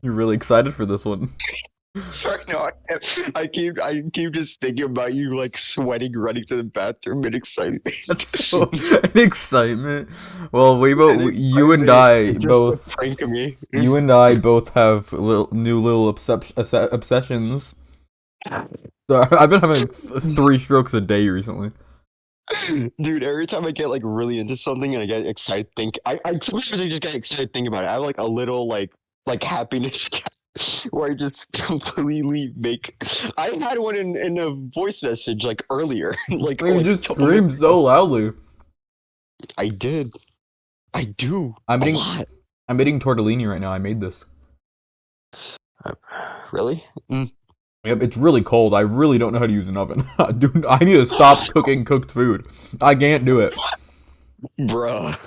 You're really excited for this one. Sorry, no, I keep just thinking about you like sweating, running to the bathroom, and excited. That's so an excitement. Well, And excitement, just a prank of me. you and I both have new little obsessions. So I've been having 3 strokes a day recently. Dude, every time I get like really into something and I get excited, I sometimes I just get excited thinking about it. I have like a little like happiness where I just completely make. I had one in a voice message like earlier, You like a just couple minutes scream so ago. loudly. I did. I do I'm a eating lot. I'm eating tortellini right now. I made this. Uh, Really? Mm, Yep, it's really cold. I really don't know how to use an oven. Dude, I need to stop cooking cooked food. I can't do it. bruh.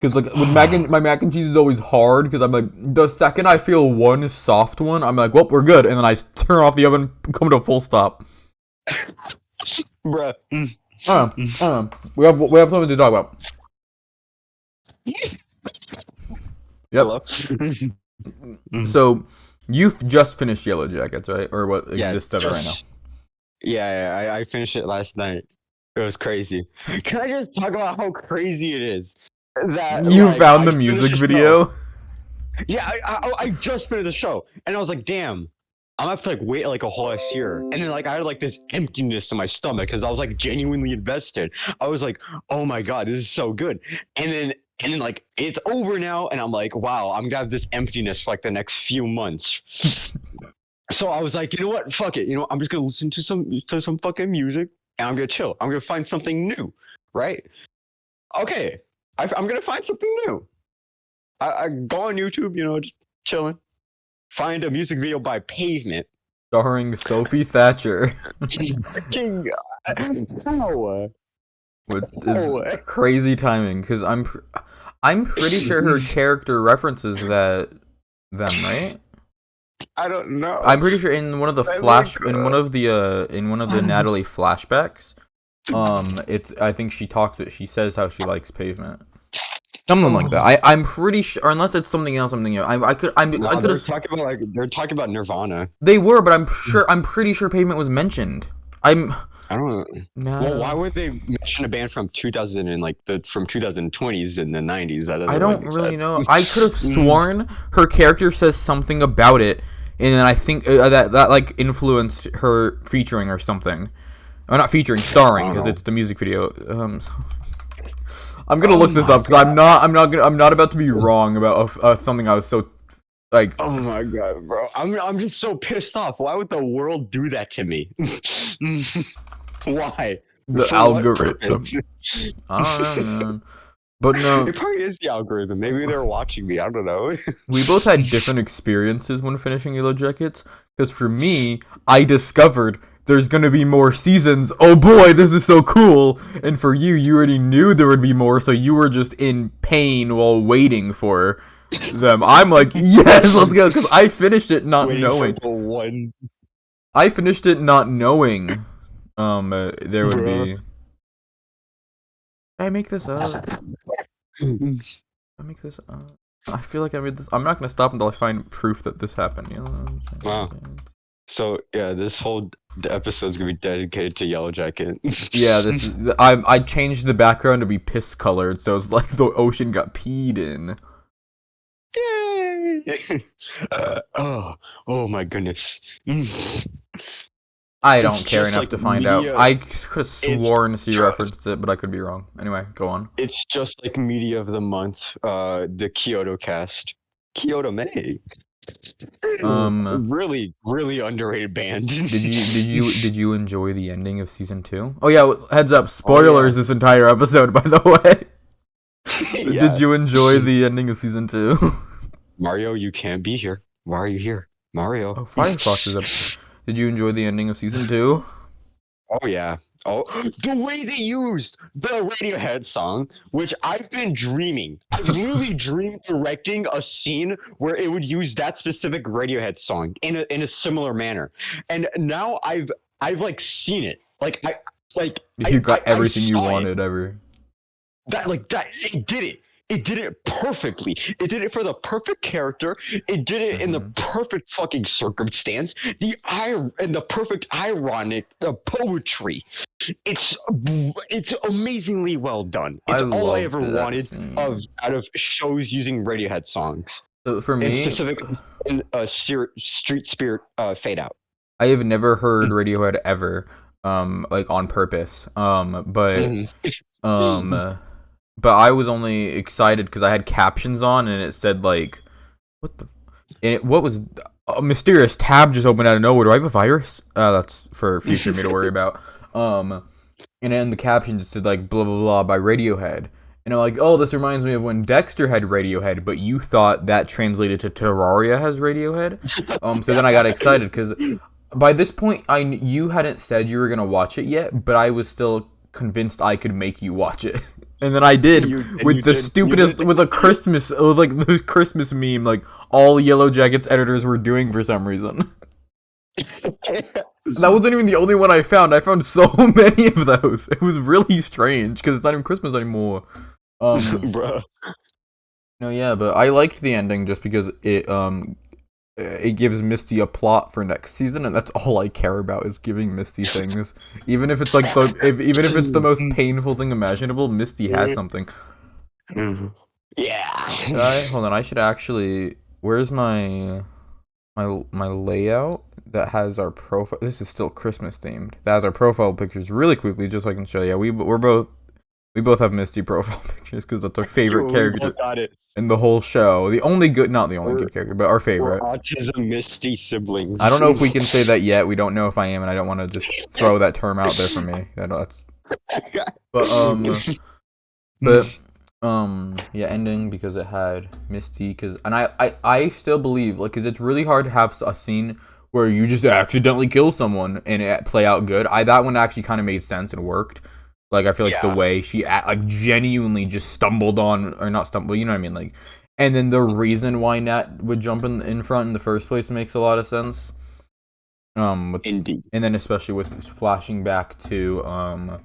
Cause like with my mac and cheese is always hard. Cause I'm like the second I feel one soft one, I'm like, well, we're good, and then I turn off the oven, come to a full stop. Bruh. I don't know. Mm. I don't know. We have something to talk about. Yep. Hello. Mm. So you've just finished Yellowjackets, right? Or what Yeah, exists of it right now? I finished it last night. It was crazy. Can I just talk about how crazy it is that You like found I the finished music the show? video. Yeah, I just finished the show, and I was like, damn, I'm gonna have to like wait like a whole ass year, and then like I had like this emptiness in my stomach because I was like genuinely invested. I was like, oh my god, this is so good, and then like it's over now, and I'm like, wow, I'm gonna have this emptiness for like the next few months. So I was like, you know what? Fuck it. I'm just gonna listen to some fucking music, and I'm gonna chill. I'm gonna find something new, right? Okay, I'm gonna find something new. I go on YouTube, just chilling. Find a music video by Pavement. Starring Sophie Thatcher. Fucking how? Which is How? crazy timing because I'm pretty sure her character references them, right? I don't know. I'm pretty sure in one of the I'm like, Natalie flashbacks, it's I think she says how she likes Pavement. Something like that. oh. I'm pretty sure, unless it's something else. I'm thinking. I No, could they're have. talking about they're talking about Nirvana. They were, but I'm pretty sure Pavement was mentioned. I'm I don't know. Well, why no. would they mention a band from 2000 and like the from 2020s and the 90s? That I doesn't really don't make really sense. know. I could have sworn her character says something about it, and then I think that like influenced her featuring or something. Or not featuring, I starring, don't because know. it's the music video. I'm gonna Oh look this my up because god. I'm not about to be wrong about something I was so like Oh my god, bro. I'm just so pissed off. Why would the world do that to me? Why? the For what purpose? algorithm. I don't know, man. But no, It probably is the algorithm. Maybe they're watching me. I don't know. we both had different experiences when finishing Yellow Jackets. Because for me, I discovered there's gonna be more seasons. Oh boy, this is so cool. And for you, you already knew there would be more, so you were just in pain while waiting for them. I'm like, yes, let's go. Because I finished it not Waiting for knowing. the one, I finished it not knowing. There would bro. be. Did I make this up? I make this up. I feel like I made this. I'm not gonna stop until I find proof that this happened. You know what I'm Wow. saying? So yeah, this whole episode's gonna be dedicated to Yellow Jacket. Yeah, this is. I changed the background to be piss colored, so it's like the ocean got peed in. Yay! Oh my goodness. I It's don't care just enough like to find out. media. I could have It's sworn she just referenced it, but I could be wrong. Anyway, go on. it's just like media of the month. The Kyoto cast. Kyoto May. Um, Really, really underrated band. did you enjoy the ending of season 2? Oh yeah, heads up, Oh yeah. spoilers this entire episode, by the way. Did Yeah. you enjoy the ending of season 2? Mario, you can't be here. Why are you here? Mario. Oh, Firefox is up. Did you enjoy the ending of season 2? Oh yeah. Oh, the way they used the Radiohead song, which I've been dreaming. I've literally dreamed directing a scene where it would use that specific Radiohead song in a similar manner, and now I've like seen it. You got I everything you saw it. wanted ever. That it did it. it did it perfectly. It did it for the perfect character. It did it in the Mm-hmm. perfect fucking circumstance. And the perfect ironic the poetry. It's amazingly well done. I It's all I loved ever that wanted of scene. out of shows using Radiohead songs, So for and me, specifically in Street Spirit Fade Out. I have never heard Radiohead ever, like on purpose. Mhm. Um, but I was only excited because I had captions on and it said like, what the, and what was a mysterious tab just opened out of nowhere. Do I have a virus? That's for future me to worry about. And then the caption just said like blah blah blah by Radiohead. And I'm like, oh, this reminds me of when Dexter had Radiohead, but you thought that translated to Terraria has Radiohead. So then I got excited because by this point, you hadn't said you were gonna watch it yet, but I was still convinced I could make you watch it. And then I did You with the did. stupidest, with a Christmas, like the Christmas meme, like all Yellowjackets editors were doing for some reason. That wasn't even the only one I found. I found so many of those. It was really strange because it's not even Christmas anymore. Bro. No, yeah, but I liked the ending just because it gives Misty a plot for next season, and that's all I care about is giving Misty things. Even if it's like even if it's the most painful thing imaginable, Misty has something. Yeah. Hold on, I should actually. Where's my layout that has our profile? This is still Christmas themed. That has our profile pictures really quickly, just so I can show you. We both have Misty profile pictures because that's our favorite character Got it. in the whole show. The only good, not the only good character, but our We're favorite. autism Misty siblings. I don't know if we can say that yet. We don't know if I am, and I don't want to just throw that term out there for me. But but yeah, ending because it had Misty. And I still believe like because it's really hard to have a scene where you just accidentally kill someone and it play out good. That one actually kind of made sense and worked. Like I feel like the way she like genuinely just stumbled on or not stumbled, you know what I mean, like. And then the reason why Nat would jump in front in the first place makes a lot of sense. Indeed. And then especially with flashing back to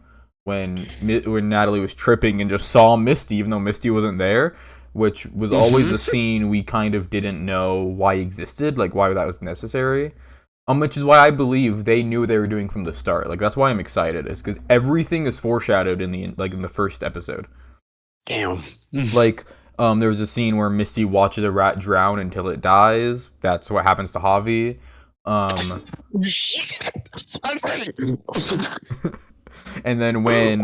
when Natalie was tripping and just saw Misty, even though Misty wasn't there, which was always a scene we kind of didn't know why existed, like why that was necessary. Which is why I believe they knew what they were doing from the start. Like that's why I'm excited, is because everything is foreshadowed in the first episode. Damn. Like there was a scene where Misty watches a rat drown until it dies. That's what happens to Javi. And then when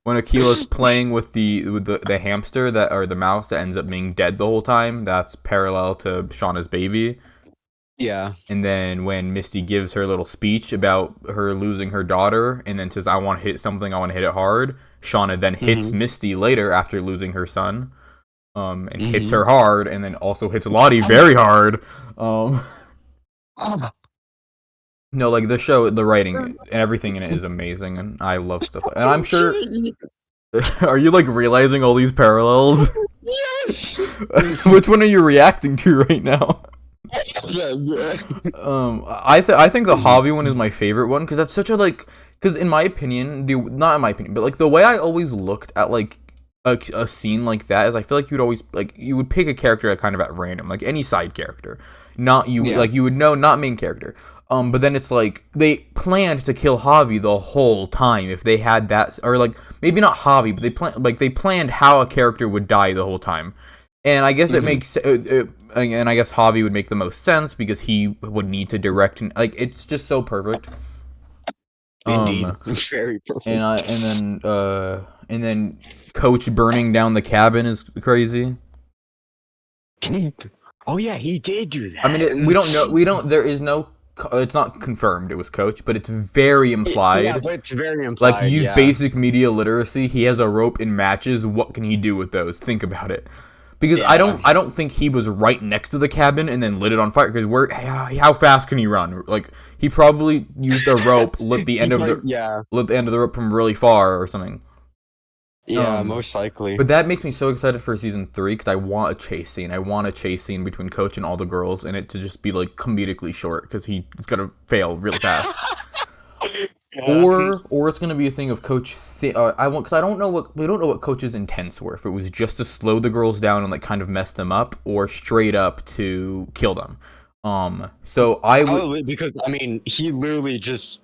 Akila's playing with the hamster that or the mouse that ends up being dead the whole time, that's parallel to Shauna's baby. Yeah. And then when Misty gives her little speech about her losing her daughter and then says, I want to hit something, I want to hit it hard, Shauna then hits Misty later after losing her son. And hits her hard, and then also hits Lottie very hard. No, like the show, the writing, and everything in it is amazing, and I love stuff. And I'm sure. Are you like realizing all these parallels? Yes. Which one are you reacting to right now? I think the Javi one is my favorite one because that's such a like. Because in my opinion, not in my opinion, but like the way I always looked at like a scene like that is I feel like you would pick a character kind of at random, like any side character, not you like you would know not main character. But then it's like they planned to kill Javi the whole time if they had that, or like maybe not Javi, but they planned how a character would die the whole time. And I guess it makes, and I guess Javi would make the most sense because he would need to direct, and like it's just so perfect. Indeed, very perfect. And then Coach burning down the cabin is crazy. Oh yeah, he did do that. I mean, we don't know. There is no. It's not confirmed it was Coach, but it's very implied. Yeah, but it's very implied. Like use basic media literacy. He has a rope and matches. What can he do with those? Think about it. Because I don't think he was right next to the cabin and then lit it on fire. Because how fast can he run? Like he probably used a rope, lit the end of the rope from really far or something. Yeah, most likely. But that makes me so excited for season 3 because I want a chase scene. I want a chase scene between Coach and all the girls, and it to just be like comedically short because he's gonna fail real fast. Yeah. or it's gonna be a thing of coach. I want because I don't know what we don't know what coach's intents were. If it was just to slow the girls down and like kind of mess them up, or straight up to kill them. So I would. Probably because I mean he literally just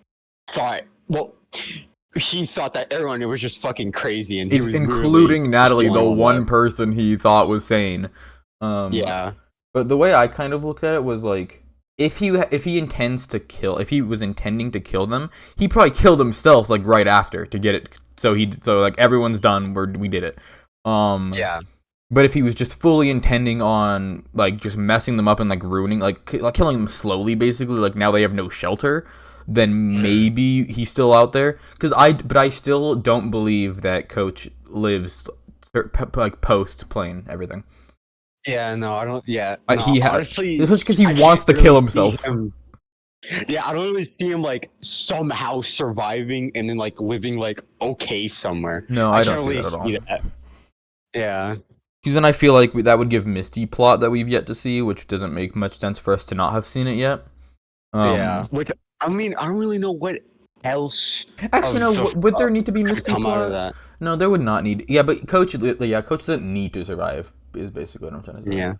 thought well he thought that everyone was just fucking crazy and he It's was literally including just Natalie, the the only one that one person he thought was sane. Um, yeah. but the way I kind of looked at it was like, if he intends to kill, if he was intending to kill them, he probably killed himself like right after to get it. So like everyone's done. We did it. Um, Yeah. but if he was just fully intending on like just messing them up and like ruining like killing them slowly, basically like now they have no shelter, then maybe he's still out there. But I still don't believe that Coach lives like post playing everything. Yeah, no, I don't. Yeah, no. He Honestly, it's because he I wants can't to kill really see himself. him. Yeah, I don't really see him like somehow surviving and then like living like okay somewhere. No, I I don't can't see really that at all. see that. Yeah, Because then I feel like that would give Misty plot that we've yet to see, which doesn't make much sense for us to not have seen it yet. yeah. Um, Which I mean, I don't really know what else Actually, of no. the Would there need to be could Misty come out of plot? that. No, there would not need. Yeah, but Coach doesn't need to survive. Is basically what I'm trying to say. Yeah,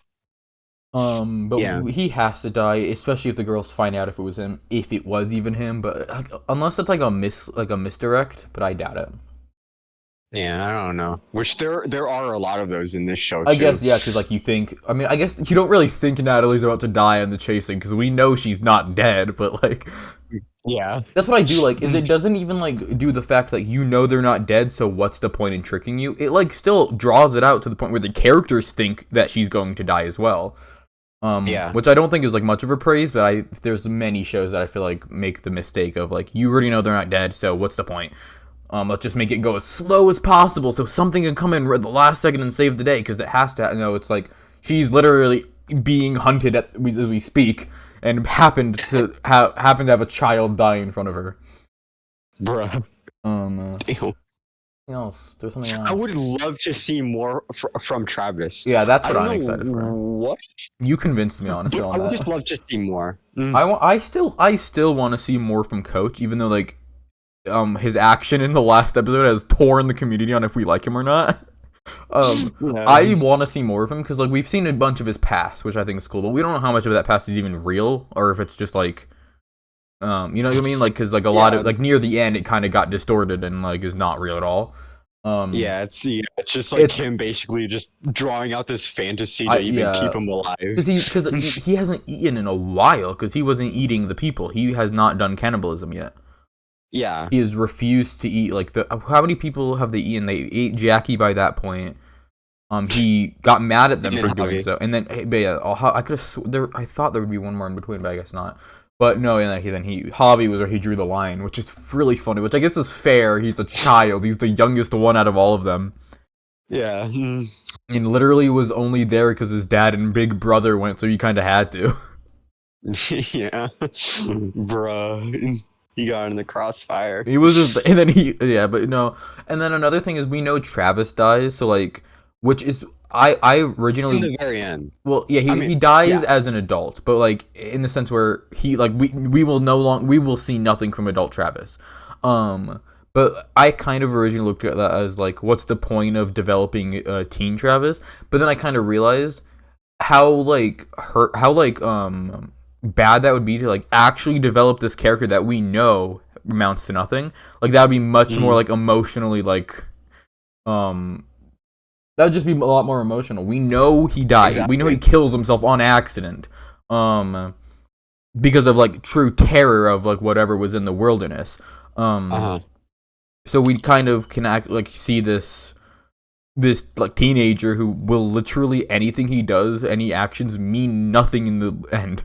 But yeah. he has to die, especially if the girls find out if it was him, if it was even him. But like, unless it's like a misdirect, but I doubt it. Yeah, I don't know. Which there are a lot of those in this show I too. guess yeah, because like you think. I mean, I guess you don't really think Natalie's about to die in the chasing because we know she's not dead. But like, Yeah. that's what I do like. Is it doesn't even like do the fact that you know they're not dead. So what's the point in tricking you? It like still draws it out to the point where the characters think that she's going to die as well. Yeah. Which I don't think is like much of a praise, but there's many shows that I feel like make the mistake of like you already know they're not dead, so what's the point? Let's just make it go as slow as possible so something can come in at the last second and save the day because it has to. It's like she's literally being hunted as we speak, and happened to have a child die in front of her. Bruh. Damn. Something else. There's something else. I would love to see more from Travis. Yeah, that's I what don't I'm know excited for. what. You convinced me honestly But on I would that. just love to see more. I still want to see more from Coach, even though like his action in the last episode has torn the community on if we like him or not. Yeah. I want to see more of him because like we've seen a bunch of his past, which I think is cool, but we don't know how much of that past is even real or if it's just like you know what I mean, like because like a lot of like near the end it kind of got distorted and like is not real at all. Yeah, it's just like it's- him basically just drawing out this fantasy to even keep him alive. because he hasn't eaten in a while because he wasn't eating the people. He has not done cannibalism yet. Yeah. He has refused to eat like how many people have they eaten? They ate Jackie by that point. He got mad at them for doing so, and then but yeah, I could have I thought there would be one more in between, but I guess not. But no, and then he Javi was where he drew the line, which is really funny. Which I guess is fair. He's a child. He's the youngest one out of all of them, Yeah. and literally was only there because his dad and big brother went, so he kind of had to. Yeah. Bruh. He got in the crossfire. He was just, and then but no, and then another thing is we know Travis dies, so like, which is I originally In the very end. well yeah he dies as an adult, but like in the sense where he like we will see nothing from adult Travis, but I kind of originally looked at that as like what's the point of developing teen Travis, but then I kind of realized how bad that would be to like actually develop this character that we know amounts to nothing. Like that would be much more like emotionally like that would just be a lot more emotional. We know he died. Exactly. We know he kills himself on accident. Because of like true terror of like whatever was in the wilderness. So we kind of can see this like teenager who will literally anything he does, any actions mean nothing in the end.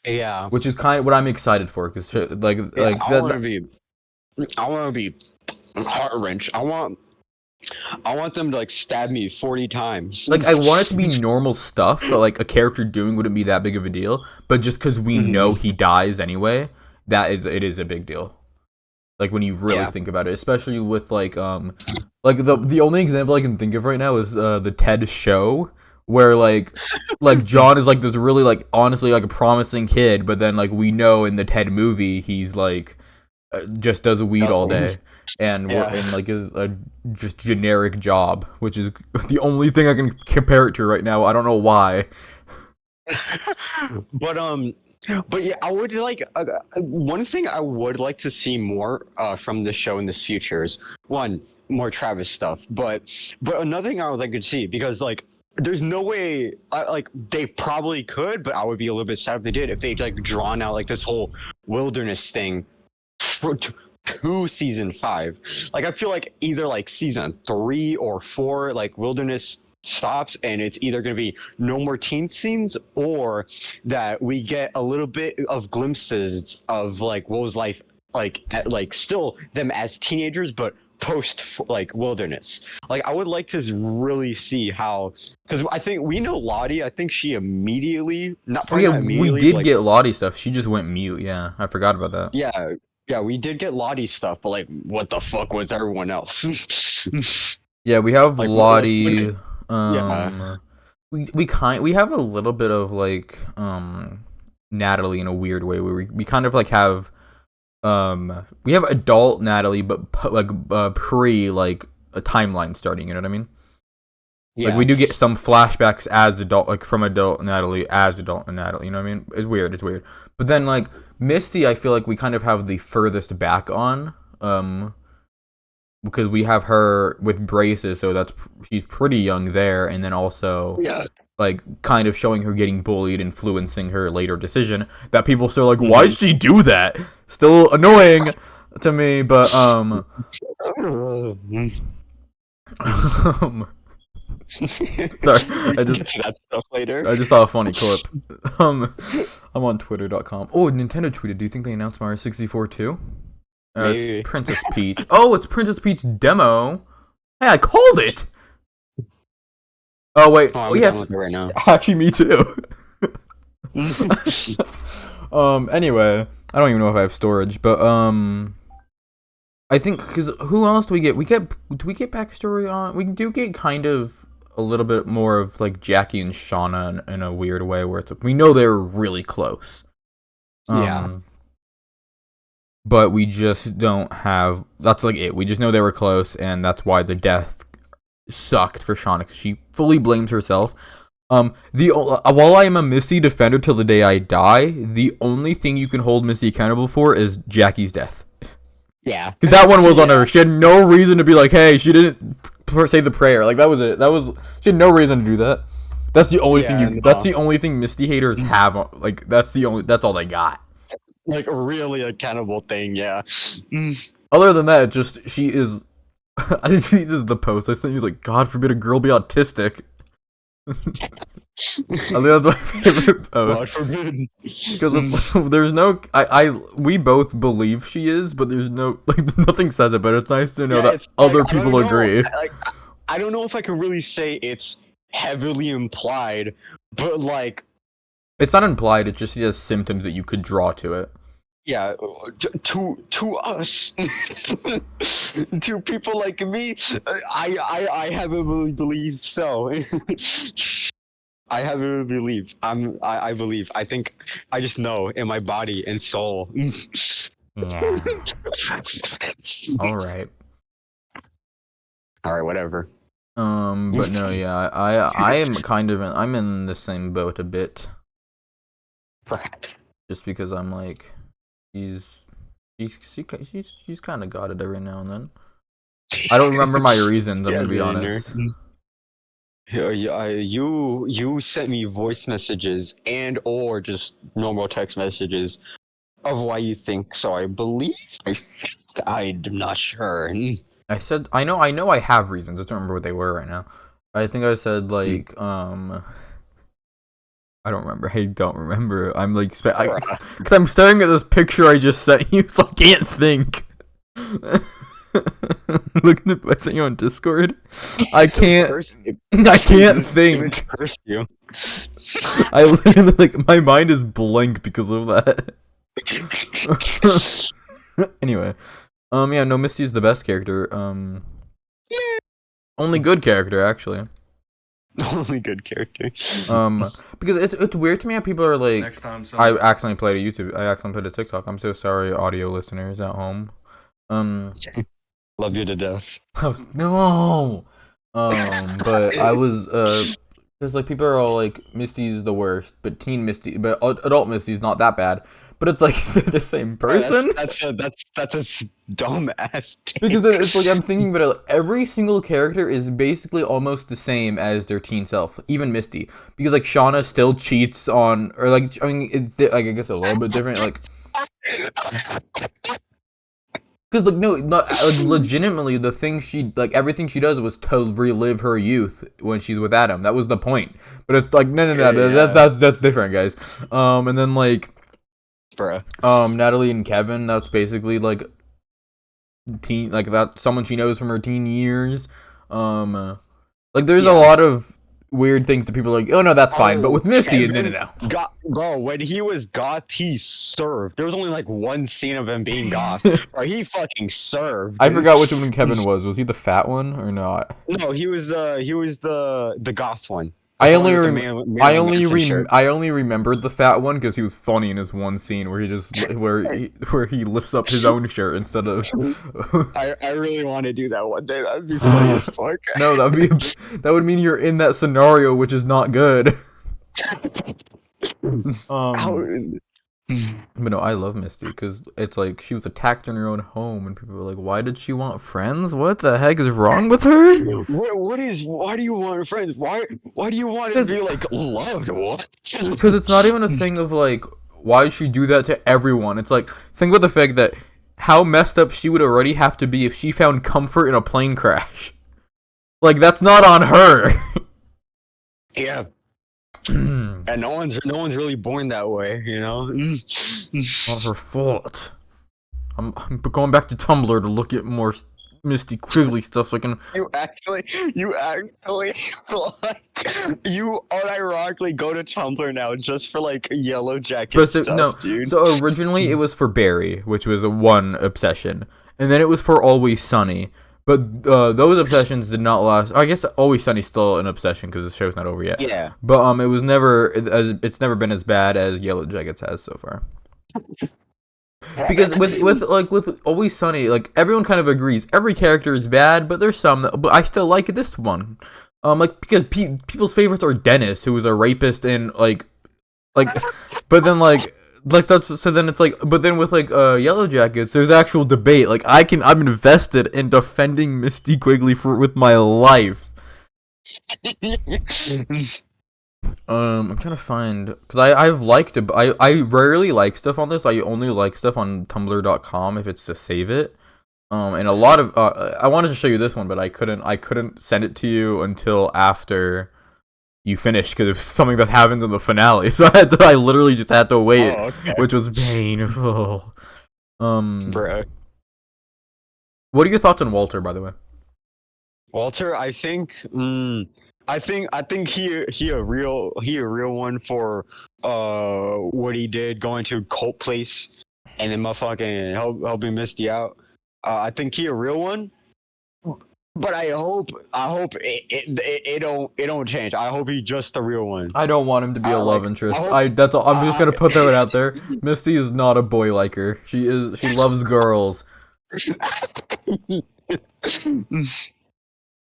Yeah. Which is kind of what I'm excited for because I want to be heart wrench. I want them to like stab me 40 times. like I want it to be normal stuff that like a character doing wouldn't be that big of a deal, but just because we know he dies anyway, it is a big deal. Like when you really think about it, especially with like the only example I can think of right now is the Ted show where like John is like this really like honestly like a promising kid, but then like we know in the Ted movie he's like just does weed all Oh, day, and yeah. like is a just generic job, which is the only thing I can compare it to right now. I don't know why. but but yeah, I would like one thing I would like to see more from the show in this future is one more Travis stuff, but another thing I would like to see because like there's no way like they probably could, but I would be a little bit sad if they did if they like drawn out like this whole wilderness thing for to season 5. Like I feel like either like season 3 or 4, like Wilderness stops and it's either going to be no more teen scenes or that we get a little bit of glimpses of like Woe's life like like still them as teenagers but post like Wilderness. Like I would like to really see how because I think we know Lottie. I think she immediately not Oh probably yeah, not we immediately but did like get Lottie stuff. She just went mute. Yeah, I forgot about that. yeah, yeah, we did get Lottie stuff, but like, what the fuck was everyone else? Yeah, we have Like, what Lottie. yeah, We have a little bit of like Natalie in a weird way where we kind of like have we have adult Natalie but like pre like a timeline starting, you know what I mean? Like we yeah, do get some flashbacks as adult, like from adult Natalie as adult Natalie. You know what I mean? It's weird. It's weird. But then like Misty, I feel like we kind of have the furthest back on, because we have her with braces, so she's pretty young there, and then also yeah. like kind of showing her getting bullied, influencing her later decision. That people still like, why'd Mhm. she do that? Still annoying to me, but sorry, We can get to that stuff later. I just saw a funny clip. Um, I'm on Twitter.com. Oh, Nintendo tweeted. Do you think they announced Mario 64 too? It's Maybe. Princess Peach. Oh, it's Princess Peach demo. Hey, I called it. Oh wait. Oh, Oh I'm yeah. done with it right now. Actually, me too. Anyway, I don't even know if I have storage, but I think because who else do we get? Do we get backstory on? We do get kind of a little bit more of like Jackie and Shauna in a weird way, where it's like, we know they're really close. Yeah, Um, but we just don't have. That's like it. We just know they were close, and that's why the death sucked for Shauna because she fully blames herself. While I am a Misty defender till the day I die, the only thing you can hold Misty accountable for is Jackie's death. yeah, Because that one was on yeah. her. She had no reason to be like, hey, she didn't say the prayer. Like that was it. She had no reason to do that. That's the only thing Yeah, That's no. the only thing Misty haters have. Like that's all they got. Like a really accountable thing. Yeah. Mm. Other than that, just she is. I think this is the post I sent you. Like, God forbid a girl be autistic. I think that's my favorite post. God forbid. Because it's there's no we both believe she is, but there's no like nothing says it. But it's nice to know Yeah, that it's like other I don't people know. agree. I don't know if I can really say it's heavily implied, but like It's not implied. It just has symptoms that you could draw to it. yeah, to us, to people like me, I haven't really believed so. I haven't really believed. I believe. I think I just know in my body and soul. Yeah. All right. All right, whatever. But no, yeah. I am kind of I'm in the same boat a bit, Perhaps. just because I'm like, she's she's kind of got it every now and then. I don't remember my reasons. I'm Yeah, gonna be Millionaire. honest. You sent me voice messages and or just normal text messages of why you think so. I believe. I'm not sure. I said I know I have reasons. I don't remember what they were right now. I think I said like I don't remember. I don't remember. I'm like because I'm staring at this picture I just sent you, so I can't think. Look at I sent you on Discord. I can't. I can't think. Curse you. I literally like my mind is blank because of that. Anyway, yeah, no, Misty's the best character. Only good character actually. Only good character. Because it's weird to me how people are like. Next time, I some accidentally played a YouTube. I accidentally played a TikTok. I'm so sorry, audio listeners at home. Um, Love you to death. no. But I was because like people are all like Misty's the worst, but Teen Misty, but adult Misty's not that bad. But it's like they're the same Bro, person. that's a dumb ass Because take. it's like I'm thinking about it, like, every single character is basically almost the same as their teen self, even Misty. Because like Shauna still cheats on, or like I mean, it's like I guess a little bit different. Like because like no, not like legitimately the thing she like everything she does was to relive her youth when she's with Adam. That was the point. But it's like no, Yeah, that's different, guys. And then like bro. Natalie and Kevin, that's basically like teen like that someone she knows from her teen years. Like there's a Yeah. lot of weird things that people are like, oh no, that's fine. But Oh, with Misty, no, Kevin got bro. When he was goth, he served. There was only like one scene of him being goth. Bro, he fucking served. I forgot which one Kevin was. Was he the fat one or not? No, he was the goth one. I The only one with the Marilyn Manson shirt. I only remembered the fat one because he was funny in his one scene where he just where he lifts up his own shirt instead of. I really want to do that one day. That'd be funny as fuck. No, that would mean you're in that scenario, which is not good. How- But no, I love Misty because it's like she was attacked in her own home, and people were like, "Why did she want friends? What the heck is wrong with her?" why do you want friends? Why do you want to be like loved? What? Because it's not even a thing of like, why should she do that to everyone? It's like, think about the fact that how messed up she would already have to be if she found comfort in a plane crash. Like that's not on her. Yeah. And no one's really born that way, you know. Not her fault. I'm going back to Tumblr to look at more Misty Quigley stuff so I can. You actually like you unironically go to Tumblr now just for like Yellowjacket stuff, No, dude. so originally it was for Barry, which was a one obsession, and then it was for Always Sunny. But those obsessions did not last. I guess Always Sunny's still an obsession because the show's not over yet. Yeah. But it was never it's never been as bad as Yellowjackets has so far. Because with Always Sunny, like everyone kind of agrees every character is bad, but there's some that, but I still like this one. Like because people's favorites are Dennis, who was a rapist and like, but then like that's so then it's like, but then with like Yellowjackets, there's actual debate. Like I'm invested in defending Misty Quigley with my life. I'm trying to find because I've liked it. I rarely like stuff on this. I only like stuff on Tumblr.com if it's to save it. And a lot of I wanted to show you this one, but I couldn't send it to you until after you finished because it was something that happened in the finale. So I literally just had to wait, Okay. which was painful. Bruh. What are your thoughts on Walter, by the way? Walter, I think he a real one for what he did going to cult place and then motherfucking helping Misty out. I think he a real one, but I hope it don't change. I hope he just a real one. I don't want him to be a love Like, interest. I hope- That's all. I'm just gonna put that out there. Misty is not a boy like her. She loves girls.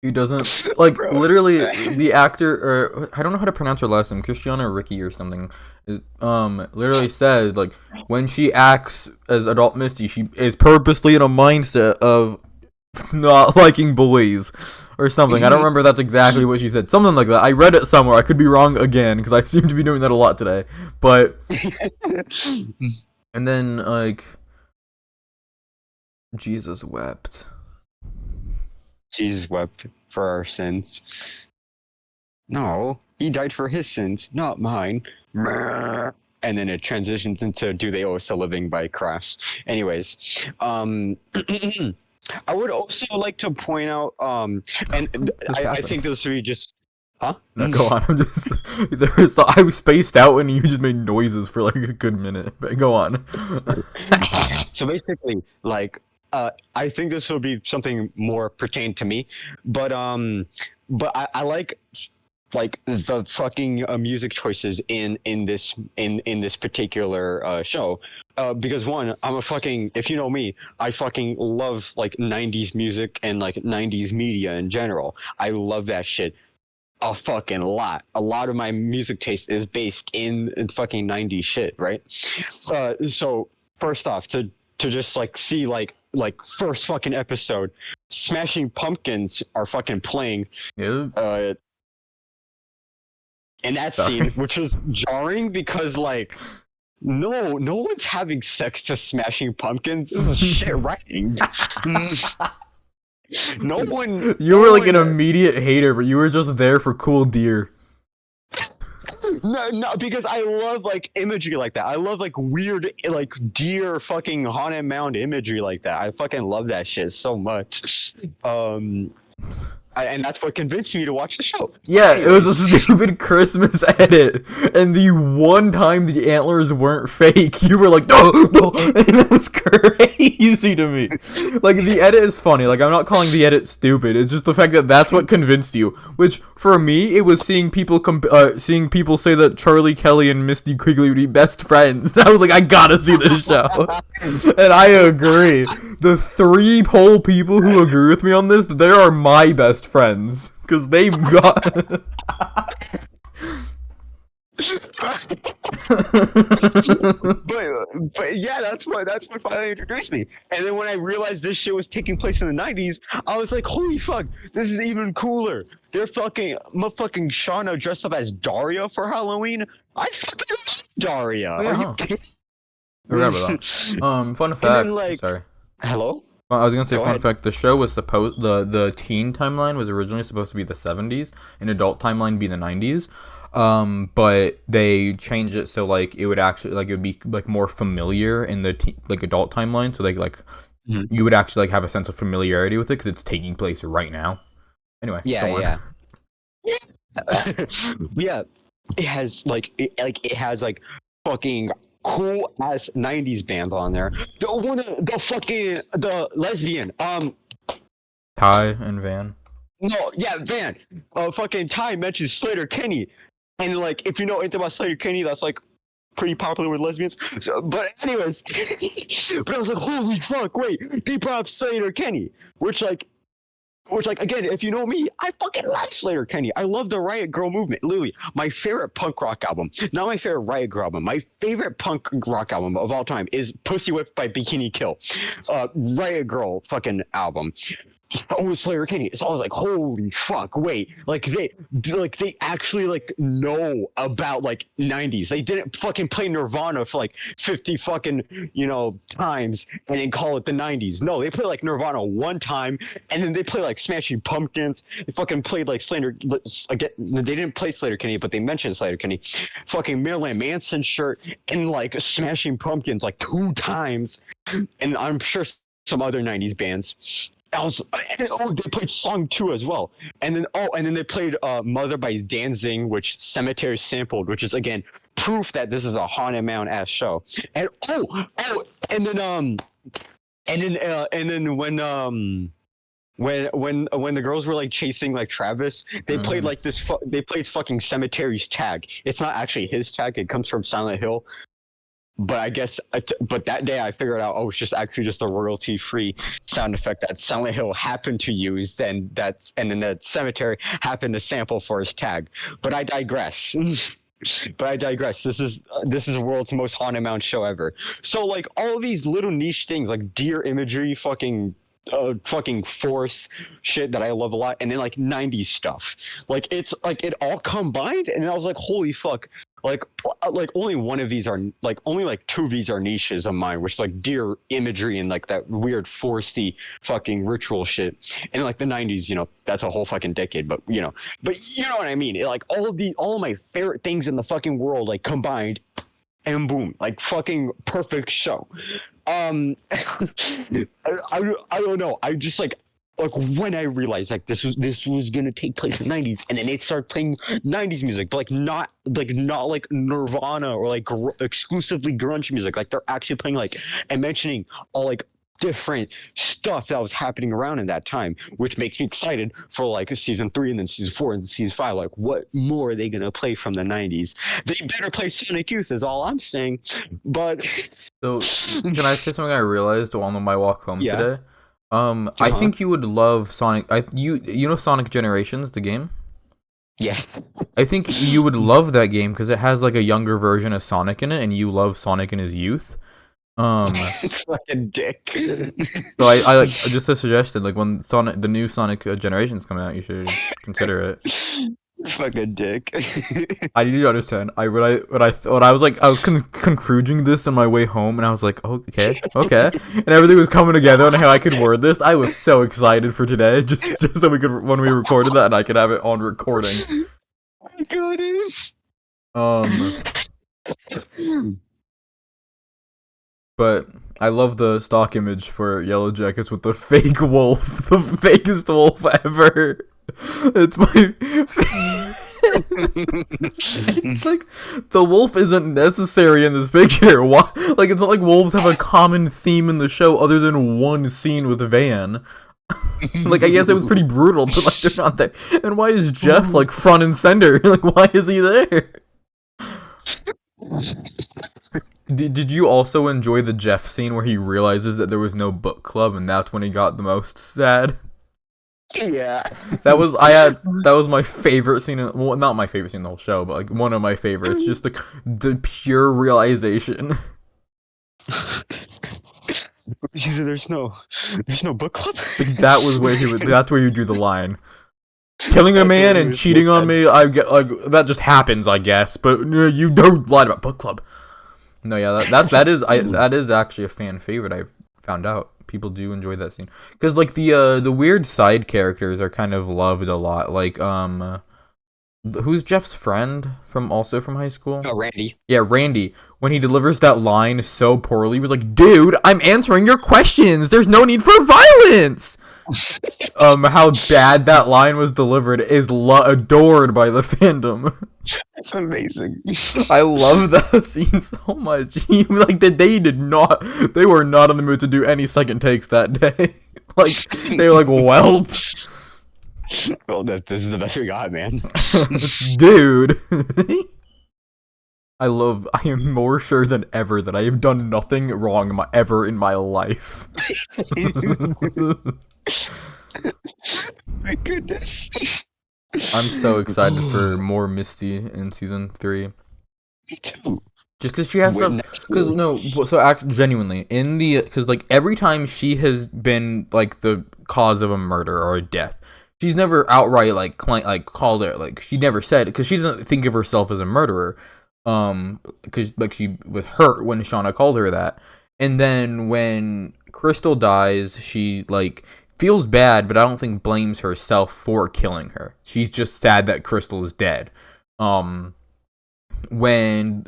He doesn't like Bro. literally the actor or I don't know how to pronounce her last name, Christiana Ricci or something. Literally said like when she acts as adult Misty, she is purposely in a mindset of not liking boys or something. I don't remember if that's exactly what she said. Something like that. I read it somewhere. I could be wrong again because I seem to be doing that a lot today. But and then like Jesus wept. Jesus wept for our sins. No, he died for his sins, not mine. And then it transitions into "Do They Owe Us a Living" by Crass. Anyways, I would also like to point out, and I think this would be just, huh? No, go on. I'm just I was spaced out and you just made noises for like a good minute. But go on. So basically, like, I think this will be something more pertained to me, but I like like the fucking music choices in this particular show, because one, I'm a fucking, if you know me, I fucking love like 90s music and like 90s media in general. I love that shit a fucking lot. A lot of my music taste is based in fucking 90s shit, right? So first off, to just like see like first fucking episode, Smashing Pumpkins are fucking playing Yeah. uh in that scene, Sorry. which was jarring because like no one's having sex to Smashing Pumpkins. This is shit writing. No one, You no were like an one. immediate hater, but you were just there for cool deer. No, because I love like imagery like that. I love like weird, like deer fucking haunted mound imagery like that. I fucking love that shit so much. And that's what convinced me to watch the show. But Yeah, it was a anyways, stupid Christmas edit, and the one time the antlers weren't fake, you were like, no, no, and it was crazy to me. Like, the edit is funny, like, I'm not calling the edit stupid, it's just the fact that that's what convinced you, which, for me, it was seeing people seeing people say that Charlie Kelly and Misty Quigley would be best friends. I was like, I gotta see this show. And I agree. The three whole people who agree with me on this, they are my best friends. Because they got. but yeah, that's what finally introduced me. And then when I realized this shit was taking place in the '90s, I was like, holy fuck, this is even cooler. They're fucking motherfucking Shauna dressed up as Daria for Halloween. I fucking love Daria. Oh, yeah, Are you huh. kidding? I forgot about that. Fun And then fact. like, Sorry. hello? I was gonna say Go fun ahead. fact. The show was supposed the teen timeline was originally supposed to be the 70s, and adult timeline be the 90s. But they changed it so like it would actually like it would be like more familiar in the like adult timeline. So like Mhm. you would actually like have a sense of familiarity with it because it's taking place right now. Anyway, Yeah, go on. yeah. Yeah, it has like fucking cool ass '90s bands on there. The lesbian. Ty and Van. No, yeah, Van. Fucking Ty mentions Slater Kinney, and like if you know anything about Slater Kinney, that's like pretty popular with lesbians. So, but anyways, but I was like, holy fuck, wait, they brought up Slater Kinney, which like again, if you know me, I fucking like Slater Kenny. I love the Riot Girl movement. Literally, my favorite punk rock album, not my favorite Riot Girl album. My favorite punk rock album of all time is Pussy Whipped by Bikini Kill. Riot Girl fucking album. Oh, Slayer Kenny. It's always like, holy fuck, wait. They actually like know about like 90s. They didn't fucking play Nirvana for like 50 fucking, times and then call it the 90s. No, they play like Nirvana one time and then they play like Smashing Pumpkins. They fucking played like Slater again. They didn't play Slater Kenny, but they mentioned Slater Kenny. Fucking Marilyn Manson shirt and like Smashing Pumpkins like two times. And I'm sure some other 90s bands. They played song 2 as well, and then they played "Mother" by Danzig, which Cemetery sampled, which is again proof that this is a haunted mound ass show. And and then and then when the girls were like chasing like Travis, they played Mm. like this. They played fucking Cemetery's tag. It's not actually his tag. It comes from Silent Hill. But I guess, but that day I figured out, oh, it's just actually just a royalty-free sound effect that Silent Hill happened to use, and then the Cemetery happened to sample for his tag. But I digress. But I digress. This is the world's most haunted mound show ever. So like all of these little niche things, like deer imagery, fucking force shit that I love a lot, and then like '90s stuff. Like it's like it all combined, and I was like, holy fuck. Like only one of these are like only like two of these are niches of mine, which is like deer imagery and like that weird foresty fucking ritual shit. And like the '90s, that's a whole fucking decade, but you know what I mean. Like all of my favorite things in the fucking world like combined, and boom, like fucking perfect show. I don't know. I just like when I realized like this was gonna take place in the '90s, and then they start playing '90s music, but not like Nirvana or like exclusively grunge music. Like they're actually playing like and mentioning all like different stuff that was happening around in that time, which makes me excited for like season 3 and then season 4 and season 5. Like, what more are they gonna play from the 90s? They better play Sonic Youth, is all I'm saying. But So, can I say something I realized on my walk home yeah, today? I uh-huh. think you would love Sonic. You know Sonic Generations, the game? Yeah. I think you would love that game because it has like a younger version of Sonic in it, and you love Sonic in his youth. Um, Fucking dick. so I like just a suggestion. Like when the new Sonic Generations come out, you should consider it. Fucking dick. I need you to understand. When I was like I was concluding this on my way home, and I was like, oh, okay, and everything was coming together on how I could word this. I was so excited for today, just so we could when we recorded that, and I could have it on recording. Got Um, but I love the stock image for Yellowjackets with the fake wolf, the fakest wolf ever. It's my. It's like the wolf isn't necessary in this picture. Why? Like it's not like wolves have a common theme in the show other than one scene with Van. Like I guess it was pretty brutal, but like they're not there. And why is Jeff like front and center? Like why is he there? Did you also enjoy the Jeff scene where he realizes that there was no book club and that's when he got the most sad? Yeah. That was my favorite scene. Well, not my favorite scene in the whole show, but like one of my favorites. Just the pure realization. There's no book club. Like that was where he was. That's where you drew the line. Killing a That's man what he and was cheating on looking me, I get like that just happens, I guess. But you don't lie about book club. No, yeah, that is actually a fan favorite. I found out people do enjoy that scene because like the weird side characters are kind of loved a lot. Like who's Jeff's friend from high school? Oh, Randy. Yeah, Randy. When he delivers that line so poorly, he was like, "Dude, I'm answering your questions. There's no need for violence." How bad that line was delivered is adored by the fandom. It's amazing. I love that scene so much. They were not in the mood to do any second takes that day. Like they were like, well, Well, this is the best we got, man. dude. I am more sure than ever that I have done nothing wrong ever in my life. My goodness. I'm so excited for more Misty in season 3. Me too. Just because she has Wait, some, next because week. no, so actually, genuinely, because like every time she has been like the cause of a murder or a death, she's never outright like called it, like she never said, because she doesn't think of herself as a murderer, because like she was hurt when Shauna called her that, and then when Crystal dies, she like feels bad, but I don't think blames herself for killing her. She's just sad that Crystal is dead. When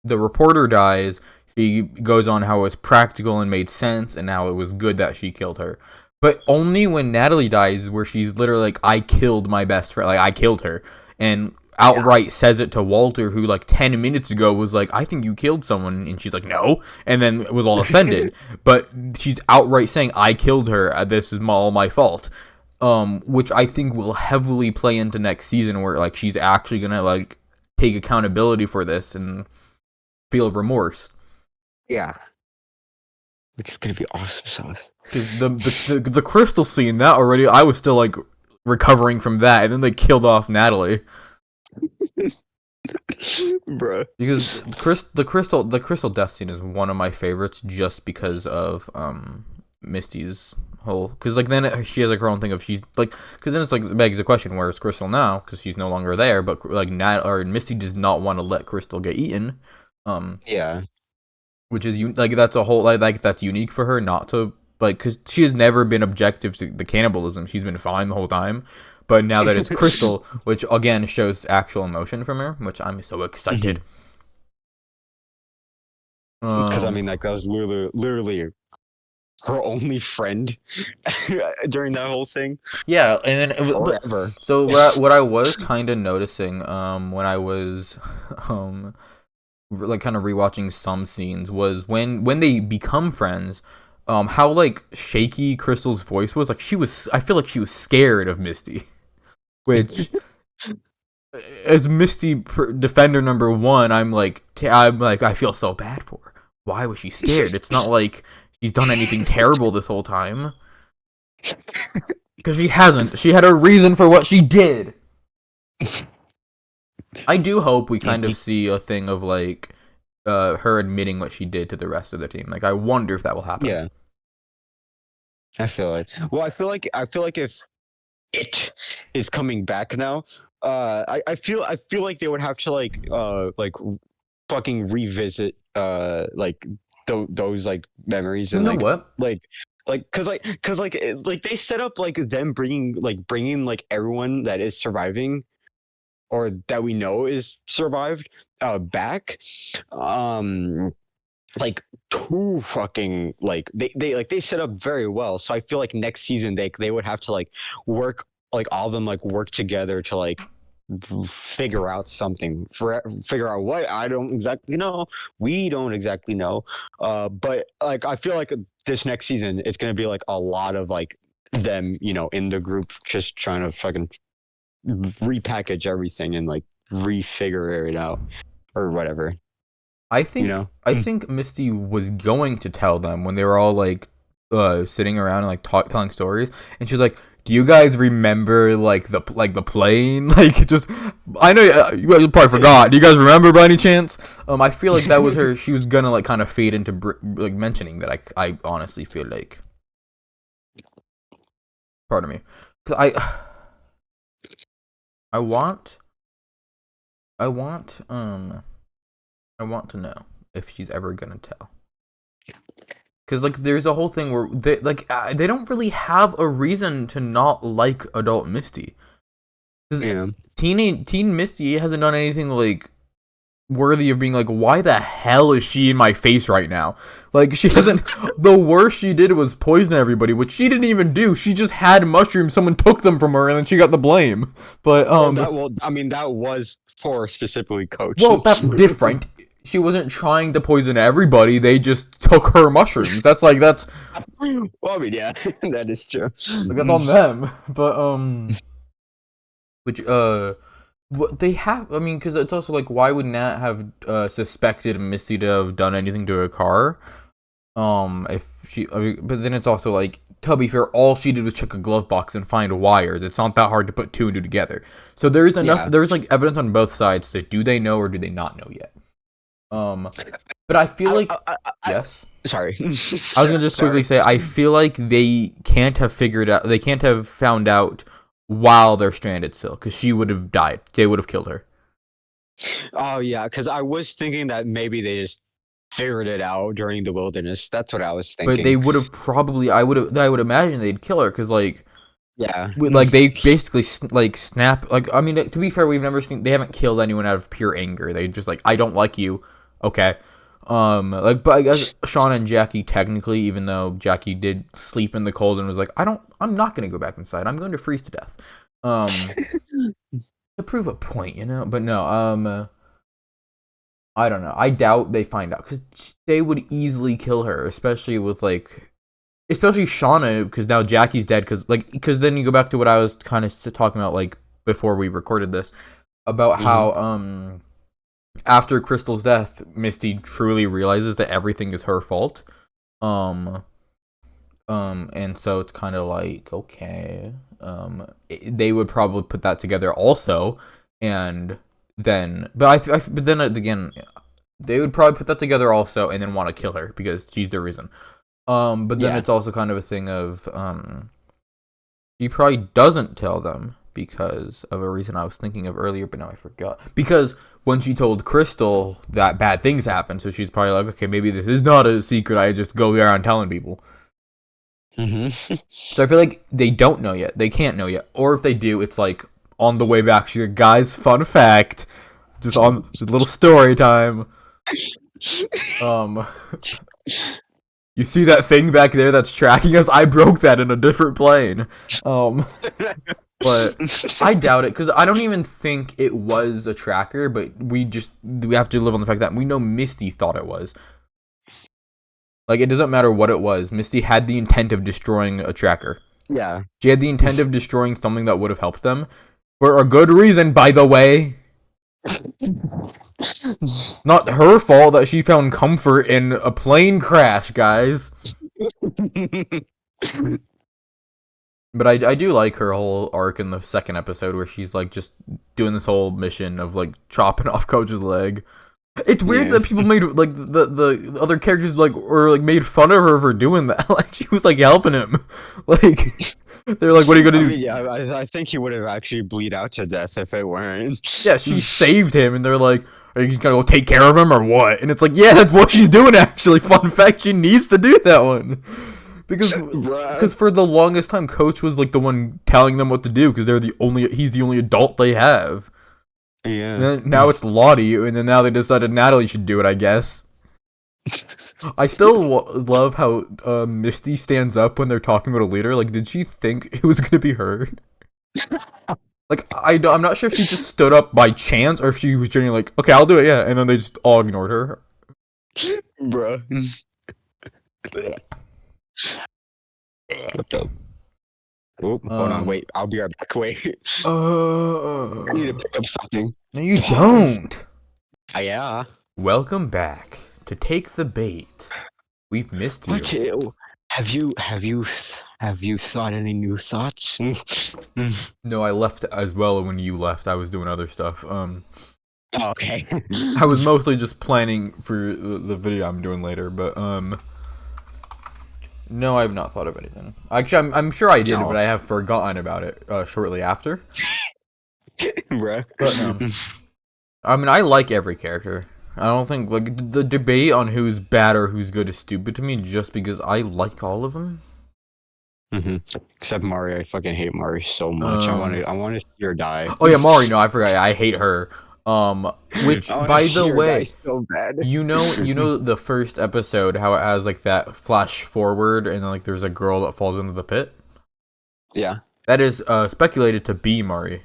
the reporter dies, she goes on how it was practical and made sense and how it was good that she killed her. But only when Natalie dies where she's literally like, I killed my best friend, like I killed her, and outright says it to Walter, who like 10 minutes ago was like, I think you killed someone, and she's like, no, and then was all offended. But she's outright saying, I killed her, this is all my fault. Which I think will heavily play into next season, where like she's actually gonna like take accountability for this and feel remorse. Yeah. Which is gonna be awesome sauce. Because the crystal scene, that already, I was still like recovering from that, and then they killed off Natalie. Bruh. Because the crystal death scene is one of my favorites, just because of Misty's whole. Because like then she has like her own thing of she's like, because then it's like begs the question, where is Crystal now? Because she's no longer there. But like Misty does not want to let Crystal get eaten. Yeah. Which is like that's a whole like that's unique for her, not to like, because she has never been objective to the cannibalism. She's been fine the whole time. But now that it's Crystal, which again shows actual emotion from her, which I'm so excited. Because I mean, like that was literally her only friend during that whole thing. Yeah, and then Forever. so what I was kind of noticing when I was like kind of rewatching some scenes was when they become friends, how like shaky Crystal's voice was. Like I feel like she was scared of Misty, which as Misty defender number one, I'm like I feel so bad for her. Why was she scared? It's not like she's done anything terrible this whole time. Because she hasn't. She had a reason for what she did. I do hope we kind of see a thing of like her admitting what she did to the rest of the team. Like I wonder if that will happen. Yeah, I feel like. Well, I feel like if it is coming back now, I feel like they would have to like fucking revisit like those like memories You and know what? like they set up like them bringing like everyone that is surviving or that we know is survived back um like too fucking like they set up very well, so I feel like next season they would have to like work like all of them like work together to like figure out something for figure out what I don't exactly know. We don't exactly know. But like I feel like this next season it's gonna be like a lot of like them, you know, in the group just trying to fucking repackage everything and like refigure it out or whatever. I You think know? I think Misty was going to tell them when they were all like sitting around and like telling stories, and she's like, "Do you guys remember like the plane? Like just I know you guys probably forgot. Do you guys remember by any chance?" I feel like that was her. She was gonna like kind of fade into like mentioning that. I honestly feel like, pardon me, 'cause I want I want I want to know if she's ever gonna tell. Cause like there's a whole thing where they don't really have a reason to not like adult Misty. 'Cause Yeah. teen Misty hasn't done anything like worthy of being like, why the hell is she in my face right now? Like she hasn't. The worst she did was poison everybody, which she didn't even do. She just had mushrooms. Someone took them from her, and then she got the blame. But Well, I mean, that was for specifically Coach. well, that's different. She wasn't trying to poison everybody. They just took her mushrooms. That's Well, I mean, yeah, that is true. that's on them. But which what they have. I mean, because it's also like, why would Nat have suspected Misty to have done anything to her car? If she, I mean, but then it's also like, to be fair, all she did was check a glove box and find wires. It's not that hard to put two and two together. So there's enough. Yeah. There's like evidence on both sides that do they know or do they not know yet? But I feel like yes. Sorry. I was gonna just quickly say I feel like they can't have figured out. They can't have found out while they're stranded still, because she would have died. They would have killed her. Oh yeah, because I was thinking that maybe they just figured it out during the wilderness. That's what I was thinking. But they would have probably. I would imagine they'd kill her because like. Yeah. Like they basically like snap. Like I mean, to be fair, we've never seen. They haven't killed anyone out of pure anger. They just like, I don't like you. Okay. Like, but I guess Shauna and Jackie technically, even though Jackie did sleep in the cold and was like, I'm not gonna go back inside. I'm going to freeze to death. To prove a point, you know. But no. I don't know. I doubt they find out because they would easily kill her, especially with like. Especially Shauna, because now Jackie's dead. Because then you go back to what I was kind of talking about, like before we recorded this, about how after Crystal's death, Misty truly realizes that everything is her fault. And so it's kind of like, okay, they would probably put that together also, and then, but then again, they would probably put that together also, and then want to kill her because she's the reason. But then it's also kind of a thing of, she probably doesn't tell them because of a reason I was thinking of earlier, but now I forgot. Because when she told Crystal that bad things happen, so she's probably like, okay, maybe this is not a secret, I just go around telling people. So I feel like they don't know yet. They can't know yet. Or if they do, it's like, on the way back, she's like, guys, fun fact, just on just a little story time. You see that thing back there that's tracking us? I broke that in a different plane. But I doubt it because I don't even think it was a tracker. But we have to live on the fact that we know Misty thought it was. Like, it doesn't matter what it was. Misty had the intent of destroying a tracker. Yeah. She had the intent of destroying something that would have helped them. For a good reason, by the way. Not her fault that she found comfort in a plane crash, guys. But I do like her whole arc in the second episode where she's like just doing this whole mission of like chopping off Coach's leg. It's weird that people made like the other characters like were like made fun of her for doing that. Like she was like helping him. Like they're like, "What are you gonna do?" Yeah, I think he would have actually bleed out to death if it weren't. Yeah, she saved him, and they're like, "Are you just gonna go take care of him or what?" And it's like, yeah, that's what she's doing. Actually, fun fact, she needs to do that one because for the longest time, Coach was like the one telling them what to do because he's the only adult they have. Yeah. And then, now it's Lottie, and then now they decided Natalie should do it, I guess. I still love how Misty stands up when they're talking about a leader. Like, did she think it was gonna be her? Like, I'm not sure if she just stood up by chance or if she was genuinely like, okay, I'll do it, yeah. And then they just all ignored her. Bruh. What up? Oh, hold on, wait. I'll be right back. Wait. I need to pick up something. No, you don't. Yeah. Welcome back to Take the Bait. We've missed you. What? Have you thought any new thoughts? No, I left as well when you left. I was doing other stuff. Okay. I was mostly just planning for the video I'm doing later, but no, I have not thought of anything. Actually, I'm sure I did, but I have forgotten about it shortly after. Bruh. But I mean, I like every character. I don't think like the debate on who's bad or who's good is stupid to me, just because I like all of them. Except Mari, I fucking hate Mari so much. I want to see her die. Oh yeah, Mari. No, I forgot. I hate her. Which by the way, so bad. you know the first episode how it has like that flash forward and then like there's a girl that falls into the pit. Yeah. That is speculated to be Mari.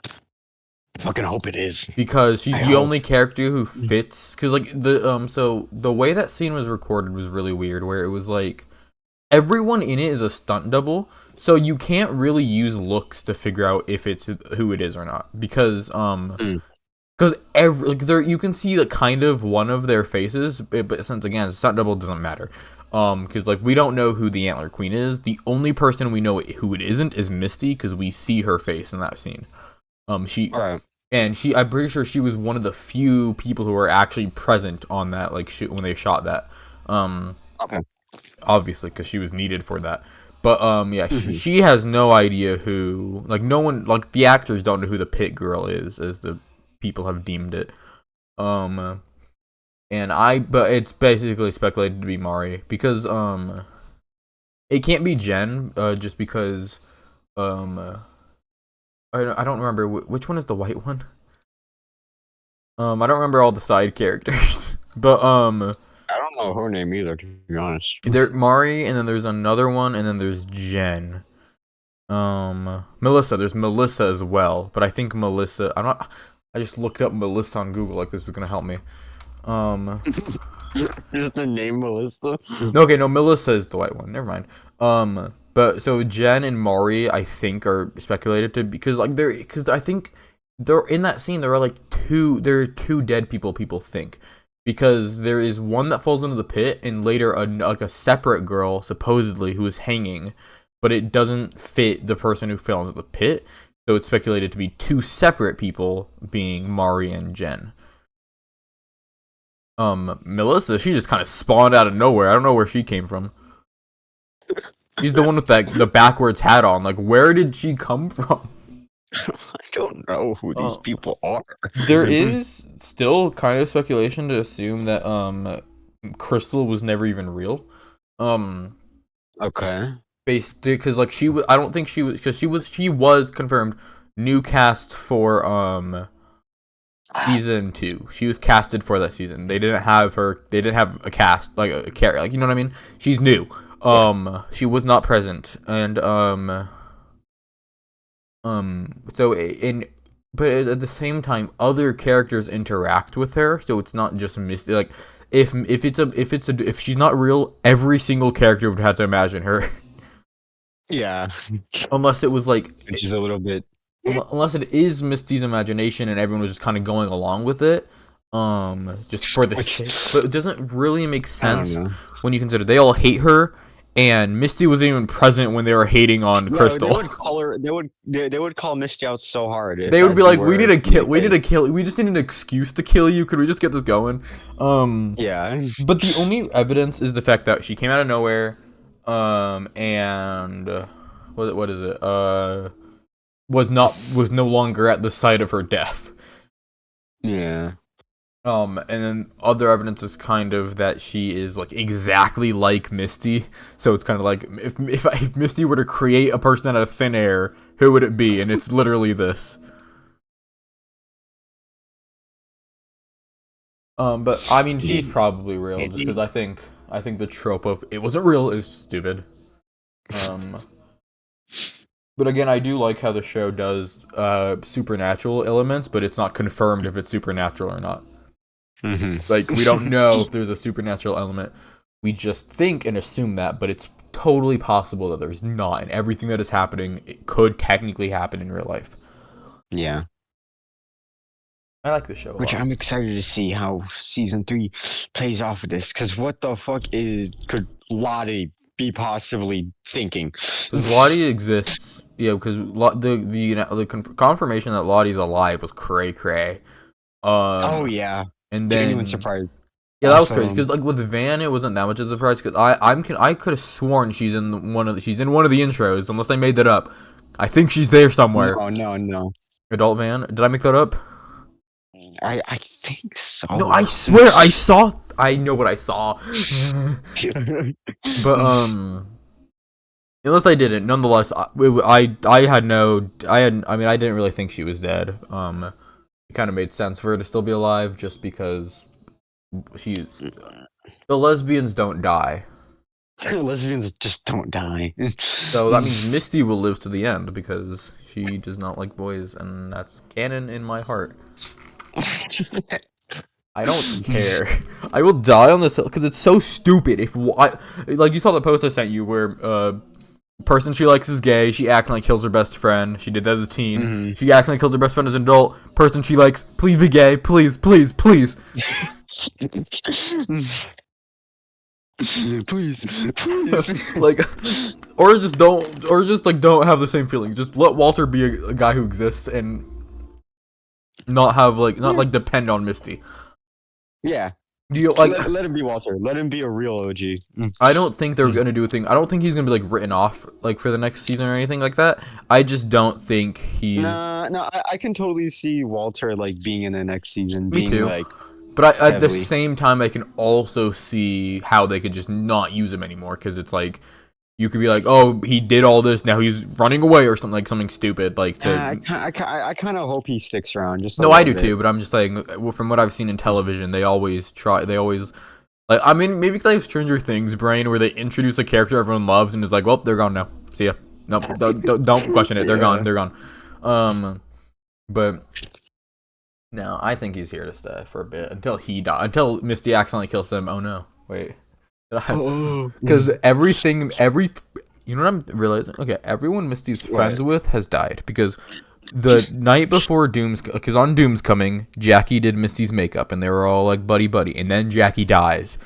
I fucking hope it is. Because she's the only character who fits. Because like so the way that scene was recorded was really weird, where it was like everyone in it is a stunt double, so you can't really use looks to figure out if it's who it is or not. Because there you can see like kind of one of their faces, but since again stunt double doesn't matter. Because like we don't know who the Antler Queen is. The only person we know who it isn't is Misty, because we see her face in that scene. And I'm pretty sure she was one of the few people who were actually present on that like shoot when they shot that. Okay. Obviously, because she was needed for that. But yeah, she has no idea who. Like no one, like the actors don't know who the pit girl is, as the people have deemed it. But it's basically speculated to be Mari because it can't be Jen, just because I don't remember which one is the white one. I don't remember all the side characters, but I don't know her name either, to be honest. There's Mari, and then there's another one, and then there's Jen. Melissa. There's Melissa as well, but I think Melissa. I just looked up Melissa on Google, like this was gonna help me. Just the name Melissa. Okay, no, Melissa is the white one. Never mind. But so Jen and Mari, I think, are speculated to because I think they're in that scene. There are two dead people think, because there is one that falls into the pit, and later a separate girl supposedly who is hanging, but it doesn't fit the person who fell into the pit. So it's speculated to be two separate people, being Mari and Jen. Melissa, she just kind of spawned out of nowhere. I don't know where she came from. She's the one with the backwards hat on. Like, where did she come from? I don't know who these people are. There is still kind of speculation to assume that Crystal was never even real. Okay. Based because like I don't think she was, because she was confirmed new cast for season 2. She was casted for that season. They didn't have a cast like a character, like, you know what I mean? She's new. She was not present, and but at the same time, other characters interact with her, so it's not just Misty. Like, if she's not real, every single character would have to imagine her. Yeah. Unless it was like, Which is a little bit. unless it is Misty's imagination and everyone was just kind of going along with it, just for the sake. But it doesn't really make sense when you consider they all hate her, and Misty wasn't even present when they were hating on Crystal. They would call her. They would call Misty out so hard. They would be like, "We need to kill. We need to kill. We just need an excuse to kill you. Could we just get this going?" Yeah. But the only evidence is the fact that she came out of nowhere, and what is it? Was no longer at the site of her death. Yeah. And then other evidence is kind of that she is like exactly like Misty. So it's kind of like if Misty were to create a person out of thin air, who would it be? And it's literally this. But I mean, she's probably real, just because I think the trope of it wasn't real is stupid. But again, I do like how the show does supernatural elements, but it's not confirmed if it's supernatural or not. Mm-hmm. Like, we don't know if there's a supernatural element. We just think and assume that, but it's totally possible that there's not. And everything that is happening, it could technically happen in real life. Yeah. I like the show a Which lot. I'm excited to see how season 3 plays off of this. Because what the fuck could Lottie be possibly thinking? Because Lottie exists. Yeah, because the confirmation that Lottie's alive was cray-cray. Oh, yeah. And then Genuine surprise. Yeah, that was crazy because like with Van, it wasn't that much of a surprise because I could have sworn she's in one of the intros unless I made that up. I think she's there somewhere. No. Adult Van? Did I make that up? I think so. No, I swear I saw. I know what I saw. But unless I didn't, nonetheless, I didn't really think she was dead. It kind of made sense for her to still be alive just because. The lesbians don't die. Lesbians just don't die. So that means Misty will live to the end because she does not like boys, and that's canon in my heart. I don't care. I will die on this hill because it's so stupid. Like you saw the post I sent you where person she likes is gay. She accidentally kills her best friend. She did that as a teen. Mm-hmm. She accidentally killed her best friend as an adult. Person she likes, please be gay. Please. Please. Like, or just don't have the same feelings. Just let Walter be a guy who exists and not depend on Misty. Yeah. Do you like let him be Walter? Let him be a real OG. I don't think they're gonna do a thing. I don't think he's gonna be like written off like for the next season or anything like that. I just don't think he's. No, I can totally see Walter like being in the next season. Me being, too. Like, but at the heavily. same time, I can also see how they could just not use him anymore because it's like you could be like, oh, he did all this, now he's running away or something stupid like to. I kind of hope he sticks around. Just no, I do too. But I'm just saying, from what I've seen in television, they always like. I mean, maybe because I have Stranger Things brain where they introduce a character everyone loves and is like, well, they're gone now. See ya. Nope, don't question it. They're gone. They're gone. But. No, I think he's here to stay for a bit until he dies. Until Misty accidentally kills him. Oh no, wait. Because you know what I'm realizing? Okay, everyone Misty's friends with has died because the night before because on Doom's Coming, Jackie did Misty's makeup and they were all like buddy, and then Jackie dies.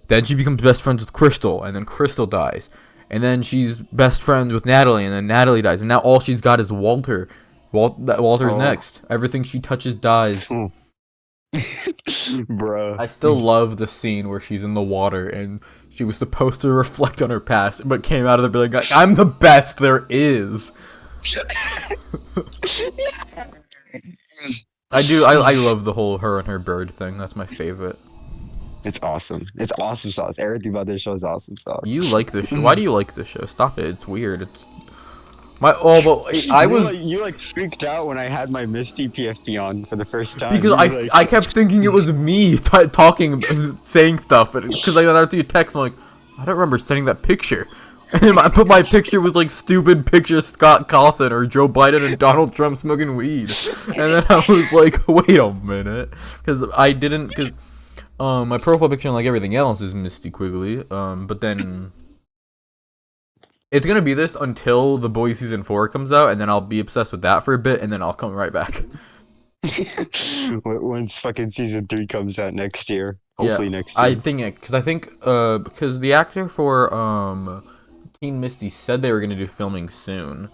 Then she becomes best friends with Crystal, and then Crystal dies, and then she's best friends with Natalie, and then Natalie dies, and now all she's got is Walter. Walter's next. Everything she touches dies. Bruh. I still love the scene where she's in the water and she was supposed to reflect on her past, but came out of the building like, I'm the best there is. I do. I love the whole her and her bird thing. That's my favorite. It's awesome. It's awesome sauce. Everything about this show is awesome sauce. You like this show? Why do you like this show? Stop it. It's weird. It's. You freaked out when I had my Misty PFP on for the first time. Because I kept thinking it was me talking, saying stuff, because I see a text, I'm like, I don't remember sending that picture. And then I put my picture with like stupid picture of Scott Cawthon or Joe Biden and Donald Trump smoking weed. And then I was like, wait a minute, because My profile picture, like everything else, is Misty Quigley. But then it's gonna be this until The Boys season 4 comes out, and then I'll be obsessed with that for a bit, and then I'll come right back. Once fucking season 3 comes out next year, Yeah, hopefully next I year. think because the actor for Teen Misty said they were gonna do filming soon,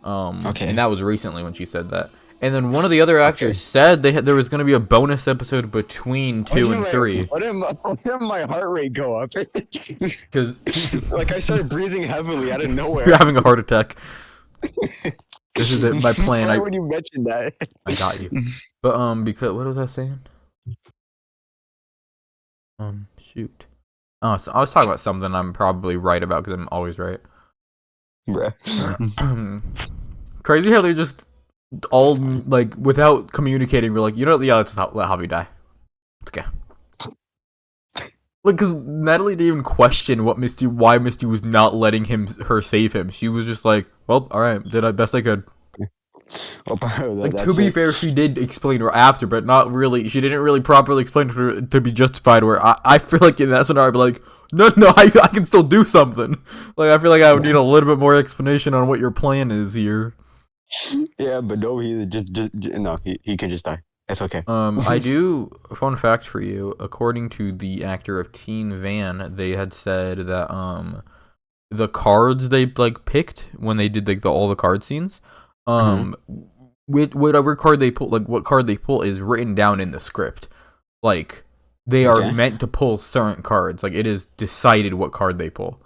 and Okay. that was recently when she said that. And then one of the other actors Okay. said there was gonna be a bonus episode between What two did and three what did my heart rate go up? because Like I started breathing heavily out of you're nowhere. having a heart attack. This is it. My plan. Right when you mentioned that. I got you. But because what was I saying? Shoot. Oh, so I was talking about something I'm probably right about because I'm always right. Bruh. Crazy how they just all like without communicating. We're like, yeah, let's not let Javi die. It's okay. Like, cause Natalie didn't even question why Misty was not letting her save him. She was just like, well, all right, did I best I could. Oh, Like, to that's be it. fair, she did explain to her after, but not really. She didn't really properly explain to her to be justified. Where I feel like in that scenario, I'd be like, no, I can still do something. Like, I feel like I would need a little bit more explanation on what your plan is here. Yeah, but no, no, he can just die. It's okay. I do. Fun fact for you: according to the actor of Teen Van, they had said that the cards they like picked when they did like all the card scenes, Mhm. with whatever card they pull, like what card they pull is written down in the script. Like they are Okay. meant to pull certain cards. Like it is decided what card they pull,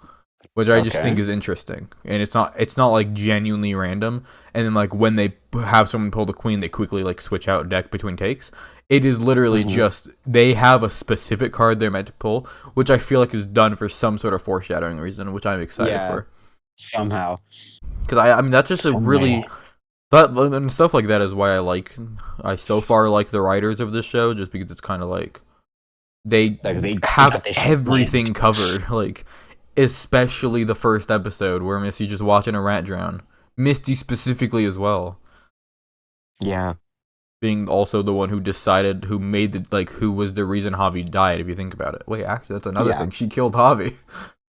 which I just think Okay. is interesting. And it's not like genuinely random. And then like when they have someone pull the queen, they quickly like switch out deck between takes. It is literally Mhm. just they have a specific card they're meant to pull, which I feel like is done for some sort of foreshadowing reason, which I'm excited Yeah. for. Somehow. Because I mean that's just a Somewhere. really that and stuff like that is why I so far like the writers of this show, just because it's kind of like they Like they have got this shit planned. everything covered, like especially the first episode where Misty just watching a rat drown. Misty specifically as well, Yeah. being also the one who decided who made the like who was the reason Javi died. If you think about it, wait, actually that's another Yeah. thing. She killed Javi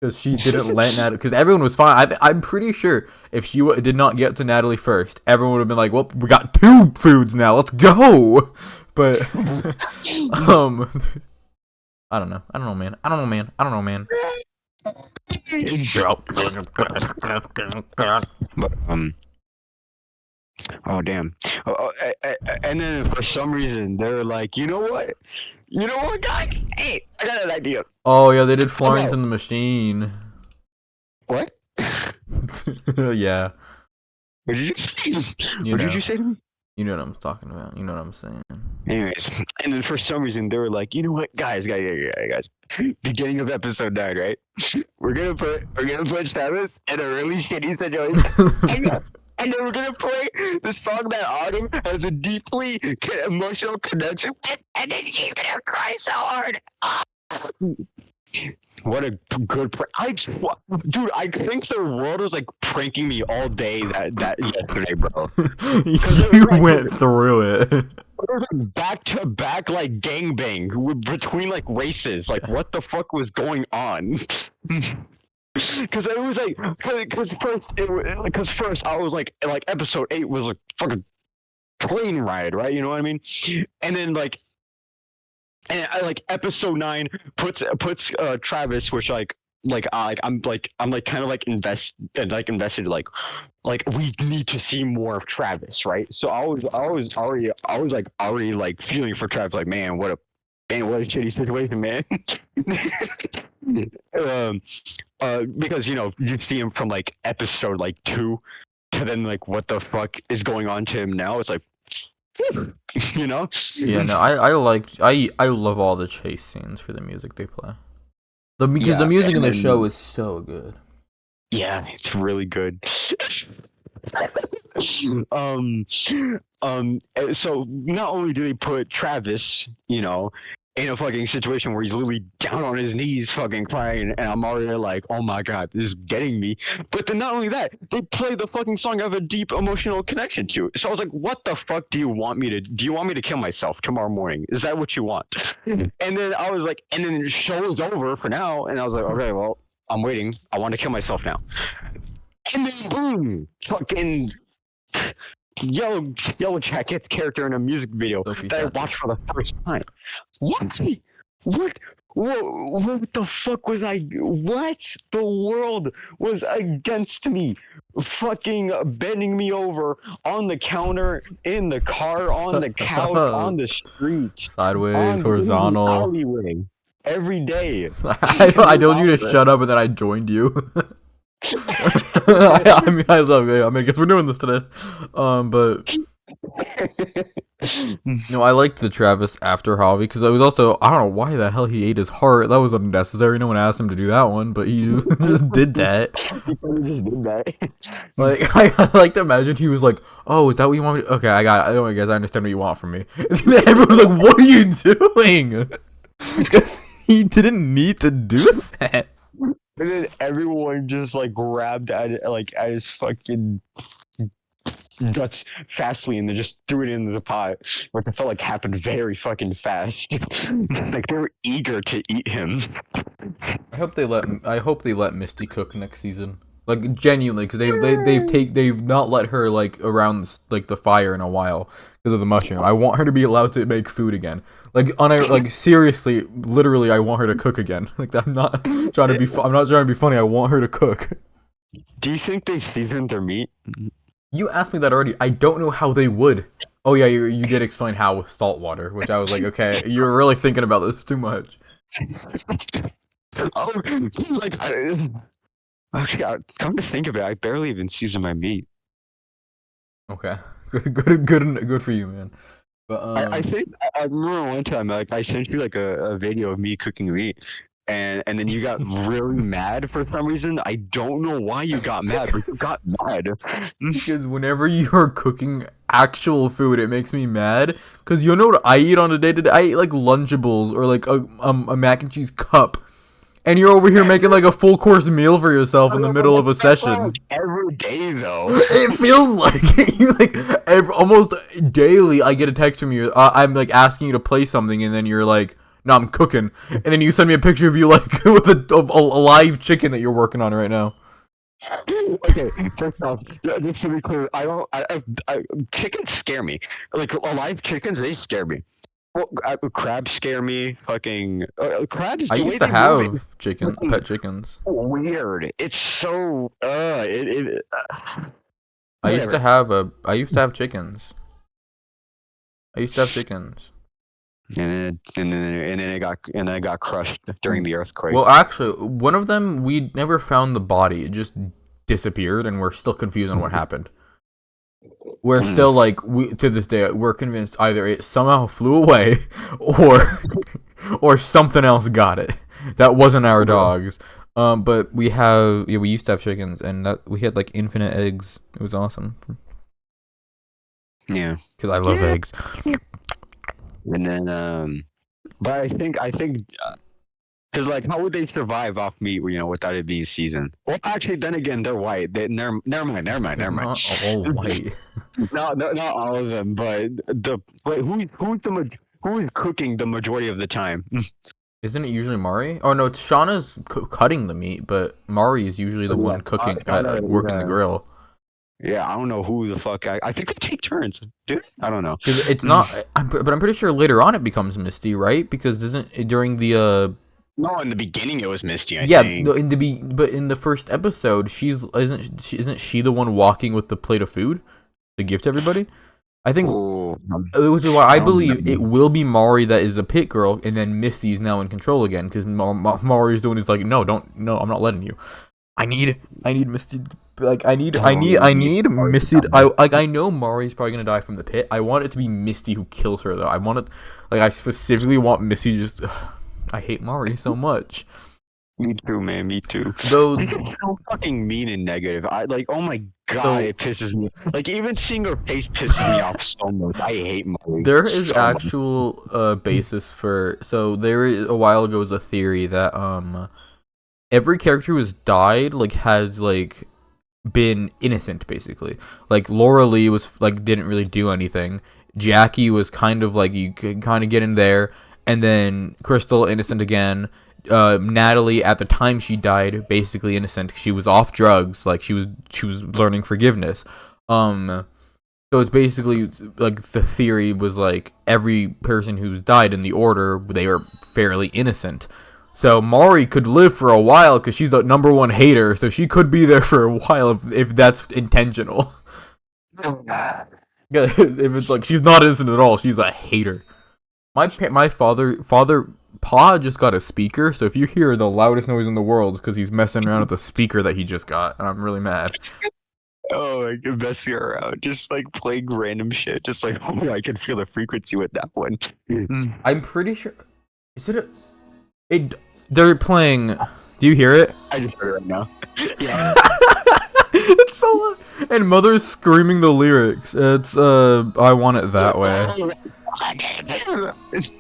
because she didn't let Natalie. Because everyone was fine. I'm pretty sure if she did not get to Natalie first, everyone would have been like, "Well, we got two foods now. Let's go." But um, I don't know. I don't know, man. I don't know, man. I don't know, man. But oh damn. And then for some reason they're like, you know what, guys? Hey, I got an idea. Oh yeah, they did How Florence about and the Machine. what? Yeah, What did you say? you What did know, you say to me? you know what I'm talking about. You know what I'm saying. Anyways, and then for some reason they were like, you know what, guys. Beginning of episode 9, right? We're gonna put Travis in a really shitty situation, and then, and then we're gonna play the song that Autumn has a deeply emotional connection with, and then she's gonna cry so hard. What a good dude! I think the world was like pranking me all day that yesterday, bro. Because it was You like went through it. back to back like gangbang between like races. Like what the fuck was going on? Because it was like, because first I was like episode 8 was like fucking plane ride, right? You know what I mean? And then and I like episode 9 puts Travis, which I'm like kind of like invested like we need to see more of Travis, right? So I was like already like feeling for Travis, like what a shitty situation, man. um, because you see him from like episode like 2 to then like what the fuck is going on to him now? It's like, you know. Yeah, no, I love all the chase scenes for the music they play. Because the Yeah, music in and the show then is so good. yeah, it's really good. um, so not only do they put Travis, in a fucking situation where he's literally down on his knees fucking crying, and I'm already like, oh my god, this is getting me. But then not only that, they play the fucking song I have a deep emotional connection to. So I was like, what the fuck do you want me to do? You want me to kill myself tomorrow morning? Is that what you want? And then I was like, and then the show is over for now, and I was like, okay, well, I'm waiting. I want to kill myself now. And then boom, fucking Yellowjackets character in a music video Sophie that I Thatcher. watched for the first time. What? What? What the fuck was I? What? The world was against me, fucking bending me over on the counter, in the car, on the couch, on the street, Sideways, in the horizontal. alleyway, every day. I told you to shut up, and then I joined you. I mean, I love it. I mean, I guess we're doing this today. But no, I liked the Travis after hobby because I was also, I don't know why the hell he ate his heart. That was unnecessary. No one asked him to do that one, but he just did that. He probably just did that. Like, I like to imagine he was like, "Oh, is that what you want me to?" Okay, I got it. Oh, I guess I understand what you want from me. And everyone's like, "What are you doing?" He didn't need to do that. And then everyone just like grabbed at his fucking guts fastly and then just threw it into the pot, which I felt like happened very fucking fast. Like they were eager to eat him. I hope they let Misty cook next season. Like genuinely, because they've not let her like around like the fire in a while because of the mushroom. I want her to be allowed to make food again. Like seriously, literally, I want her to cook again. Like I'm not trying to be I'm not trying to be funny. I want her to cook. Do you think they seasoned their meat? You asked me that already. I don't know how they would. Oh yeah, you did explain how with salt water, which I was like, okay, you're really thinking about this too much. Oh, like actually, come to think of it, I barely even season my meat. Okay, good for you, man. But I think I remember one time like I sent you like a video of me cooking meat, and then you got really mad for some reason. I don't know why you got mad, but you got mad. because whenever you're cooking actual food, it makes me mad. Cause you know what I eat on a day to day? I eat like Lunchables or like a mac and cheese cup. And you're over here making like a full course meal for yourself in the middle of a session. Every day though. It feels like you like almost daily. I get a text from you. I'm like asking you to play something, and then you're like, "No, I'm cooking." And then you send me a picture of you like with a live chicken that you're working on right now. Okay, first off, just to be clear, chickens scare me. Like alive chickens, they scare me. Well, crabs scare me. Fucking crabs. I the way used to they have move pet chickens. weird. It's so I used to whatever. have chickens. I used to have chickens. And then it got crushed during the earthquake. Well, actually, one of them we never found the body. It just disappeared, and we're still confused on what happened. We're still like to this day we're convinced either it somehow flew away, or something else got it. That wasn't our dogs. But we used to have chickens, and that we had like infinite eggs. It was awesome. Yeah. Because I love eggs. And then but I think because like how would they survive off meat, without it being seasoned? Well, actually, then again, they're white. Never mind. Not all white. No, not all of them, but who is cooking the majority of the time? Isn't it usually Mari? Oh no, it's Shauna's cutting the meat, but Mari is usually the one cooking, working the grill. Yeah, I don't know who the fuck. I think they take turns, dude. I don't know. Because it's not, but I'm pretty sure later on it becomes Misty, right? Because during the No, in the beginning it was Misty. I yeah, think. but in the first episode, isn't she the one walking with the plate of food to give to everybody? I think, which is why I believe it will be Mari that is the pit girl, and then Misty is now in control again because Mari's doing is like, no, I'm not letting you. I need Misty. Like I need Misty. I know Mari's probably gonna die from the pit. I want it to be Misty who kills her though. I specifically want Misty just. I hate Mari so much. Me too, man. Me too. Though, Like, it's so fucking mean and negative. I like. Oh my god, so it pisses me. Like even seeing her face pisses me off so much. I hate Molly there is so much. actual basis for. So there a while ago was a theory that every character who has died like has like been innocent basically. Like Laura Lee was like didn't really do anything. Jackie was kind of like you could kind of get in there, and then Crystal innocent again. Natalie at the time she died basically innocent. She was off drugs, like she was learning forgiveness. So it's basically like the theory was like every person who's died in the order they are fairly innocent. So Mari could live for a while because she's the number one hater, so she could be there for a while if that's intentional. Yeah, if it's like she's not innocent at all, she's a hater. My father Pa just got a speaker, so if you hear the loudest noise in the world, it's because he's messing around with the speaker that he just got, and I'm really mad. Oh, I can mess you around. Just like playing random shit. Just like, oh, I can feel the frequency with that one. I'm pretty sure. Is it a? It. They're playing. Do you hear it? I just heard it right now. Yeah. It's so loud. And Mother's screaming the lyrics. It's I want it that way.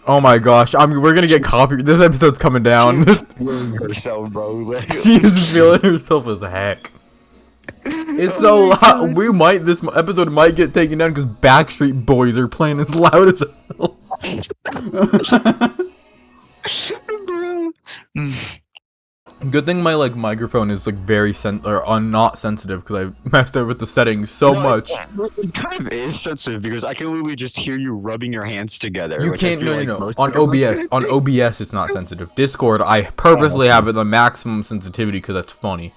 Oh my gosh, we're gonna get copy. This episode's coming down. Feeling herself, bro. Like, She's feeling herself as heck. It's so loud. This episode might get taken down because Backstreet Boys are playing as loud as hell. bro. Good thing my like microphone is like very not sensitive because I messed up with the settings so much. It kind of is sensitive because I can literally just hear you rubbing your hands together. You which I can't. feel No, like no, no. most On people OBS, like. on OBS, it's not sensitive. Discord, I purposely have it the maximum sensitivity because that's funny.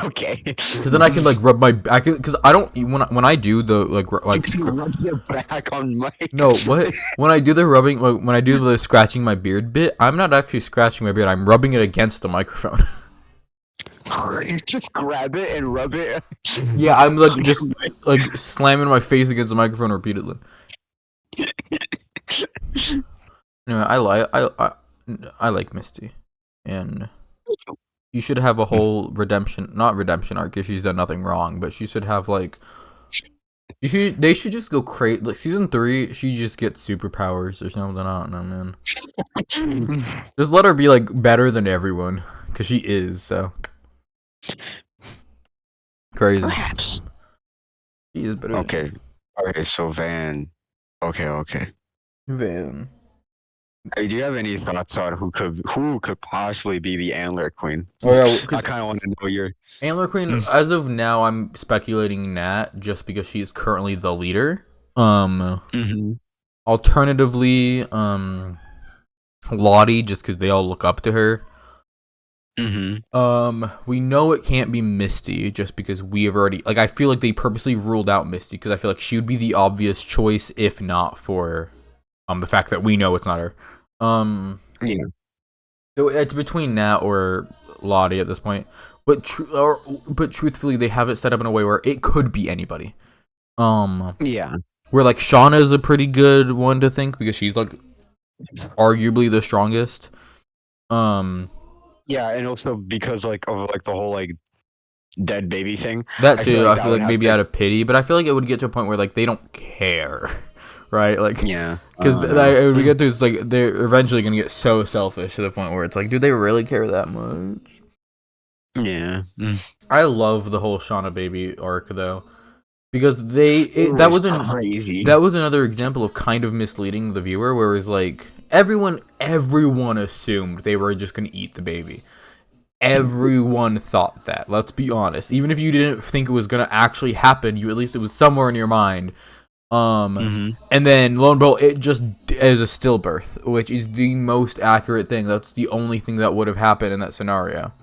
Okay. Because then I can like rub my back. Because I don't when I do the like You rub your back on my. no what when I do the rubbing when I do the scratching my beard bit, I'm not actually scratching my beard. I'm rubbing it against the microphone. You just grab it and rub it. Yeah, I'm like just like slamming my face against the microphone repeatedly. Anyway, I like Misty, and you should have a whole not redemption arc because she's done nothing wrong, but she should have like they should just go crazy. Like season 3, she just gets superpowers or something. I don't know, man. Just let her be like better than everyone because she is. So crazy. Perhaps. She is better. Okay. Okay. So Van. Okay. Van. Hey, do you have any thoughts on who could possibly be the Antler Queen? Oh yeah, I kind of want to know your. Antler Queen. As of now, I'm speculating Nat just because she is currently the leader. Alternatively, Lottie, just because they all look up to her. We know it can't be Misty just because we have already I feel like they purposely ruled out Misty because I feel like she would be the obvious choice if not for the fact that we know it's not her. Yeah. So it's between Nat or Lottie at this point. But truthfully, they have it set up in a way where it could be anybody. Yeah. Where like Shauna is a pretty good one to think because she's like arguably the strongest. Yeah, and also because like of like the whole like dead baby thing. That too, I that feel would like maybe have out of pity, but I feel like it would get to a point where like they don't care, right? Like, Yeah. because we get to it's like they're eventually gonna get so selfish to the point where it's like, do they really care that much? Yeah. I love the whole Shauna baby arc though, because that was crazy. that was another example of kind of misleading the viewer, where it was like everyone assumed they were just gonna eat the baby. Everyone thought that. Let's be honest. Even if you didn't think it was gonna actually happen, you at least it was somewhere in your mind. And then lo and behold, it just is a stillbirth, which is the most accurate thing. That's the only thing that would have happened in that scenario.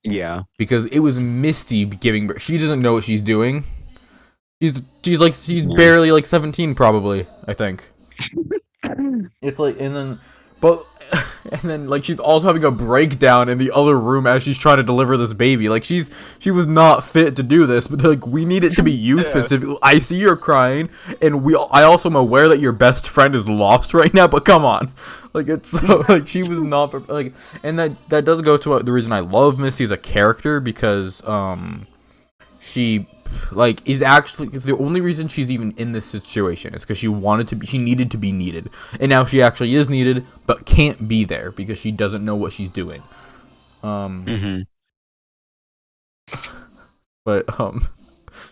Yeah. Because it was Misty giving birth. She doesn't know what she's doing. She's barely like 17 probably, I think. It's like and then like she's also having a breakdown in the other room as she's trying to deliver this baby. Like she was not fit to do this, but like we need it to be you specifically. I see you're crying, and I also am aware that your best friend is lost right now. But come on, Like it's so, like she was not like, and that does go to the reason I love Missy as a character, because she like is actually the only reason she's even in this situation is because she needed to be needed, and now she actually is needed but can't be there because she doesn't know what she's doing. Mm-hmm. But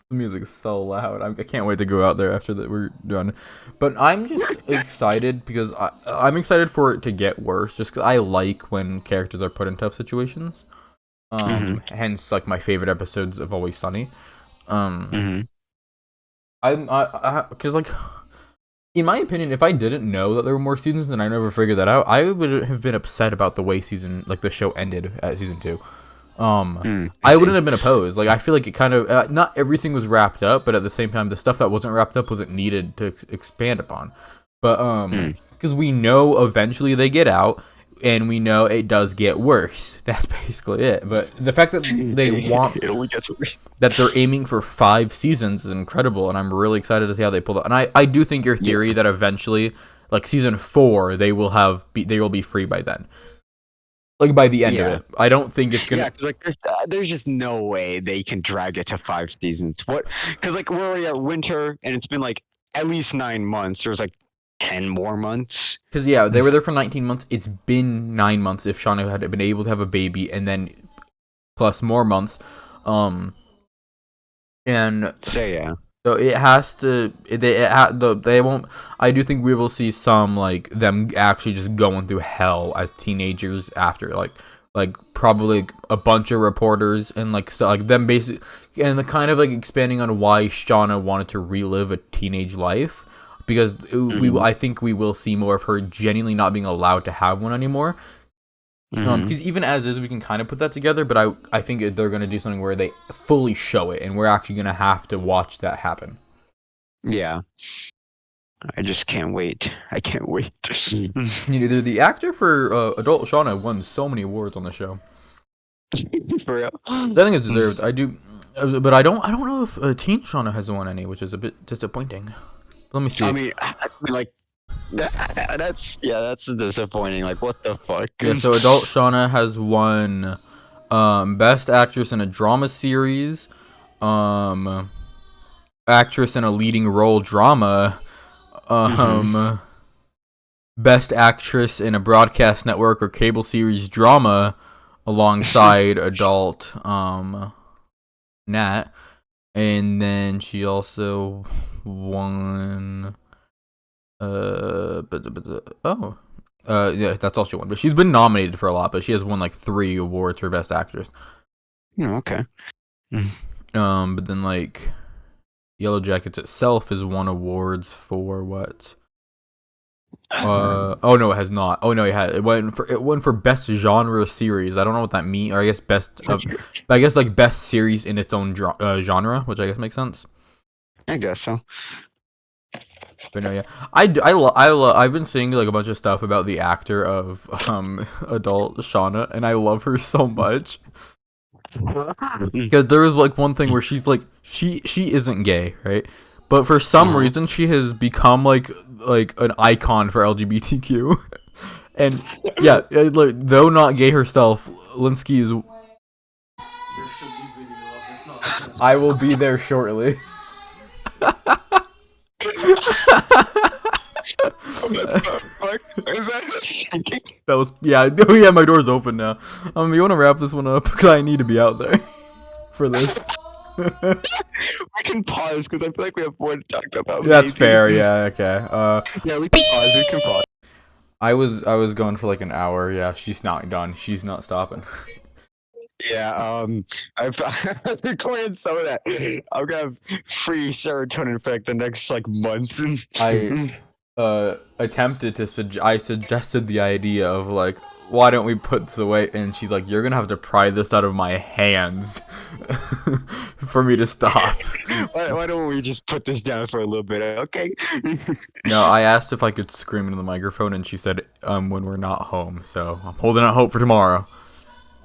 the music is so loud. I can't wait to go out there after that we're done. But I'm just excited because I'm excited for it to get worse, just because I like when characters are put in tough situations. Hence like my favorite episodes of Always Sunny. Because like, in my opinion, if I didn't know that there were more seasons and I never figured that out, I would have been upset about the way the show ended at season 2. I wouldn't have been opposed. Like, I feel like it kind of not everything was wrapped up, but at the same time, the stuff that wasn't wrapped up wasn't needed to expand upon. But because we know eventually they get out, and we know it does get worse. That's basically it. But the fact that they want it only gets worse. That they're aiming for 5 seasons is incredible, and I'm really excited to see how they pull it. And I do think your theory that eventually, like season 4, they will be free by then. Like by the end of it, I don't think it's gonna. Yeah, cause like there's just no way they can drag it to 5 seasons. What? Because like we're already at winter, and it's been like at least 9 months. There's like 10 more months. Because they were there for 19 months. It's been 9 months if Shauna had been able to have a baby, and then plus more months. And so yeah. So it has to. They won't. I do think we will see some like them actually just going through hell as teenagers after like probably a bunch of reporters and like them basic and the kind of like expanding on why Shauna wanted to relive a teenage life, because I think we will see more of her genuinely not being allowed to have one anymore. Because even as is, we can kind of put that together, but I think they're going to do something where they fully show it, and we're actually going to have to watch that happen. Yeah. I just can't wait. I can't wait. The actor for adult Shauna won so many awards on the show. For real? I think it's deserved. I do, but I don't know if teen Shauna has won any, which is a bit disappointing. Let me see. I mean, like. That's disappointing. Like, what the fuck? Yeah, so adult Shauna has won best actress in a drama series, actress in a leading role drama, best actress in a broadcast network or cable series drama, alongside adult Nat, and then she also won. Yeah, that's all she won. But she's been nominated for a lot, but she has won like 3 awards for best actress. Oh, okay. But then like Yellowjackets itself has won awards for what? Oh no, it has not. Oh no, it won for best genre series. I don't know what that means. Or I guess best series in its own genre, which I guess makes sense. I guess so. But no, yeah, I've been seeing like a bunch of stuff about the actor of adult Shauna, and I love her so much. Because there was like one thing where she's like she isn't gay, right? But for some reason she has become like an icon for LGBTQ. And yeah, though not gay herself, Linsky is. There should be video of this. I will be there shortly. That was yeah. My door's open now. You want to wrap this one up because I need to be out there for this. We can pause because I feel like we have more to talk about. That's fair. Yeah. Okay. Yeah, we can pause. I was going for like an hour. Yeah, she's not done. She's not stopping. Yeah, I've recorded some of that. I'm gonna have free serotonin for like the next like month. I attempted to I suggested the idea of like, why don't we put this away? And she's like, you're gonna have to pry this out of my hands for me to stop. Why don't we just put this down for a little bit? Okay. No, I asked if I could scream into the microphone, and she said, when we're not home. So I'm holding out hope for tomorrow.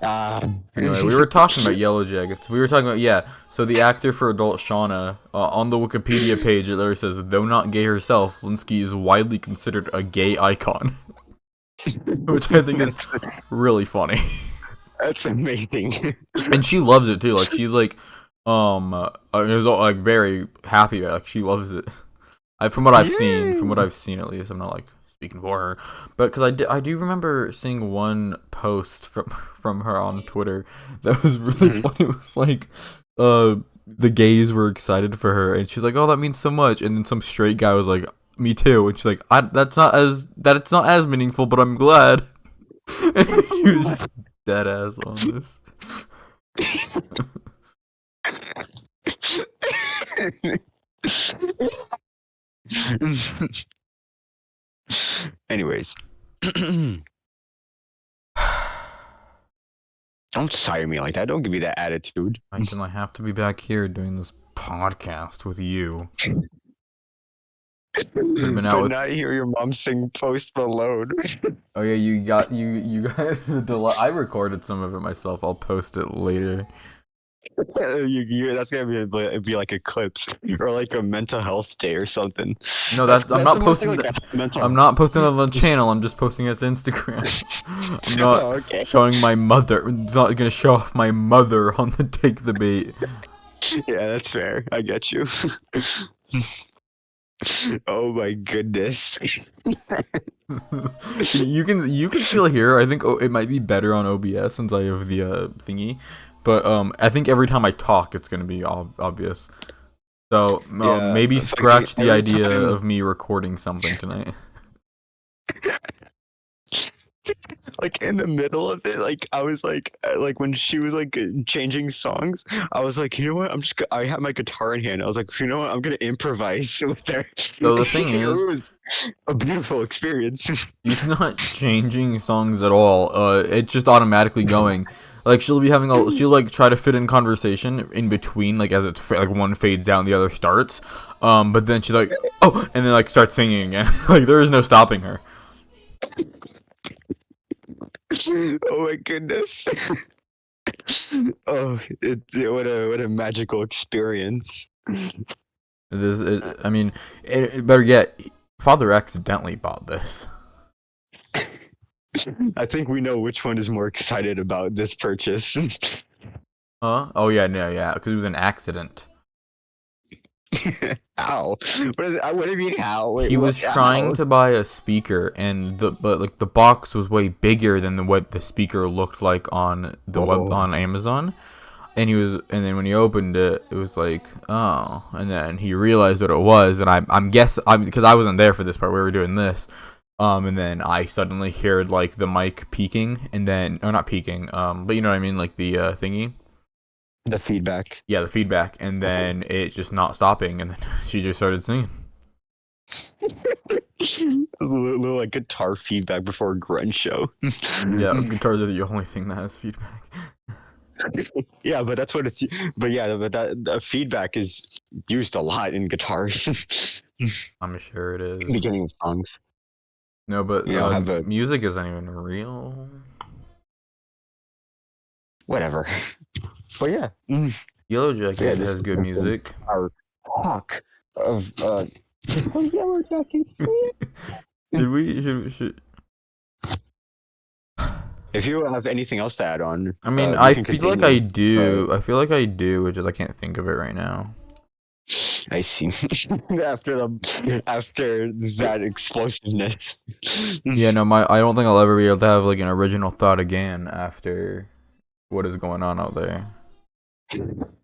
Anyway, we were talking about Yellowjackets. We were talking about, so the actor for adult Shauna, on the Wikipedia page, it literally says, though not gay herself, Linsky is widely considered a gay icon. which I think is really funny. That's amazing. And she loves it too. Like she's like, is like very happy. Like she loves it. From what Yay! I've seen at least, I'm not like speaking for her, but because I do remember seeing one post from her on Twitter that was really Mhm. funny. It was like, the gays were excited for her, and she's like, "Oh, that means so much." And then some straight guy was like, "Me too," and she's like, It's not as meaningful, but I'm glad." And she was just dead ass on this. Anyways, don't sire me like that. Don't give me that attitude. I have to be back here doing this podcast with you. Could have been out But with. now you hear your mom sing Post Malone. Oh yeah, you got I recorded some of it myself. I'll post it later. That's gonna be like eclipse or like a mental health day or something. No, That's I'm that's not the most thing posting like that. I'm mental. not posting it on the channel. I'm just posting it to Instagram. I'm not Oh, okay. showing my mother. It's not gonna show off my mother on the Take the Bait. Yeah, that's fair. I get you. Oh my goodness. You can still hear. I think it might be better on OBS since I have the thingy, but I think every time I talk, it's gonna be obvious. So Yeah, maybe it's like scratch the every idea time. of me recording something tonight. Like in the middle of it, like I was like when she was like changing songs, I was like, you know what? I had my guitar in hand. I was like, you know what? I'm gonna improvise with her. So the thing It is, was a beautiful experience. she's not changing songs at all. It's just automatically going. Like she'll like try to fit in conversation in between, like as it's like one fades out and the other starts. But then she's like, oh, and then like starts singing again. Like there is no stopping her. Oh my goodness. Oh, what a magical experience. I mean, better yet, Father accidentally bought this. I think we know which one is more excited about this purchase. Huh? Oh yeah, no, yeah, because it was an accident. How? What do you mean how? Wait, He what? was trying How? to buy a speaker, and but like the box was way bigger than what the speaker looked like on the web Oh. on Amazon. And then when he opened it, it was like, oh, and then he realized what it was, and I'm because I wasn't there for this part. We were doing this, and then I suddenly heard like the mic peaking, and then or not peaking, but you know what I mean, like the thingy. The feedback. Yeah, the feedback, and then it just not stopping, and then she just started singing. A little like guitar feedback before a grunge show. Yeah, guitars are the only thing that has feedback. Yeah, but that's what it's. But yeah, but that feedback is used a lot in guitars. I'm sure it is. Beginning of songs. No, but Have a music isn't even real. whatever. But yeah. Yeah, Yellowjacket this has has good been music. our talk of Yellow Jackets. Did we? Should If you have anything else to add on, I mean, we I can feel like continue. I do. I feel like I do, which is I can't think of it right now. I see. After that explosiveness. Yeah, no, I don't think I'll ever be able to have like an original thought again after what is going on out there.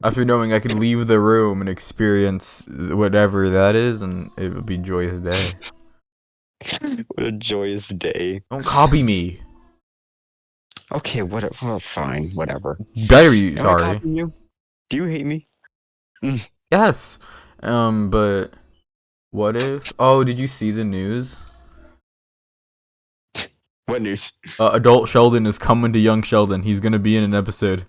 After knowing I could leave the room and experience whatever that is, and it would be joyous day. What a joyous day. Don't copy me. Okay, whatever. Well, fine, whatever. Better be Am I sorry. copying you? Do you hate me? Yes. But what if? Oh, did you see the news? What news? Adult Sheldon is coming to young Sheldon. He's gonna be in an episode.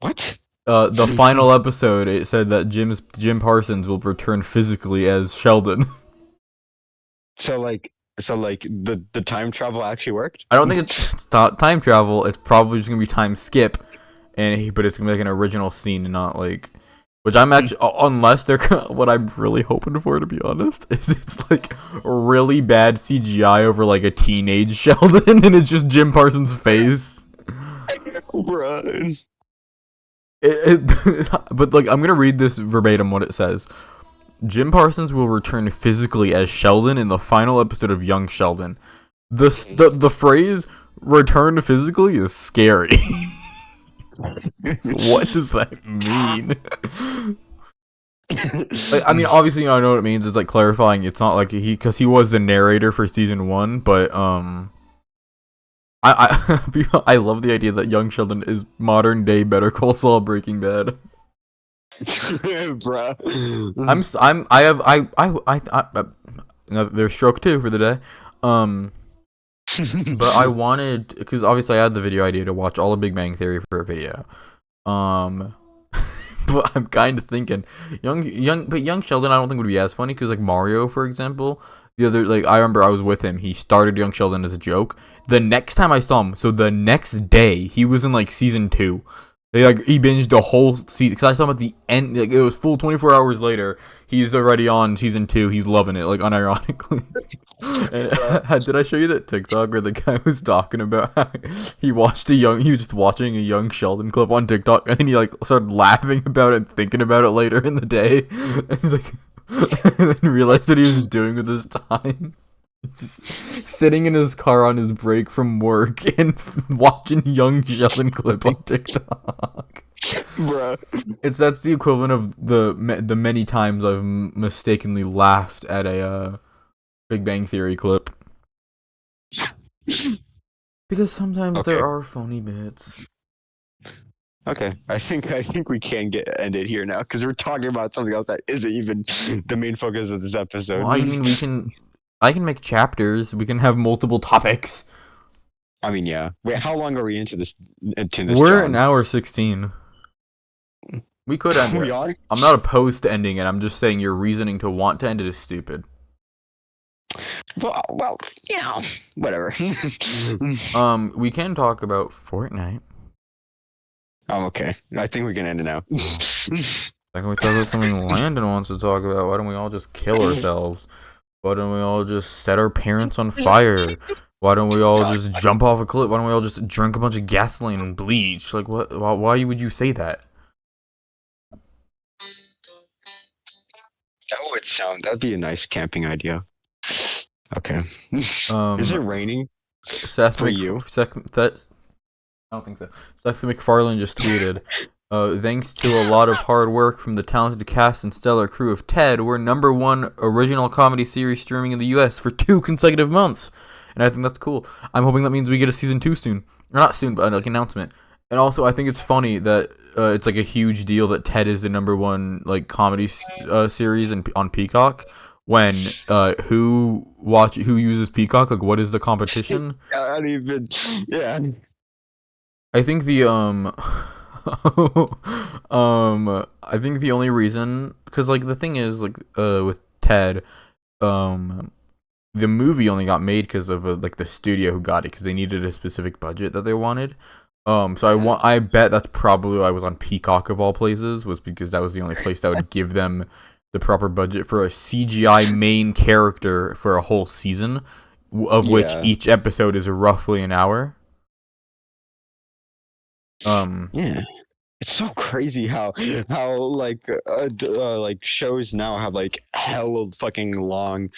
What? The final episode, it said that Jim Parsons will return physically as Sheldon. So like the time travel actually worked? I don't think it's time travel. It's probably just gonna be time skip, but it's gonna be like an original scene and not like Which I'm actually, unless they're what I'm really hoping for, to be honest, is it's like really bad CGI over like a teenage Sheldon, and it's just Jim Parsons' face. Bruh. But like, I'm gonna read this verbatim what it says. Jim Parsons will return physically as Sheldon in the final episode of Young Sheldon. The phrase "return physically" is scary. So what does that mean? Like, I mean, obviously, I know what it means. It's like clarifying. It's not like because he was the narrator for season 1, but I love the idea that Young Sheldon is modern day Better Call Saul, Breaking Bad. Bruh. I have there's stroke 2 for the day. But I wanted, because obviously I had the video idea to watch all of Big Bang Theory for a video. But I'm kind of thinking young Sheldon I don't think would be as funny, because like Mario, for example, the other, like, I remember I was with him. He started Young Sheldon as a joke. The next time I saw him, so the next day, he was in like season 2. He binged the whole season, because I saw him at the end. Like, it was full 24 hours later. He's already on season 2. He's loving it, like, unironically. And did I show you that TikTok where the guy was talking about how he was just watching a Young Sheldon clip on TikTok, and then he like started laughing about it and thinking about it later in the day. And he's like, and then realized what he was doing with his time. Just sitting in his car on his break from work and watching Young Sheldon clip on TikTok. Bruh. That's the equivalent of the many times I've mistakenly laughed at a Big Bang Theory clip. Because sometimes there are funny bits. Okay, I think we can end it here now, because we're talking about something else that isn't even the main focus of this episode. Well, I mean, I can make chapters. We can have multiple topics. I mean, yeah. Wait, how long are we into this? We're an hour 16. We could end it. I'm not opposed to ending it. I'm just saying your reasoning to want to end it is stupid. Well, you know, whatever. We can talk about Fortnite. Oh, okay. I think we can end it now. Like, we talk about something Landon wants to talk about. Why don't we all just kill ourselves? Why don't we all just set our parents on fire? Why don't we all just jump off a cliff? Why don't we all just drink a bunch of gasoline and bleach? Like, what? Why would you say that? That'd be a nice camping idea. Okay. Is it raining? For you? I don't think so. Seth MacFarlane just tweeted, thanks to a lot of hard work from the talented cast and stellar crew of Ted, we're #1 original comedy series streaming in the US for 2 consecutive months. And I think that's cool. I'm hoping that means we get a season 2 soon. Or not soon, but like an announcement. And also, I think it's funny that it's like a huge deal that Ted is the #1 like comedy series on Peacock. When who uses Peacock? Like, what is the competition? I don't even. Yeah. I think the I think the only reason, because like the thing is, like, with Ted, the movie only got made because of like the studio who got it, because they needed a specific budget that they wanted. So I bet that's probably why I was on Peacock of all places, was because that was the only place that would give them the proper budget for a CGI main character for a whole season, of which each episode is roughly an hour. Yeah, it's so crazy how like shows now have like hella fucking long,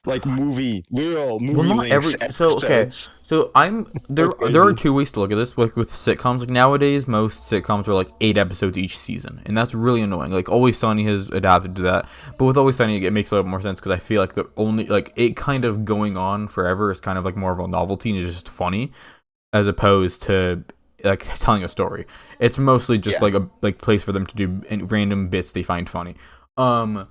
like movie well, not every episodes. So okay, so there are 2 ways to look at this. Like with sitcoms, like nowadays most sitcoms are like 8 episodes each season, and that's really annoying. Like Always Sunny has adapted to that, but with Always Sunny it makes a little more sense, because I feel like the only, like, it kind of going on forever is kind of like more of a novelty and it's just funny, as opposed to like telling a story. It's mostly just like a place for them to do random bits they find funny. But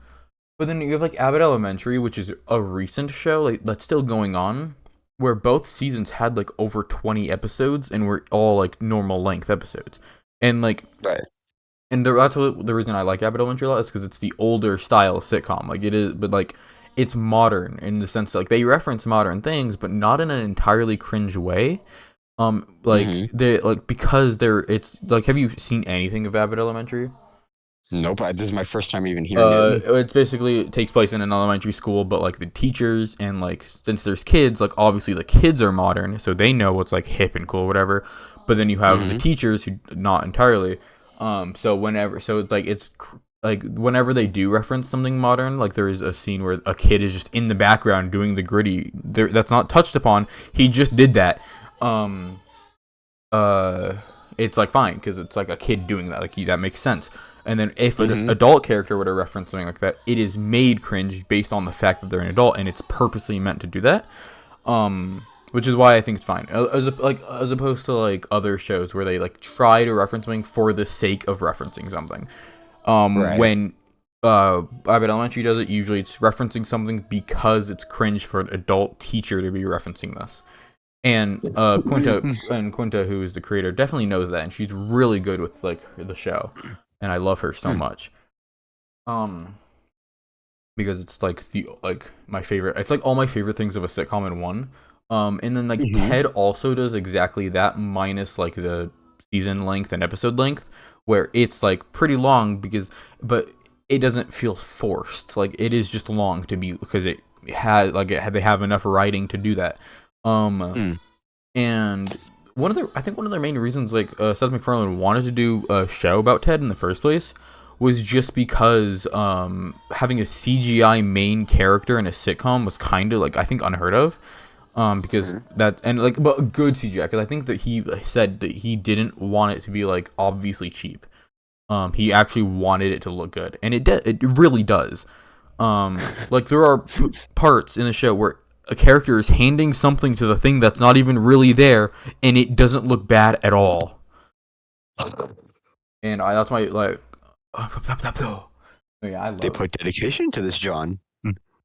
then you have like Abbott Elementary, which is a recent show like that's still going on, where both seasons had like over 20 episodes and were all like normal length episodes. And like and that's the reason I like Abbott Elementary a lot, is because it's the older style sitcom. Like it is, but like it's modern in the sense that like they reference modern things, but not in an entirely cringe way. They like, because it's like, have you seen anything of Abbott Elementary? Nope. This is my first time even hearing it. It's basically it takes place in an elementary school, but like the teachers and like since there's kids, like obviously the kids are modern, so they know what's like hip and cool, whatever. But then you have the Mm-hmm. teachers who not entirely. So it's like like whenever they do reference something modern, like there is a scene where a kid is just in the background doing the gritty. That's not touched upon. He just did that. Um, it's like fine because it's like a kid doing that. Like that makes sense. And then if an Mm-hmm. adult character were to reference something like that, it is made cringe based on the fact that they're an adult, and it's purposely meant to do that. Which is why I think it's fine. As opposed to like other shows where they like try to reference something for the sake of referencing something. Right. When Abbott Elementary does it, usually it's referencing something because it's cringe for an adult teacher to be referencing this. And Quinta, who is the creator, definitely knows that, and she's really good with like the show, and I love her so much. Um, because it's like my favorite. It's like all my favorite things of a sitcom in one. And then like Mm-hmm. Ted also does exactly that, minus like the season length and episode length, where it's like pretty long but it doesn't feel forced. Like it is just long to be because they have enough writing to do that. Um, Mm. and I think one of their main reasons like Seth MacFarlane wanted to do a show about Ted in the first place was just because having a CGI main character in a sitcom was kind of like I think unheard of. Because that and like but good CGI because I think that he said that he didn't want it to be like obviously cheap. He actually wanted it to look good, and it really does. Like there are parts in the show where a character is handing something to the thing that's not even really there, and it doesn't look bad at all. And that's my like, yeah, I They love it. put dedication to this, John.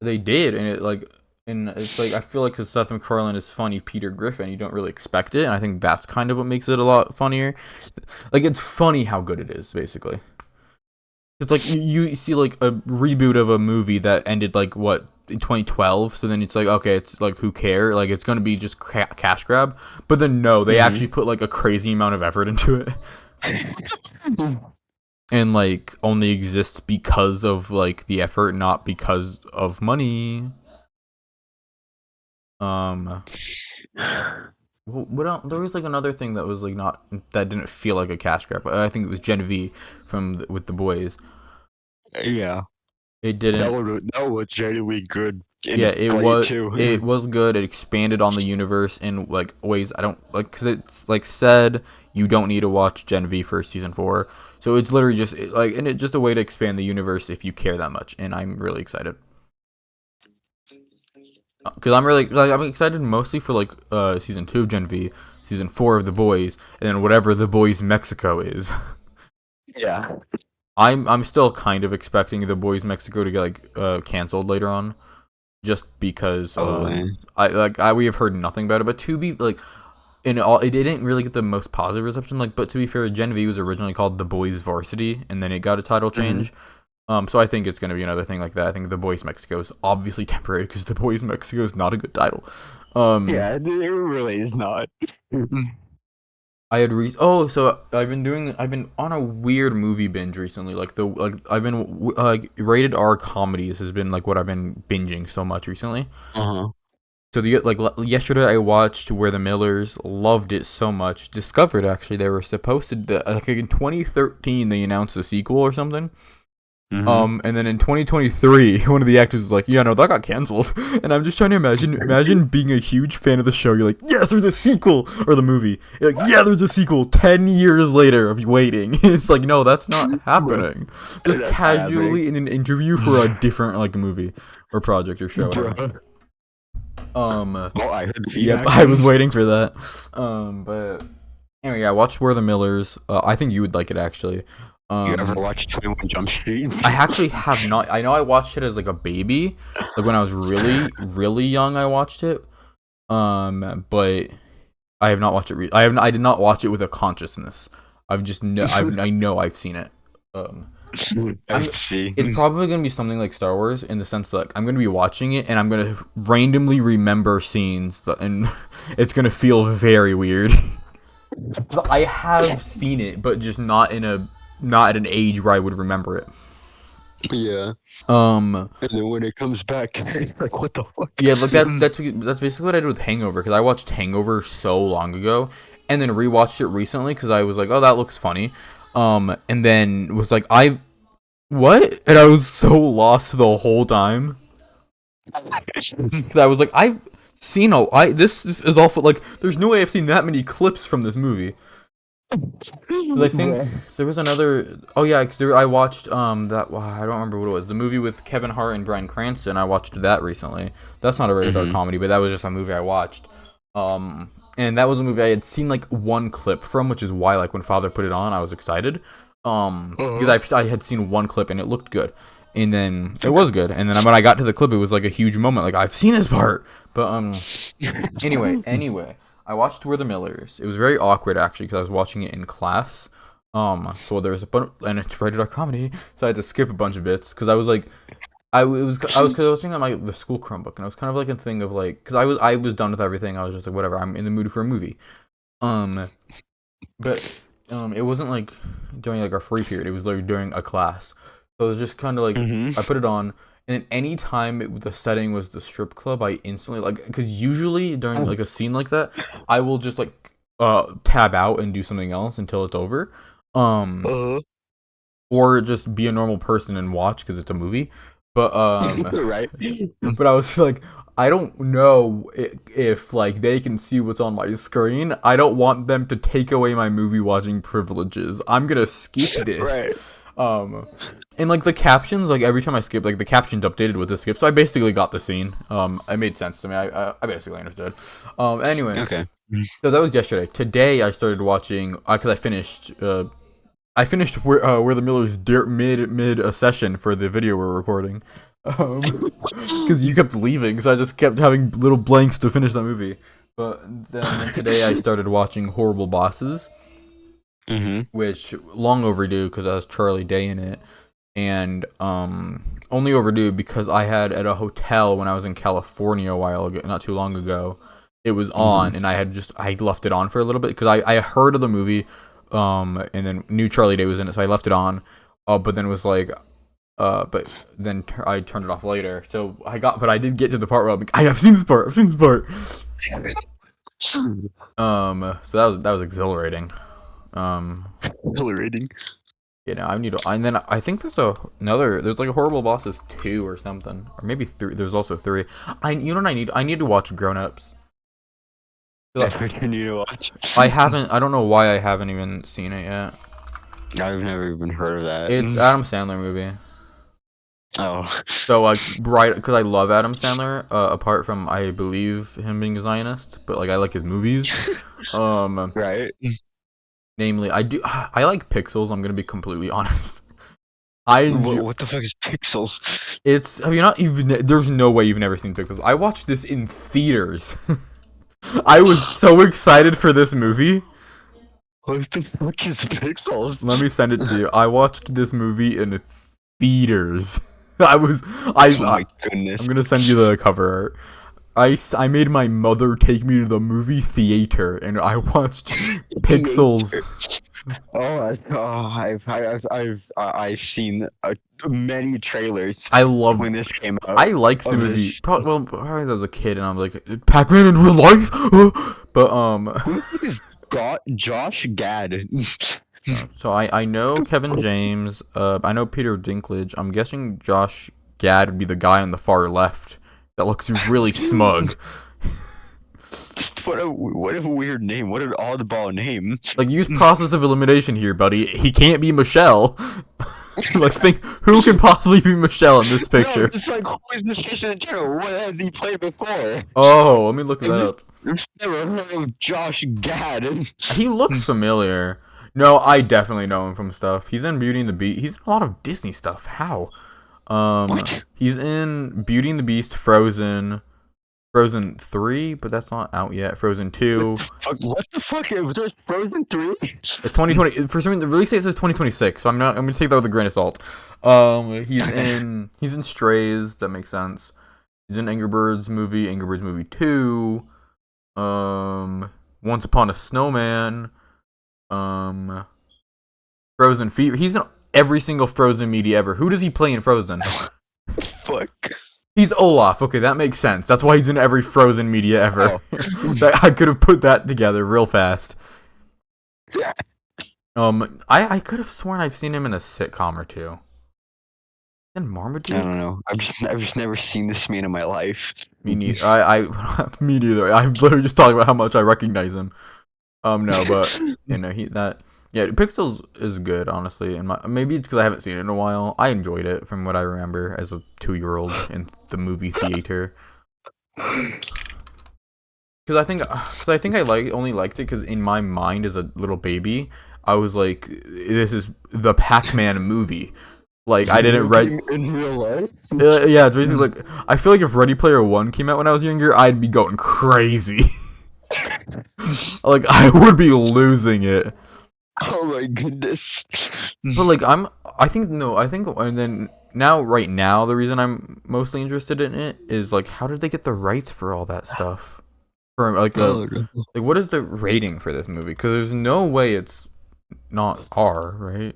They did, and it's like I feel like because Seth MacFarlane is funny Peter Griffin, you don't really expect it, and I think that's kind of what makes it a lot funnier. Like it's funny how good it is, basically. It's like you see like a reboot of a movie that ended like what in 2012, so then it's like okay, it's like who care? Like it's gonna be just cash grab, but then no, they Mm-hmm. actually put like a crazy amount of effort into it, and like only exists because of like the effort, not because of money. Um, what else? There was like another thing that was like not that didn't feel like a cash grab. I think it was Genevieve with the boys. Yeah. It didn't. That was genuinely good Yeah, and funny too. it was good. It expanded on the universe in like ways I don't like because it's like said you don't need to watch Gen V for season 4. So it's literally just like and it's just a way to expand the universe if you care that much. And I'm really excited because I'm really like I'm excited mostly for like season 2 of Gen V, season 4 of The Boys, and then whatever The Boys Mexico is. Yeah. I'm still kind of expecting The Boys Mexico to get like canceled later on. Just because Probably. I we have heard nothing about it, but to be like in all it didn't really get the most positive reception. Like, but to be fair, Genevieve was originally called The Boys Varsity, and then it got a title Mm-hmm. change. So I think it's gonna be another thing like that. I think The Boys Mexico is obviously temporary because The Boys Mexico is not a good title. Um, Yeah, it really is not. I had so I've been on a weird movie binge recently. I've been like rated R comedies has been like what I've been binging so much recently. Uh-huh. So yesterday I watched Where the Millers, loved it so much. Discovered actually they were supposed to like in 2013 they announced a sequel or something. Mm-hmm. And then in 2023 one of the actors was like, "Yeah, no, that got canceled." And I'm just trying to imagine being a huge fan of the show. You're like, "Yes, there's a sequel," or the movie. You're like, "Yeah, there's a sequel." 10 years later of waiting, it's like, no, that's not Bruh. happening. Just That's happening. casually in an interview for a different like movie or project or show, whatever. Bruh. Um. Oh, I heard the Yep, feedback. I was waiting for that. But anyway, yeah, I watched Where the Millers. I think you would like it actually. You ever Um, watch 21 Jump Street? I actually have not. I know I watched it as like a baby, like when I was really young. I watched it. But I have not watched it. I did not watch it with a consciousness. I've just I know I've seen it. Um, I I'm. see. It's probably gonna be something like Star Wars in the sense that like, I'm gonna be watching it and I'm gonna randomly remember scenes and it's gonna feel very weird. I have seen it, but just not in a not at an age where I would remember it. Yeah. Um, And then when it comes back, it's like, what the fuck? yeah, like that's basically what I did with Hangover, because I watched Hangover so long ago, and then rewatched it recently because I was like, oh, that looks funny, and then was like, what? And I was so lost the whole time because I was like, I've seen this is awful. Like, there's no way I've seen that many clips from this movie. 'Cause I think Yeah. there was another. Oh yeah, because I watched that. Well, I don't remember what it was. The movie with Kevin Hart and Bryan Cranston. I watched that recently. That's not a rated R Mhm. comedy, but that was just a movie I watched. And that was a movie I had seen like one clip from, which is why like when Father put it on, I was excited. Because Uh-huh. I had seen one clip and it looked good, and then it Okay. was good, and then when I got to the clip, it was like a huge moment. Like, I've seen this part, but anyway, I watched We're the Millers. It was very awkward actually because I was watching it in class. So there was a bunch, and it's rated R comedy, so I had to skip a bunch of bits because I was like, cause I was watching on the school Chromebook, and I was kind of like a thing of like, because I was done with everything. I was just like, whatever, I'm in the mood for a movie. Um, but it wasn't like during like our free period. It was like during a class. So it was just kind of like Mhm. I put it on, and then any time the setting was the strip club, I instantly like, because usually during like a scene like that, I will just like tab out and do something else until it's over, um, Uh-huh. or just be a normal person and watch because it's a movie. But Right. but I was like, I don't know if like they can see what's on my screen. I don't want them to take away my movie watching privileges. I'm gonna skip this. Right. Um, and like the captions, like every time I skip, like the captions updated with the skip, so I basically got the scene. It made sense to me. I basically understood. Anyway, Okay. so that was yesterday. Today I started watching because I finished where the Millers mid a session for the video we're recording, because you kept leaving, so I just kept having little blanks to finish that movie. But then today I started watching Horrible Bosses, Mhm. which long overdue because it has Charlie Day in it, and only overdue because I had at a hotel when I was in California a while ago, not too long ago. It was on, Mhm. and I left it on for a little bit because I heard of the movie, and then knew Charlie Day was in it, so I left it on. But then it was like, but then I turned it off later. So but I did get to the part where I'm like, I've seen this part, I've seen this part. So that was exhilarating. Um, Exhilarating. I need to, and then I think there's like a Horrible Bosses 2 or something, or maybe 3. There's also 3. You know what I need? I need to watch Grown Ups. That's what you need to watch. I don't know why I haven't even seen it yet. I've never even heard of It's that. Adam Sandler movie. Oh. So like, right, because I love Adam Sandler. Apart from I believe him being a Zionist, but like I like his movies. Um, Right. namely, I like Pixels. I'm gonna be completely honest. I enjoy. What the fuck is Pixels? It's have you not even? There's no way you've never seen Pixels. I watched this in theaters. I was so excited for this movie. What the fuck is Pixels? Let me send it to you. I watched this movie in theaters. I was I, Oh I my goodness. I'm gonna send you the cover art. I made my mother take me to the movie theater and I watched Pixels. I've seen many trailers I love when this came out I liked the of movie. this. Probably as I was a kid and I was like, Pac-Man in real life. But Who the fuck is Josh Gad? so I know Kevin James. I know Peter Dinklage. I'm guessing Josh Gad would be the guy on the far left that looks really smug. What a weird name. What an oddball name. Like, use process of elimination here, buddy. He can't be Michelle. Like, think who can possibly be Michelle in this No, picture? just like who is this person in general? What has he played before? Oh, let me look that up. I've never heard of Josh Gad. He looks familiar. No, I definitely know him from stuff. He's in Beauty and the Beast. He's in a lot of Disney stuff. How? What? He's in Beauty and the Beast, Frozen 3, but that's not out yet. Frozen 2. What the fuck? There's Frozen 3? It's 2020. For some reason, the release date says 2026, so I'm gonna take that with a grain of salt. He's in Strays. That makes sense. He's in Angry Birds movie 2. Once Upon a Snowman. Um, Frozen Fever. He's in every single Frozen media ever. Who does he play in Frozen? Fuck. He's Olaf. Okay, that makes sense. That's why he's in every Frozen media ever. Oh. I could have put that together real fast. I could have sworn I've seen him in a sitcom or two. And Marmaduke? I don't know. I've just never seen this man in my life. Me neither. Me neither. I'm literally just talking about how much I recognize him. No, but Pixels is good, honestly. And maybe it's because I haven't seen it in a while. I enjoyed it from what I remember as a 2-year-old in the movie theater. Because I think I only liked it because in my mind as a little baby, I was like, this is the Pac-Man movie. Like, I didn't read in real life. Yeah, it's basically like, I feel like if Ready Player One came out when I was younger, I'd be going crazy. Like, I would be losing it. Oh my goodness. But like, and then right now, the reason I'm mostly interested in it is like, how did they get the rights for all that stuff? For like what is the rating for this movie? Because there's no way it's not R, right?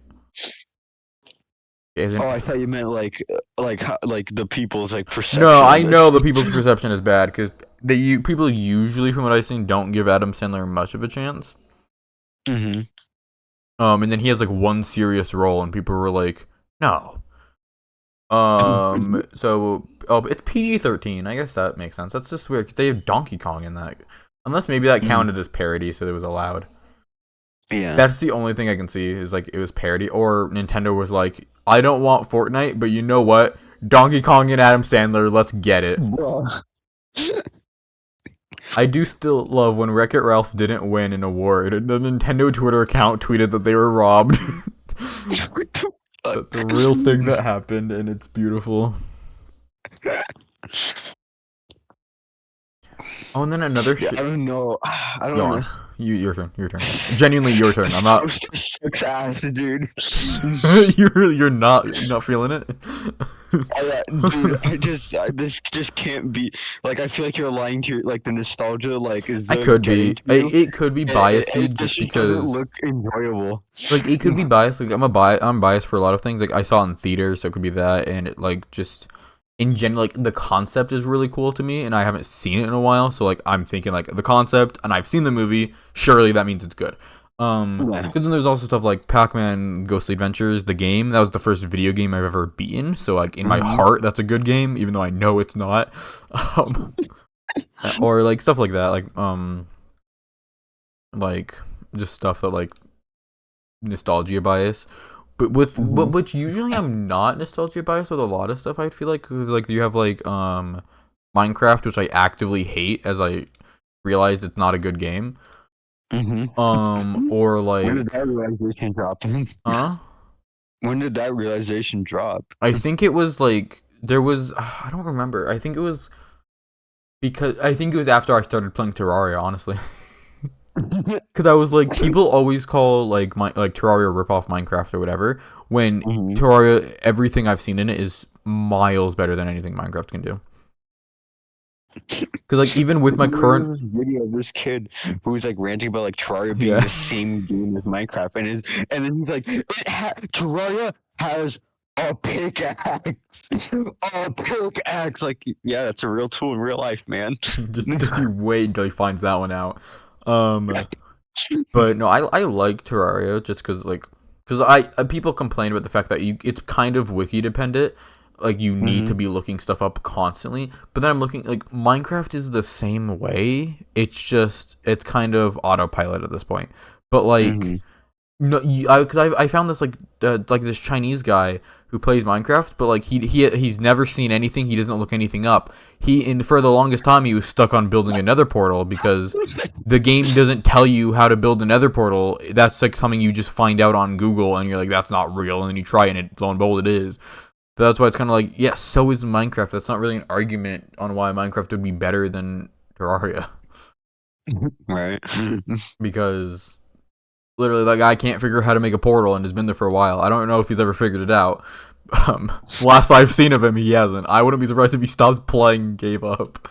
I thought you meant like the people's like perception. No, I know the people's perception is bad because people usually, from what I've seen, don't give Adam Sandler much of a chance. Mm-hmm. And then he has like one serious role, and people were like, "No." So it's PG-13. I guess that makes sense. That's just weird because they have Donkey Kong in that. Unless maybe that counted as parody, so it was allowed. Yeah. That's the only thing I can see is like it was parody, or Nintendo was like, I don't want Fortnite, but you know what? Donkey Kong and Adam Sandler, let's get it. I do still love when Wreck-It Ralph didn't win an award. The Nintendo Twitter account tweeted that they were robbed. That's a real thing that happened, and it's beautiful. Oh, and then another shit. I don't know. Go on. Your turn. Genuinely your turn. I'm not. Ass, dude. You're not feeling it. Dude, this just can't be. Like, I feel like you're lying to like the nostalgia. Like, is I could be. It could be biased just because. Look enjoyable. Like, it could be biased. Like, I'm biased for a lot of things. Like, I saw it in theaters, so it could be that, and it like just. In general, like, the concept is really cool to me, and I haven't seen it in a while, so, like, I'm thinking, like, the concept, and I've seen the movie, surely that means it's good. Because then there's also stuff like Pac-Man Ghostly Adventures, the game. That was the first video game I've ever beaten, so, like, in my heart, that's a good game, even though I know it's not. Or, like, stuff like that, like, just stuff that, like, nostalgia bias. But which usually I'm not nostalgia biased with a lot of stuff. I feel like you have like Minecraft, which I actively hate as I realized it's not a good game. Or like when did that realization drop? Huh? When did that realization drop? I think it was like there was I don't remember. I think it was after I started playing Terraria, honestly. Because I was like, people always call like Terraria rip off Minecraft or whatever. When Terraria, everything I've seen in it is miles better than anything Minecraft can do. Because like even with my current video of this kid who's like ranting about like Terraria being the same game as Minecraft, and then he's like, Terraria has a pickaxe, a pickaxe. Like, yeah, that's a real tool in real life, man. just you wait until he finds that one out. But no, I like Terraria just because people complain about the fact that it's kind of wiki dependent, like you need to be looking stuff up constantly. But then I'm looking like Minecraft is the same way. It's kind of autopilot at this point. But like no, because I found this like this Chinese guy who plays Minecraft, but like he's never seen anything. He doesn't look anything up. For the longest time he was stuck on building a nether portal because the game doesn't tell you how to build a nether portal. That's like something you just find out on Google and you're like, that's not real, and then you try it and lo and behold it is. So that's why it's kind of like, yeah, so is Minecraft. That's not really an argument on why Minecraft would be better than Terraria. Right. Because literally that guy can't figure out how to make a portal and has been there for a while. I don't know if he's ever figured it out. Last I've seen of him, he hasn't. I wouldn't be surprised if he stopped playing and gave up.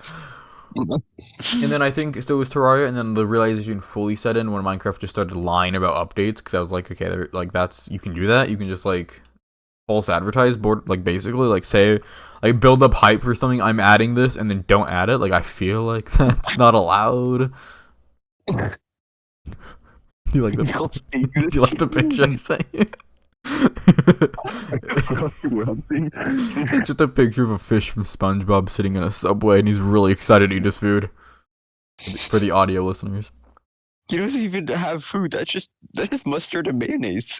And then I think so it was Terraria, and then the realization fully set in when Minecraft just started lying about updates because I was like, okay, like that's you can do that. You can just like false advertise, board like basically like say like build up hype for something. I'm adding this, and then don't add it. Like I feel like that's not allowed. Do you like the You'll see Do you like the picture I this. sent you? What I'm seeing. It's just a picture of a fish from SpongeBob sitting in a subway, and he's really excited to eat his food. For the audio listeners. He doesn't even have food. That's just mustard and mayonnaise.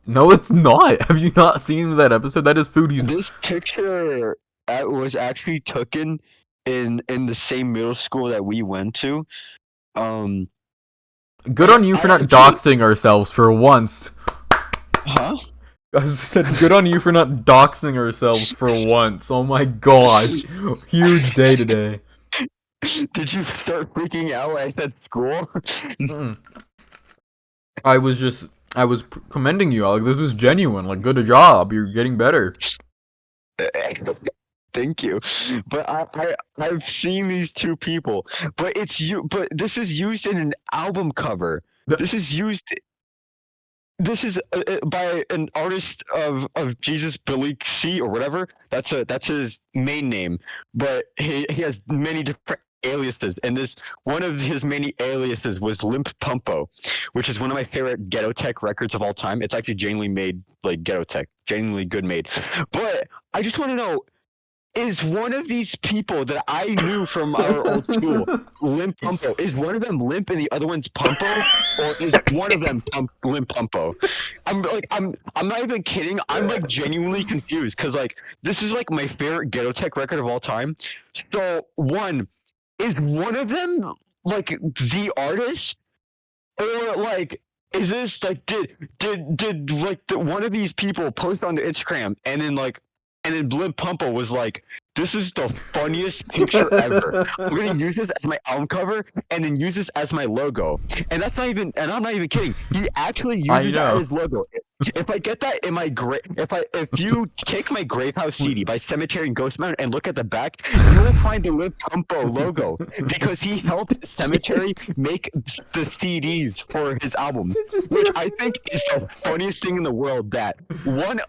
No, it's not. Have you not seen that episode? That is food. He's This picture was actually taken in the same middle school that we went to. Um, good on you for not doxing ourselves for once. huh? I said good on you for not doxing ourselves for once. Oh my gosh. Huge day today. Did you start freaking out when I said school? Mm-mm. I was commending you. Like this was genuine. Like good job. You're getting better. Thank you, but I've seen these two people, but but this is used in an album cover. The- This is used. This is by an artist of Jesus Balik C or whatever. That's his main name, but he has many different aliases, and this one of his many aliases was Limp Pumpo, which is one of my favorite ghetto tech records of all time. It's actually genuinely made like ghetto tech, genuinely good made. But I just want to know, is one of these people that I knew from our old school, Limp Pumpo, is one of them Limp and the other one's Pumpo, or is one of them Limp Pumpo? I'm not even kidding. I'm like genuinely confused because like this is like my favorite ghetto tech record of all time. So is one of them like the artist, or like is this like did like one of these people post on the Instagram and then Blimp Pumpo was like, this is the funniest picture ever. I'm gonna use this as my album cover and then use this as my logo. And that's not even and I'm not even kidding. He actually I uses that know. as his logo. If I get that in my if you take my Grave House CD by Cemetery and Ghost Mountain and look at the back, you will find the Limp Pumpo logo because he helped Cemetery make the CDs for his album, which I think is the funniest thing in the world. That one,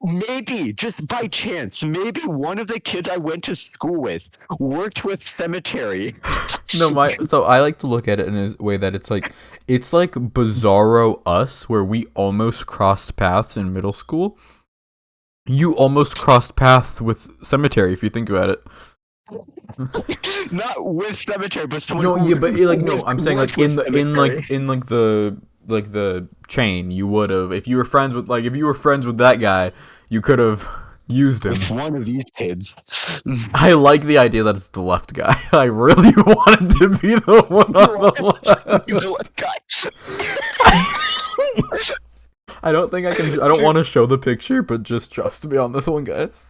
maybe just by chance, maybe one of the kids I went to school with worked with Cemetery. No, so I like to look at it in a way that it's like Bizarro Us, where we almost crossed paths in middle school. You almost crossed paths with Cemetery, if you think about it. Not with Cemetery, but someone. No, who, yeah, but like no, I'm saying like worked with Cemetery. in the chain, you would have if you were friends with that guy, you could have used him. With one of these kids. I like the idea that it's the left guy. I really wanted to be the one on the You left. know what, guy? I don't think I can. I don't want to show the picture, but just trust me on this one, guys.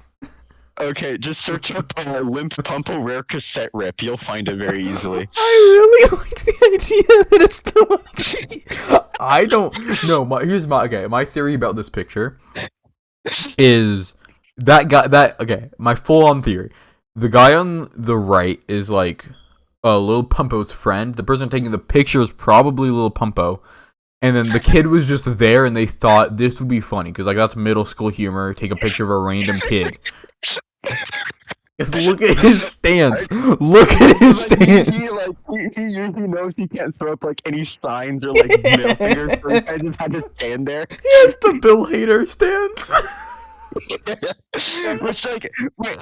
Okay, just search up Limp Pumpo Rare Cassette Rip. You'll find it very easily. I really like the idea that it's the one. I don't know. My theory about this picture is that guy. My full on theory. The guy on the right is like Lil Pumpo's friend. The person taking the picture is probably Lil Pumpo. And then the kid was just there, and they thought this would be funny because like that's middle school humor. Take a picture of a random kid. Look at his stance. Look at his stance. He usually knows he can't throw up like any signs or like middle fingers, so he kind of just had to stand there. He has the Bill Hader stance. Which like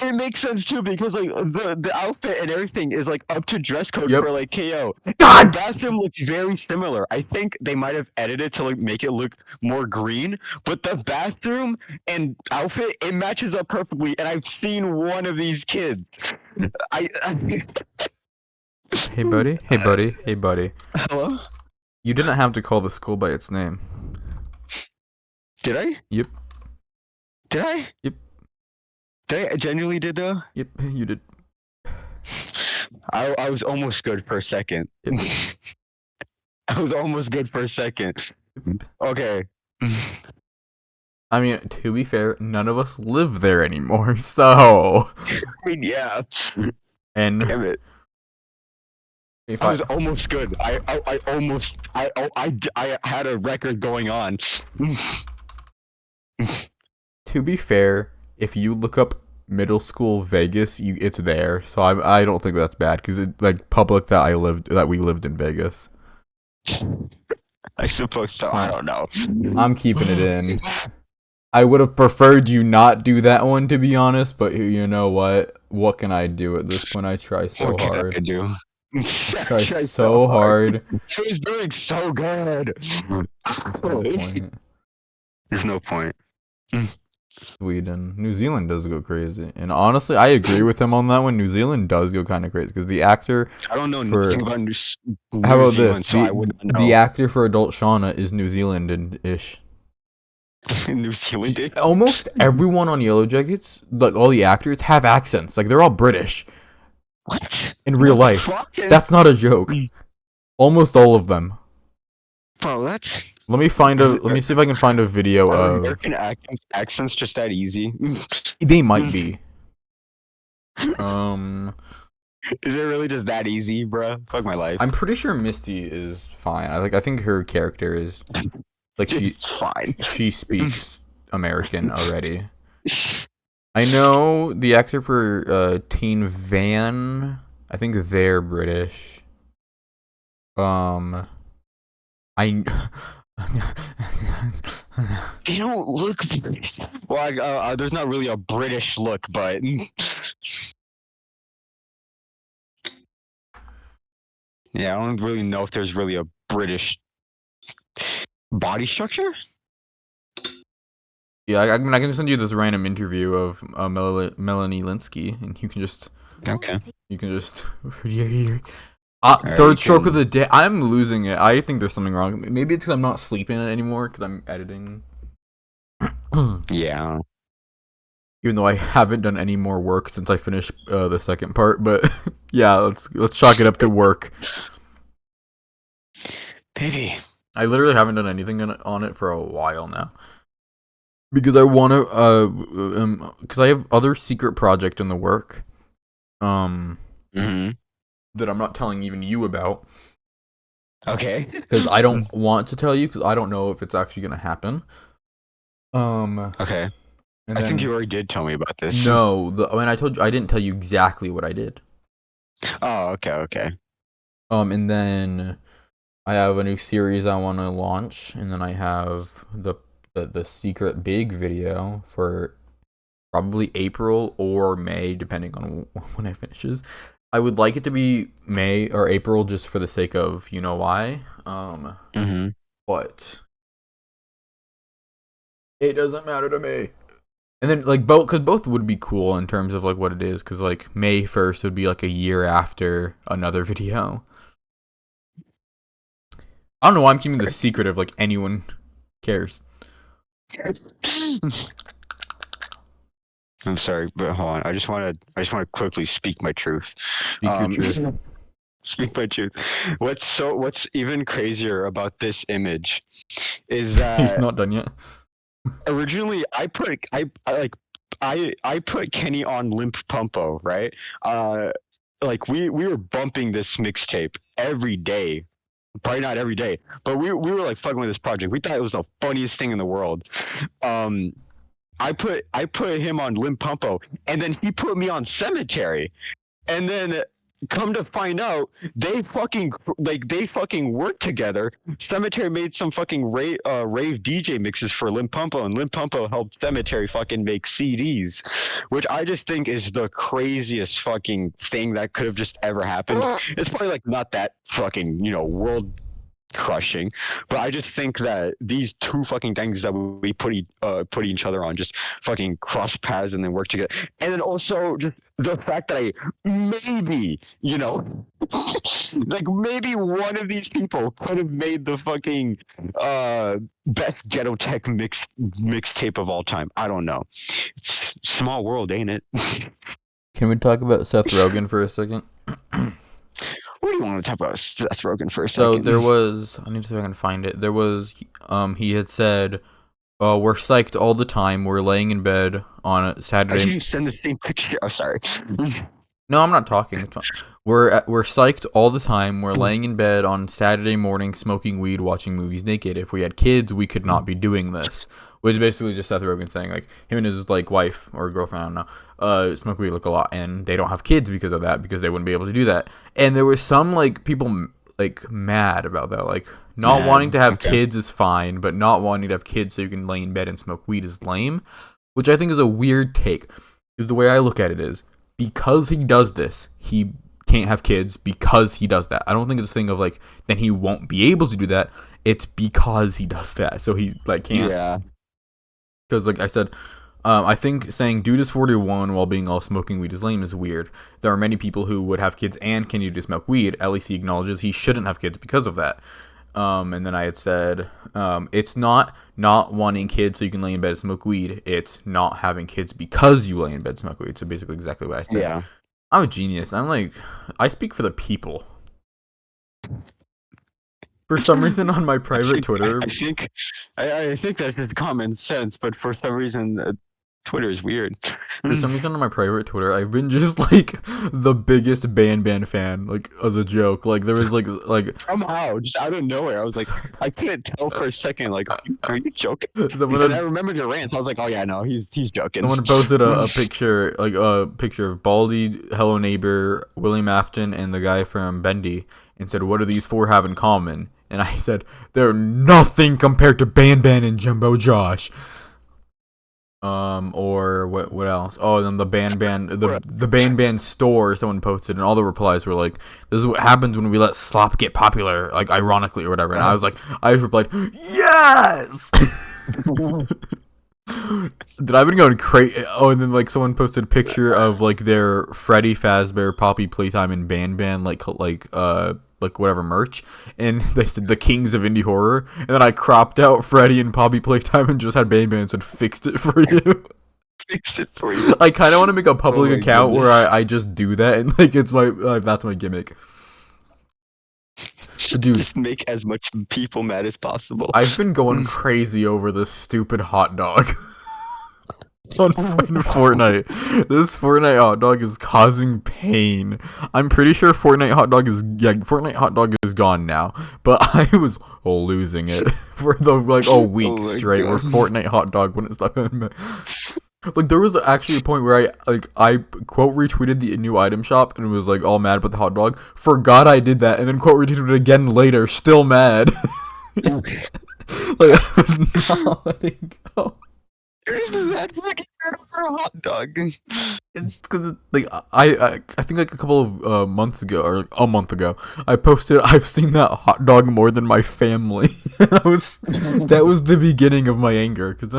it makes sense too because like the outfit and everything is like up to dress code Yep. for like KO. God! The bathroom looks very similar. I think they might have edited to like make it look more green, but the bathroom and outfit it matches up perfectly. And I've seen one of these kids. Hey buddy. Hey buddy. Hey buddy. Hello? You didn't have to call the school by its name. Did I? Yep. Did I? Yep. Did I genuinely did though? Yep. You did. I was almost good for a second. Yep. I was almost good for a second. Okay. I mean, to be fair, none of us live there anymore, so. I mean, yeah. And Damn it. If I I was almost good. I almost I had a record going on. To be fair, if you look up middle school Vegas, it's there. So I don't think that's bad because it like public that we lived in Vegas. I suppose so. I So don't know. I'm keeping it in. I would have preferred you not do that one, to be honest, but you know what? What can I do at this point? I try so What can I hard. do? I I try tried so so hard. hard. I was doing so good. There's no point. There's no point. Sweden. New Zealand does go crazy. And honestly, I agree with him on that one. New Zealand does go kind of crazy because the actor I don't know nothing for about how New about this? Zealand, so I wouldn't The know. actor for adult Shauna is New Zealand-ish. New Zealand did. Almost everyone on Yellowjackets, like all the actors, have accents. Like they're all British What? in real What the life. fuck? That's not a joke. Almost all of them. Bro, that's Let me see if I can find a video are of. American accents just that easy? They might be. Um, Is it really just that easy, bro? Fuck my life. I'm pretty sure Misty is fine. I think her character is like It's fine. she speaks American already. I know the actor for Teen Van. I think they're British. I They don't look British. Well, there's not really a British look, but yeah, I don't really know if there's really a British body structure. yeah, I mean, I can just send you this random interview of Melanie Linsky, and you can just Okay. third stroke of the day. I'm losing it. I think there's something wrong. Maybe it's because I'm not sleeping anymore because I'm editing. Yeah. Even though I haven't done any more work since I finished the second part, but yeah, let's chalk it up to work. Baby. I literally haven't done anything on it for a while now because I want to because I have other secret project in the work Mm-hmm. that I'm not telling even you about Okay. because I don't want to tell you because I don't know if it's actually gonna happen. Okay. And I then, think you already did tell me about this. no, I mean I told you I didn't tell you exactly what I did. Oh, okay. And then I have a new series I want to launch, and then I have the secret big video for probably April or May, depending on when it finishes. I would like it to be May or April, just for the sake of you know why. Mm-hmm. But it doesn't matter to me. And then like both, because both would be cool in terms of like what it is, because like May 1st would be like a year after another video. I don't know why I'm keeping this secret if like anyone cares. I'm sorry, but hold on. I just want to quickly speak my truth. Speak your truth. Speak my truth. What's even crazier about this image is that He's not done yet. originally I put Kenny on Limp Pumpo, right? Like we were bumping this mixtape every day. Probably not every day, but we were like fucking with this project. We thought it was the funniest thing in the world. I put him on Limp Pumpo, and then he put me on Cemetery, and then come to find out they fucking worked together. Cemetery made some fucking rave DJ mixes for Limp Pumpo, and Limp Pumpo helped Cemetery fucking make CDs, which I just think is the craziest fucking thing that could have just ever happened. It's probably like not that fucking world crushing, but I just think that these two fucking things that we put each other on just fucking cross paths and then work together, and then also just the fact that I maybe like maybe one of these people could have made the fucking best ghetto tech mixtape of all time. I don't know. It's small world, ain't it? Can we talk about Seth Rogen for a second? What do you want to talk about Seth Rogen for a So second? there was, I need to see if I can find it. There was, he had said, we're psyched all the time. We're laying in bed on a I Saturday. didn't send the same picture. Oh, sorry. No, I'm not talking. It's fine. We're psyched all the time. We're laying in bed on Saturday morning, smoking weed, watching movies naked. If we had kids, we could not be doing this. Which is basically just Seth Rogen saying like him and his like wife or girlfriend, I don't know, smoke weed look a lot, and they don't have kids because of that, because they wouldn't be able to do that. And there was some like people like mad about that, like not wanting to have Okay. kids is fine, but not wanting to have kids so you can lay in bed and smoke weed is lame, which I think is a weird take. Because the way I look at it is, because he does this, he can't have kids because he does that. I don't think it's a thing of like then he won't be able to do that. It's because he does that, so he like can't. Yeah. Because like I said, I think saying dude is 41 while being all smoking weed is lame is weird. There are many people who would have kids and continue to smoke weed. At least he acknowledges he shouldn't have kids because of that. And then I had said, it's not wanting kids so you can lay in bed and smoke weed. It's not having kids because you lay in bed and smoke weed. So basically exactly what I said. Yeah. I'm a genius. I speak for the people. For some reason on my private Twitter, I think that's just common sense, but for some reason, Twitter is weird. for some reason on my private Twitter, I've been just like the biggest Ban fan, like as a joke. Like there was like Somehow, just out of nowhere, I was like, I couldn't tell for a second, like, are you joking? someone And I had, remembered your rant. I was like, oh yeah, no, he's joking. someone posted a picture, like a picture of Baldy, Hello Neighbor, William Afton, and the guy from Bendy, and said, "What do these four have in common?" And I said, "They're nothing compared to Ban and Jumbo Josh." Or what else? Oh, and then the Ban store someone posted, and all the replies were like, "This is what happens when we let slop get popular," like ironically or whatever. And I was like, I replied, "Yes." Did I been going crazy? Oh, and then like someone posted a picture of like their Freddy Fazbear Poppy Playtime and Ban like whatever merch, and they said the Kings of Indie Horror, and then I cropped out Freddy and Poppy Playtime and just had Ban and said fixed it for you. Fix it for you. I kind of want to make a public my account goodness. where I just do that, and like it's my that's my gimmick. Dude, Just make as much people mad as possible. I've been going crazy over this stupid hot dog. On Fortnite. This Fortnite hot dog is causing pain. I'm pretty sure Fortnite hot dog is gone now. But I was losing it for the like a week my straight where God. Fortnite hot dog wouldn't stop. Like there was actually a point where I quote retweeted the new item shop and was like all mad about the hot dog. Forgot I did that, and then quote retweeted it again later, still mad. Like I was not letting go. That freaking good for a hot dog. It's because like I think like a couple of months ago or a month ago I posted I've seen that hot dog more than my family. And that was the beginning of my anger because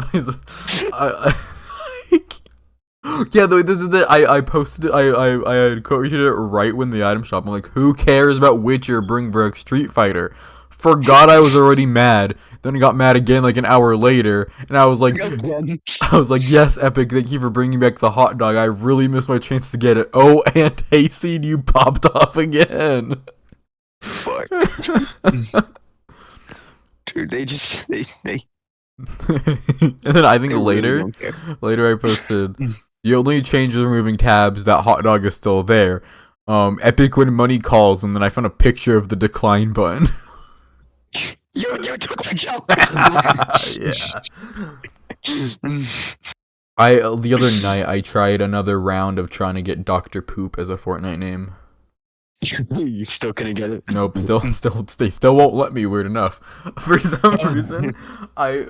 yeah, this is it. I posted it. I had quote tweeted it right when the item shop. I'm like, who cares about Witcher? Bring back Street Fighter. Forgot I was already mad. Then I got mad again like an hour later, and I was like, Again. yes, Epic, thank you for bringing back the hot dog. I really missed my chance to get it. Oh, and Hayseed, you popped off again. Fuck. Dude, they And then I think they really later don't care. I posted, the only change is removing tabs. That hot dog is still there. Epic when money calls, and then I found a picture of the decline button. You took my joke. Yeah. The other night I tried another round of trying to get Dr. Poop as a Fortnite name. You still couldn't get it. Nope, they still won't let me. Weird enough. For some reason, I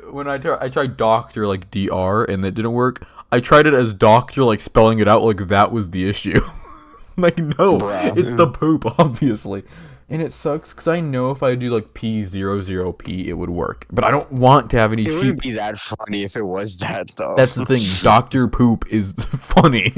tried Doctor like DR and that didn't work. I tried it as Doctor like spelling it out like that was the issue. Like no, Bruh. it's the poop obviously. And it sucks because I know if I do like P00P, it would work. But I don't want to have any It cheap. wouldn't be that funny if it was that though. That's the thing. Dr. Poop is funny.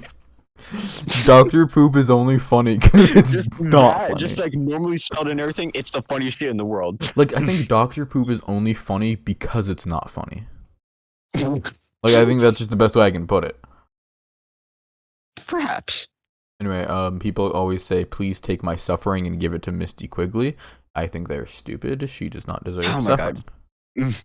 Dr. Poop is only funny because it's just not that, funny. just like normally spelled and everything, it's the funniest shit in the world. Like, I think Dr. Poop is only funny because it's not funny. Like, I think that's just the best way I can put it. Perhaps. Anyway, people always say, please take my suffering and give it to Misty Quigley. I think they're stupid. She does not deserve Oh my suffering. God.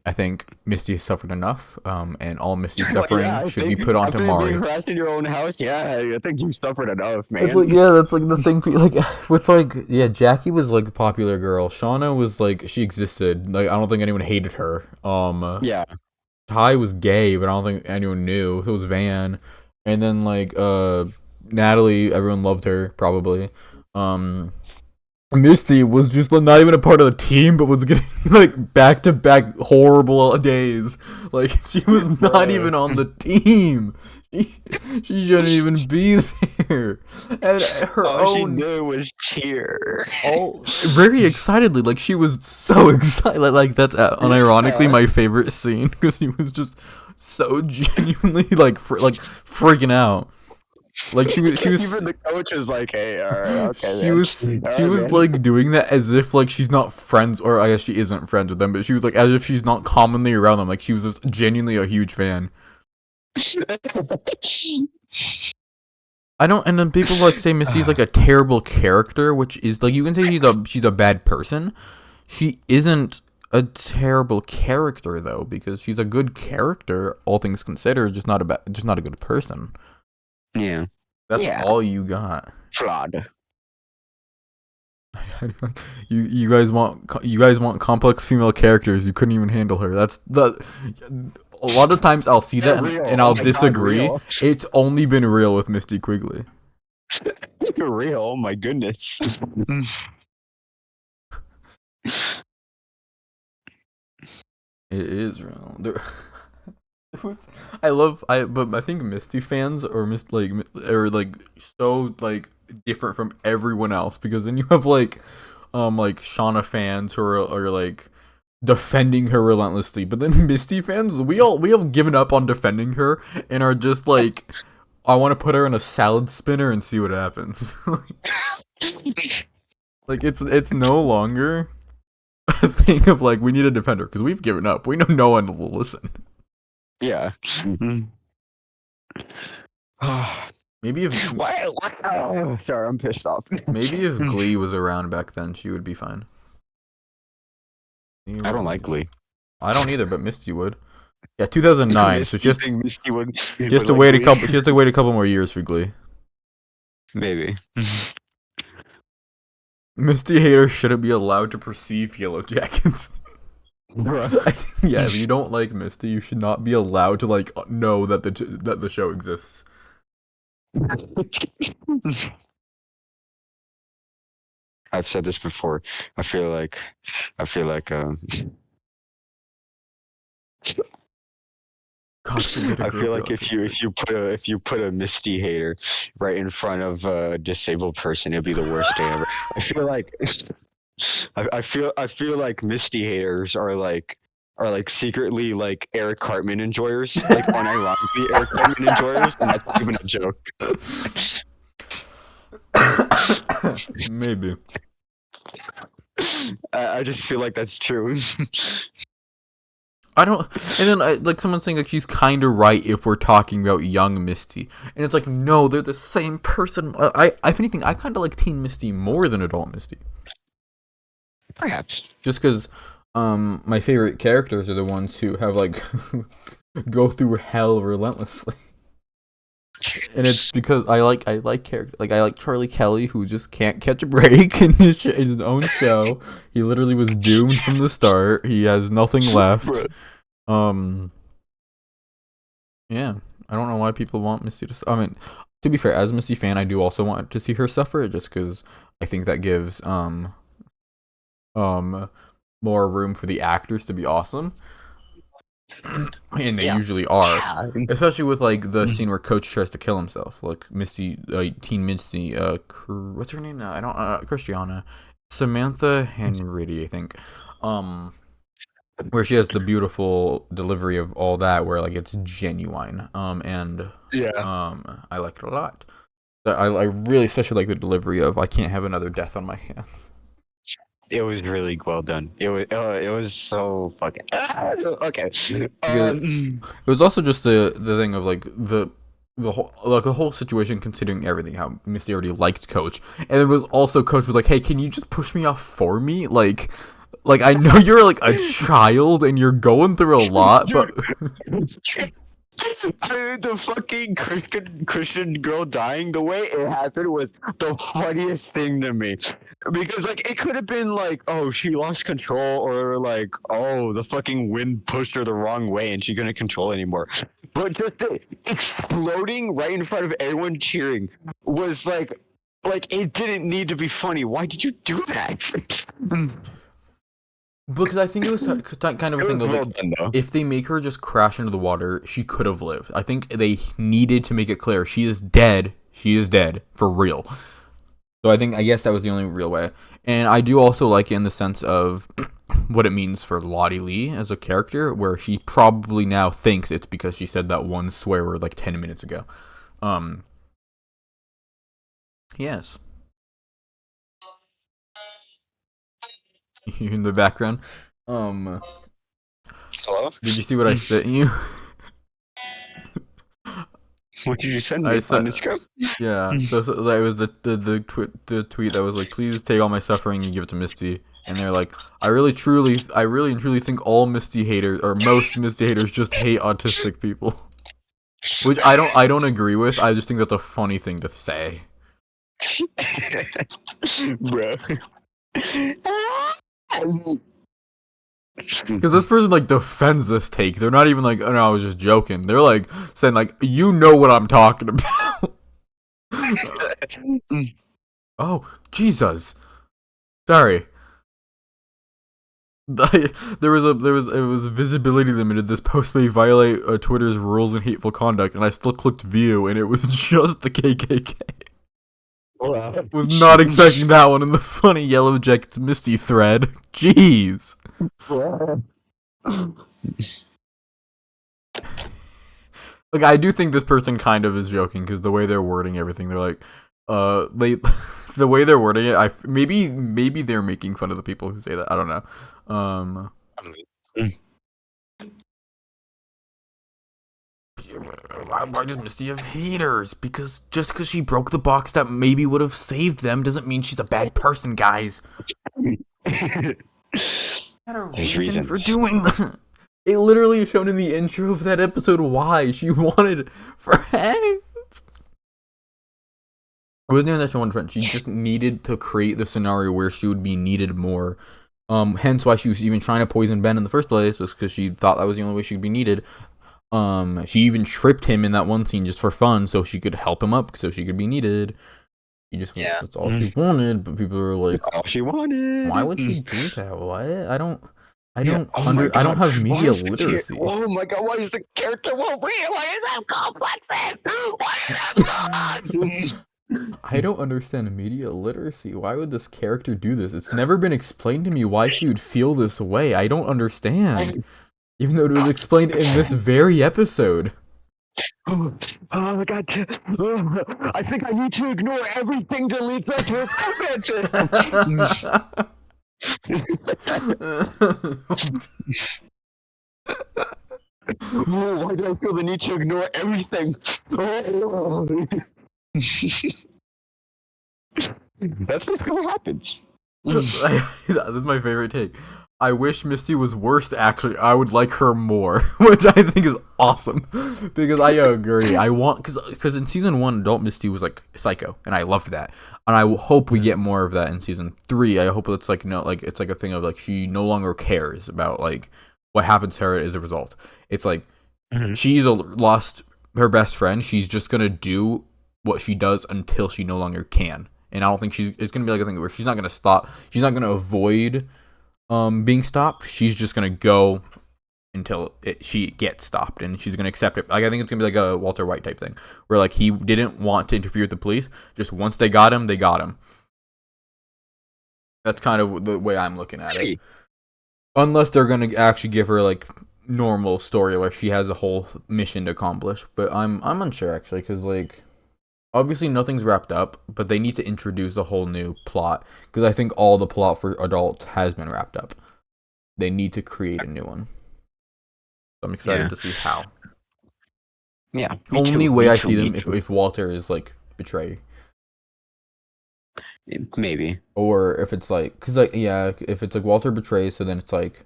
I think Misty suffered enough, and all Misty Like, yeah, suffering I should be think put onto after being Mari. harassed in your own house, yeah, I think you suffered enough, It's like, man. yeah, that's like the thing. Like with like, yeah, Jackie was like a popular girl. Shauna was like, she existed. Like I don't think anyone hated her. Yeah. Ty was gay, but I don't think anyone knew. It was Van, and then like Natalie, everyone loved her probably. Um, Misty was just not even a part of the team, but was getting like back to back horrible days. Like she was not Bruh. even on the team. She, she shouldn't even be there. And her All she own did was cheer. all very excitedly, like she was so excited. Like that's unironically my favorite scene because she was just so genuinely like freaking out. Like she was Even the coach was like, "Hey, all right, okay, she man. was All she right, was man." like doing that as if like she's not friends, or I guess she isn't friends with them, but she was like as if she's not commonly around them. Like she was just genuinely a huge fan. I don't, and then people like say Misty's like a terrible character, which is like you can say she's a bad person. She isn't a terrible character though, because she's a good character, all things considered, just not a good person. Yeah. That's Yeah. all you got. Flawed. You guys want complex female characters. You couldn't even handle her. That's the. A lot of times I'll see that Real. and Oh I'll my God, disagree. real. It's only been real with Misty Quigley. Real. Oh my goodness. It is real. But I think Misty fans are like so like different from everyone else because then you have like Shauna fans who are like defending her relentlessly, but then Misty fans we have given up on defending her and are just like, I want to put her in a salad spinner and see what happens. Like it's no longer a thing of like we need to defend her because we've given up. We know no one will listen. Yeah. Maybe if Why? Oh, sorry, I'm pissed off. maybe if Glee was around back then, she would be fine. I don't like Glee. I don't either, but Misty would. Yeah, 2009. So You think Misty would just to like wait a Glee? couple. She has to wait a couple more years for Glee. Maybe. Misty haters shouldn't be allowed to perceive Yellowjackets. Bruh. Yeah, if you don't like Misty, you should not be allowed to like know that the show exists. I've said this before. I feel like God forbid a I girl feel be like if autistic. you put a Misty hater right in front of a disabled person, it'd be the worst day ever. I feel like I feel like Misty haters are like secretly like Eric Cartman enjoyers, like unironically Eric Cartman enjoyers, and that's not even a joke. Maybe. I just feel like that's true. I don't. And then like someone saying like she's kind of right if we're talking about young Misty, and it's like no, they're the same person. If anything, I kind of like teen Misty more than adult Misty. Perhaps. Just because my favorite characters are the ones who have like go through hell relentlessly. And it's because I like character, like I like Charlie Kelly, who just can't catch a break in his own show. He literally was doomed from the start. He has nothing left. Yeah, I don't know why people want Misty to. I mean, to be fair, as a Misty fan, I do also want to see her suffer, just because I think that gives more room for the actors to be awesome. And they usually are, especially with like the scene where Coach tries to kill himself, like Misty, Teen Misty, what's her name now? I don't, Christiana, Samantha Henry, I think, where she has the beautiful delivery of all that, where like it's genuine, and I like it a lot. I really especially like the delivery of "I can't have another death on my hands." It was really well done. It was so fucking okay. It was also just the thing of like the whole situation, considering everything, how Misty already liked Coach, and it was also Coach was like, "Hey, can you just push me off for me?" Like Like, I know you're like a child and you're going through a lot, but The fucking Christian girl dying, the way it happened was the funniest thing to me. Because like it could have been like, oh, she lost control, or like, oh, the fucking wind pushed her the wrong way and she couldn't control anymore. But just the exploding right in front of everyone cheering was like it didn't need to be funny. Why did you do that? because I think it was kind of a It thing was of well like, done though. if they make her just crash into the water, she could have lived. I think they needed to make it clear she is dead. She is dead for real. So I guess that was the only real way. And I do also like it in the sense of what it means for Lottie Lee as a character, where she probably now thinks it's because she said that one swear word like 10 minutes ago. Um, yes. In the background. Um, Hello? did you see what I sent you? What did you send I me on said, Instagram? yeah. So that was the tweet that was like, please take all my suffering and give it to Misty. And they're like, I really and truly think all Misty haters or most Misty haters just hate autistic people. Which I don't agree with. I just think that's a funny thing to say. Bro. Because this person like defends this take. They're not even like, oh no, I was just joking. They're like saying like, you know what I'm talking about. Oh, Jesus. Sorry. It was visibility limited. This post may violate Twitter's rules and hateful conduct, and I still clicked view, and it was just the KKK. Was not expecting that one in the funny Yellowjackets Misty thread. Jeez. Like, I do think this person kind of is joking because the way they're wording everything, they're like, they, the way they're wording it, maybe they're making fun of the people who say that. I don't know. Why does Misty have haters? Because just because she broke the box that maybe would have saved them doesn't mean she's a bad person, guys. Had a reason for doing that. It literally is shown in the intro of that episode why she wanted friends. It wasn't even that she wanted friends. She just needed to create the scenario where she would be needed more. Hence why she was even trying to poison Ben in the first place, was because she thought that was the only way she could be needed. She even tripped him in that one scene just for fun, so she could help him up, so she could be needed. That's all she wanted. But people are like, all she wanted. why would she do that? What? I Yeah. don't don't have media literacy. Oh my god, why is the character more real? Why is that complex? Why is that I don't understand media literacy. Why would this character do this? It's never been explained to me why she would feel this way. I don't understand. Even though it was explained in this very episode. Oh my god. I think I need to ignore everything that leads up to his convention. Why do I feel the need to ignore everything? That's basically what happens. That's my favorite take. I wish Misty was worse, actually. I would like her more, which I think is awesome. Because I agree. Because in season 1, adult Misty was like psycho, and I loved that. And I hope we get more of that in season 3. I hope it's like, it's like a thing of like she no longer cares about like what happens to her as a result. It's like she's lost her best friend. She's just gonna do what she does until she no longer can. And I don't think it's gonna be like a thing where she's not gonna stop. She's not gonna avoid being stopped. She's just gonna go until she gets stopped, and she's gonna accept it. Like, I think it's gonna be like a Walter White type thing, where like he didn't want to interfere with the police. Just once they got him, they got him. That's kind of the way I'm looking at it. Unless they're gonna actually give her like normal story where she has a whole mission to accomplish, but I'm unsure actually, because like obviously nothing's wrapped up, but they need to introduce a whole new plot, because I think all the plot for adults has been wrapped up. They need to create a new one. So I'm excited to see how. Yeah. Only way I see them if Walter is like betrayed. Maybe. Or if it's like, cause like yeah, if it's like Walter betrays, so then it's like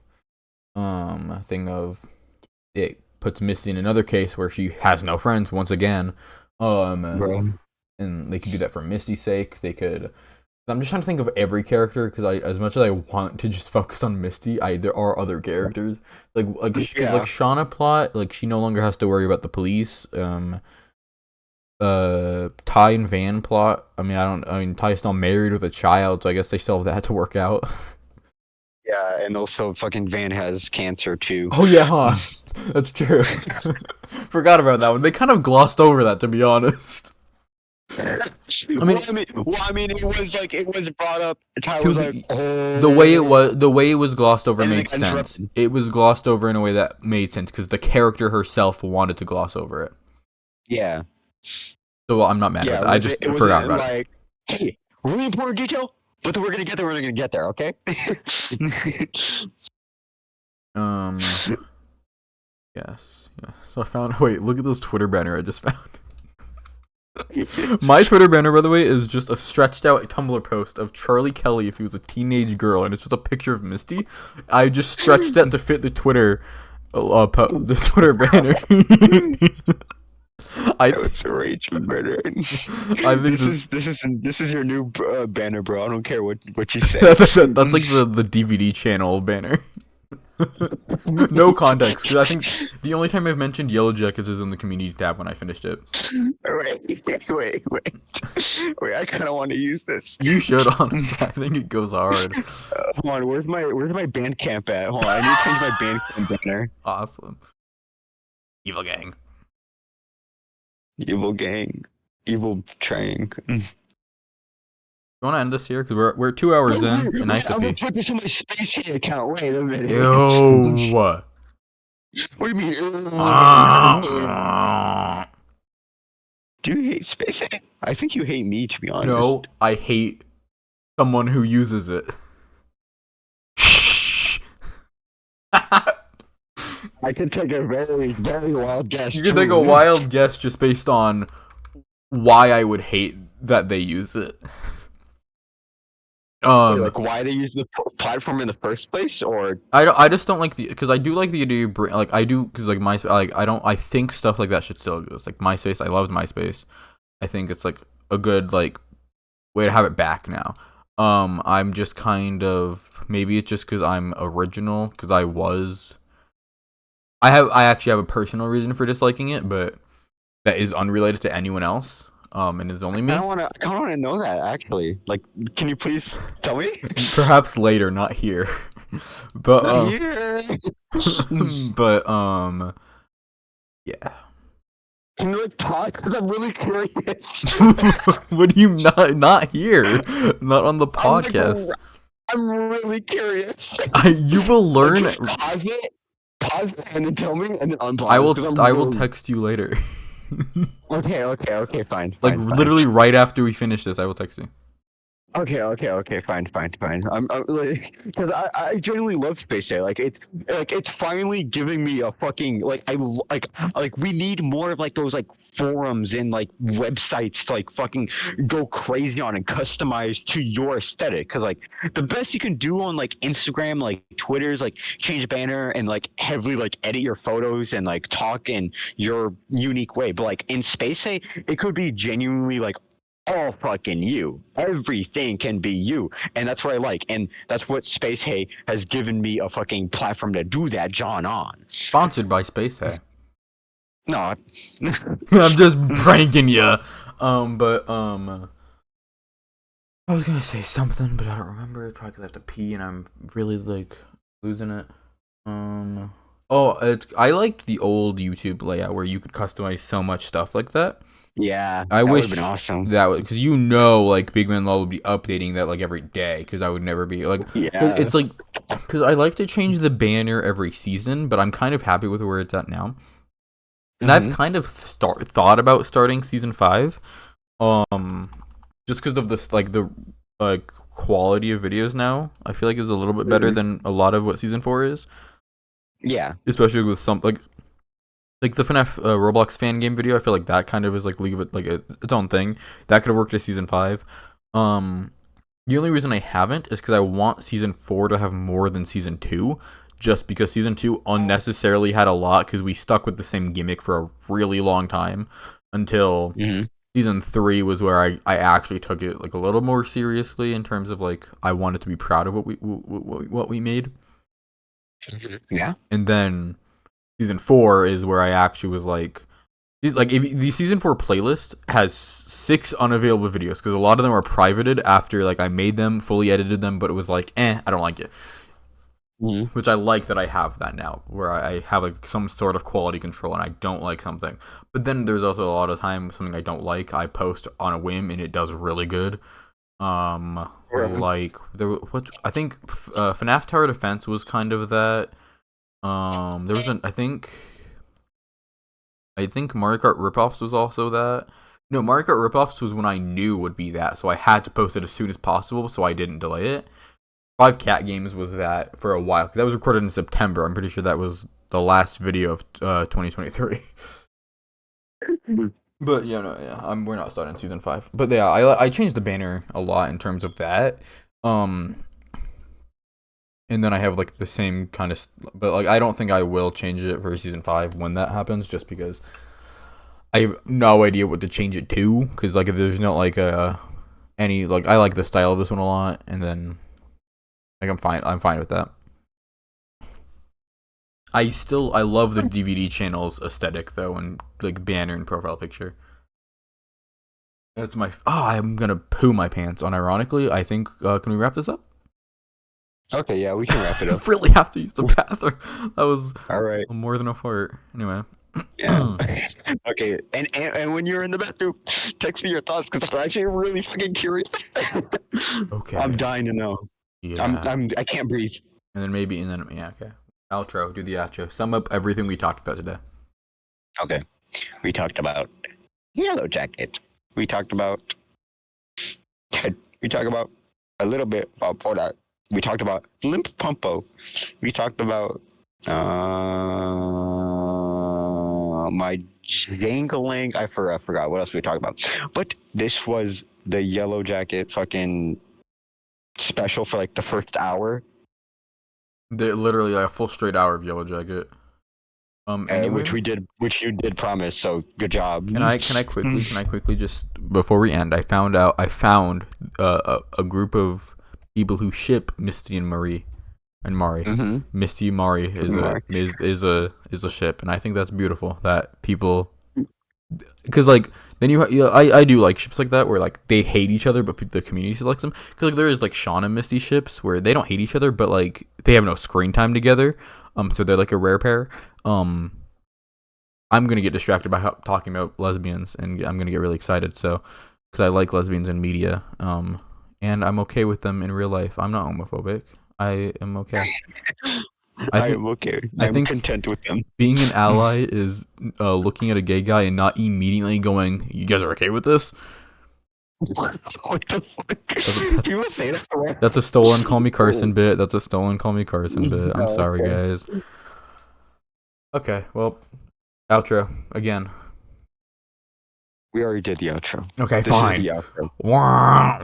a thing of it puts Misty in another case where she has no friends once again. Um, Bro. and they could do that for Misty's sake. They could. I'm just trying to think of every character because as much as I want to just focus on Misty, there are other characters because like Yeah. Shauna plot, like she no longer has to worry about the police. Ty and Van plot. I mean Ty's still married with a child, so I guess they still have that to work out. Yeah, and also fucking Van has cancer too. Oh yeah, huh? That's true. Forgot about that one. They kind of glossed over that, to be honest. I mean, It was brought up. Ty to was like, be oh, the way it was glossed over and then made it got sense. interrupted. It was glossed over in a way that made sense because the character herself wanted to gloss over it. Yeah, So well, I'm not mad yeah. about that. I just It forgot wasn't about it. like, hey, really important detail, but then we're gonna get there. We're gonna get there. Okay. Um, yes, yes. So I found. Wait, look at this Twitter banner I just found. My Twitter banner, by the way, is just a stretched out Tumblr post of Charlie Kelly if he was a teenage girl, and it's just a picture of Misty. I just stretched that to fit the the Twitter banner. I That was rage murder. I think This is your new banner, bro. I don't care what you say. that's like the DVD channel banner. No context, because I think the only time I've mentioned Yellowjackets is in the community tab when I finished it. Wait. Wait, I kind of want to use this. You should, honestly. I think it goes hard. Hold on, where's my Bandcamp at? Hold on, I need to change my Bandcamp banner. Awesome. Evil gang. Evil gang, evil train. You want to end this here? Because we're 2 hours in, and I have to I'm gonna pee. put this in my Space Hay account. Wait a minute. Ew. What do you mean? Do you hate Space Hay? I think you hate me, to be No, honest. I hate someone who uses it. I could take a very wild guess. You can take a wild guess just based on why I would hate that they use it. Like why they use the platform in the first place, or I just don't like the because I do like the idea of like I do because like MySpace like I think stuff like that should still exist like MySpace. I loved MySpace. I think it's like a good like way to have it back now. I'm just kind of maybe it's just because I'm original because I actually have a personal reason for disliking it, but that is unrelated to anyone else. And it's only me. I kind of want to know that actually. Like, can you please tell me? Perhaps later, not here. But Yeah. but yeah. Can you like talk? Because I'm really curious. What do you not here? Not on the podcast. I'm really curious. You will learn. Like, pause it, and then tell me, and then unpause. I will text you later. Okay, fine. Like literally right after we finish this, I will text you. Okay, fine. I'm like, because I genuinely love Space Day. Like it's finally giving me a fucking like we need more of like those like forums and like websites to like fucking go crazy on and customize to your aesthetic. Because like the best you can do on like Instagram, like Twitter's like change banner and like heavily like edit your photos and like talk in your unique way. But like in Space Day, it could be genuinely like all fucking you. Everything can be you. And that's what I like. And that's what Space Hay has given me a fucking platform to do that, John, on. Sponsored by Space Hay. No. I'm just pranking you. But I was gonna say something, but I don't remember. It's probably 'cause I have to pee and I'm really like losing it. I liked the old YouTube layout where you could customize so much stuff like that. Yeah. I that wish would've been awesome. that was because like Big Man Law would be updating that like every day because I would never be like Yeah. it's like because I like to change the banner every season, but I'm kind of happy with where it's at now. And I've kind of thought about starting season 5, just because of this like the quality of videos now. I feel like is a little bit better than a lot of what season 4 is. Yeah. Especially with some like the FNAF Roblox fan game video. I feel like that kind of is like League of it like its own thing that could have worked as season 5. The only reason I haven't is because I want season 4 to have more than season 2, just because season 2 unnecessarily had a lot because we stuck with the same gimmick for a really long time until Hmm. season 3 was where I actually took it like a little more seriously in terms of like I wanted to be proud of what we made. Yeah. And then season 4 is where I actually was like if the season 4 playlist has 6 unavailable videos because a lot of them are privated after like I made them, fully edited them, but it was like I don't like it. Hmm. Which I like that I have that now, where I have like some sort of quality control and I don't like something. But then there's also a lot of time something I don't like I post on a whim and it does really good. Like there, what I think FNAF Tower Defense was kind of that. There was an I think Mario Kart Ripoffs was also that. No, Mario Kart Ripoffs was when I knew would be that, so I had to post it as soon as possible, so I didn't delay it. Five Cat Games was that for a while, because that was recorded in September. I'm pretty sure that was the last video of 2023. But yeah, no, yeah, we're not starting season 5. But yeah, I changed the banner a lot in terms of that. Um, and then I have like the same kind of, but like I don't think I will change it for season 5 when that happens, just because I have no idea what to change it to, because like there's no like any like I like the style of this one a lot, and then like I'm fine with that. I love the DVD channel's aesthetic though, and like banner and profile picture. That's my I'm gonna poo my pants. Unironically, I think can we wrap this up? Okay, yeah, we can wrap it I up. really have to use the bathroom. That was All right. more than a fart. Anyway. Yeah. Okay. And when you're in the bathroom, text me your thoughts because I'm actually really fucking curious. I'm Okay. dying to know. Yeah. I can't breathe. And then yeah, okay. Outro, do the outro. Sum up everything we talked about today. Okay. We talked about Yellowjackets. We talked about we talked about a little bit about Porta. We talked about Limp Pumpo. We talked about my jangling. I forgot what else we talked about. But this was the Yellow Jacket fucking special for like the first hour, They literally like, a full straight hour of Yellow Jacket. Anyway, which you did promise. So good job. can I quickly just before we end, I found a group of people who ship Misty and Marie and Mari. Mm-hmm. Misty Mari is a ship, and I think that's beautiful that people because like then I do like ships like that where like they hate each other but the community selects them because like there is like Sean and Misty ships where they don't hate each other but like they have no screen time together, so they're like a rare pair. um I'm gonna get distracted by talking about lesbians, and I'm gonna get really excited. So, because I like lesbians in media, and I'm okay with them in real life. I'm not homophobic. I am okay. I think I'm okay. I I'm think content with them. being an ally is looking at a gay guy and not immediately going, "You guys are okay with this?" What the That's fuck? People say that. that's a stolen Call Me Carson bit. That's a stolen Call Me Carson bit. I'm Oh, sorry, okay. guys. Okay, well, outro again. We already did the outro. Okay, This is fine. the outro. Wah.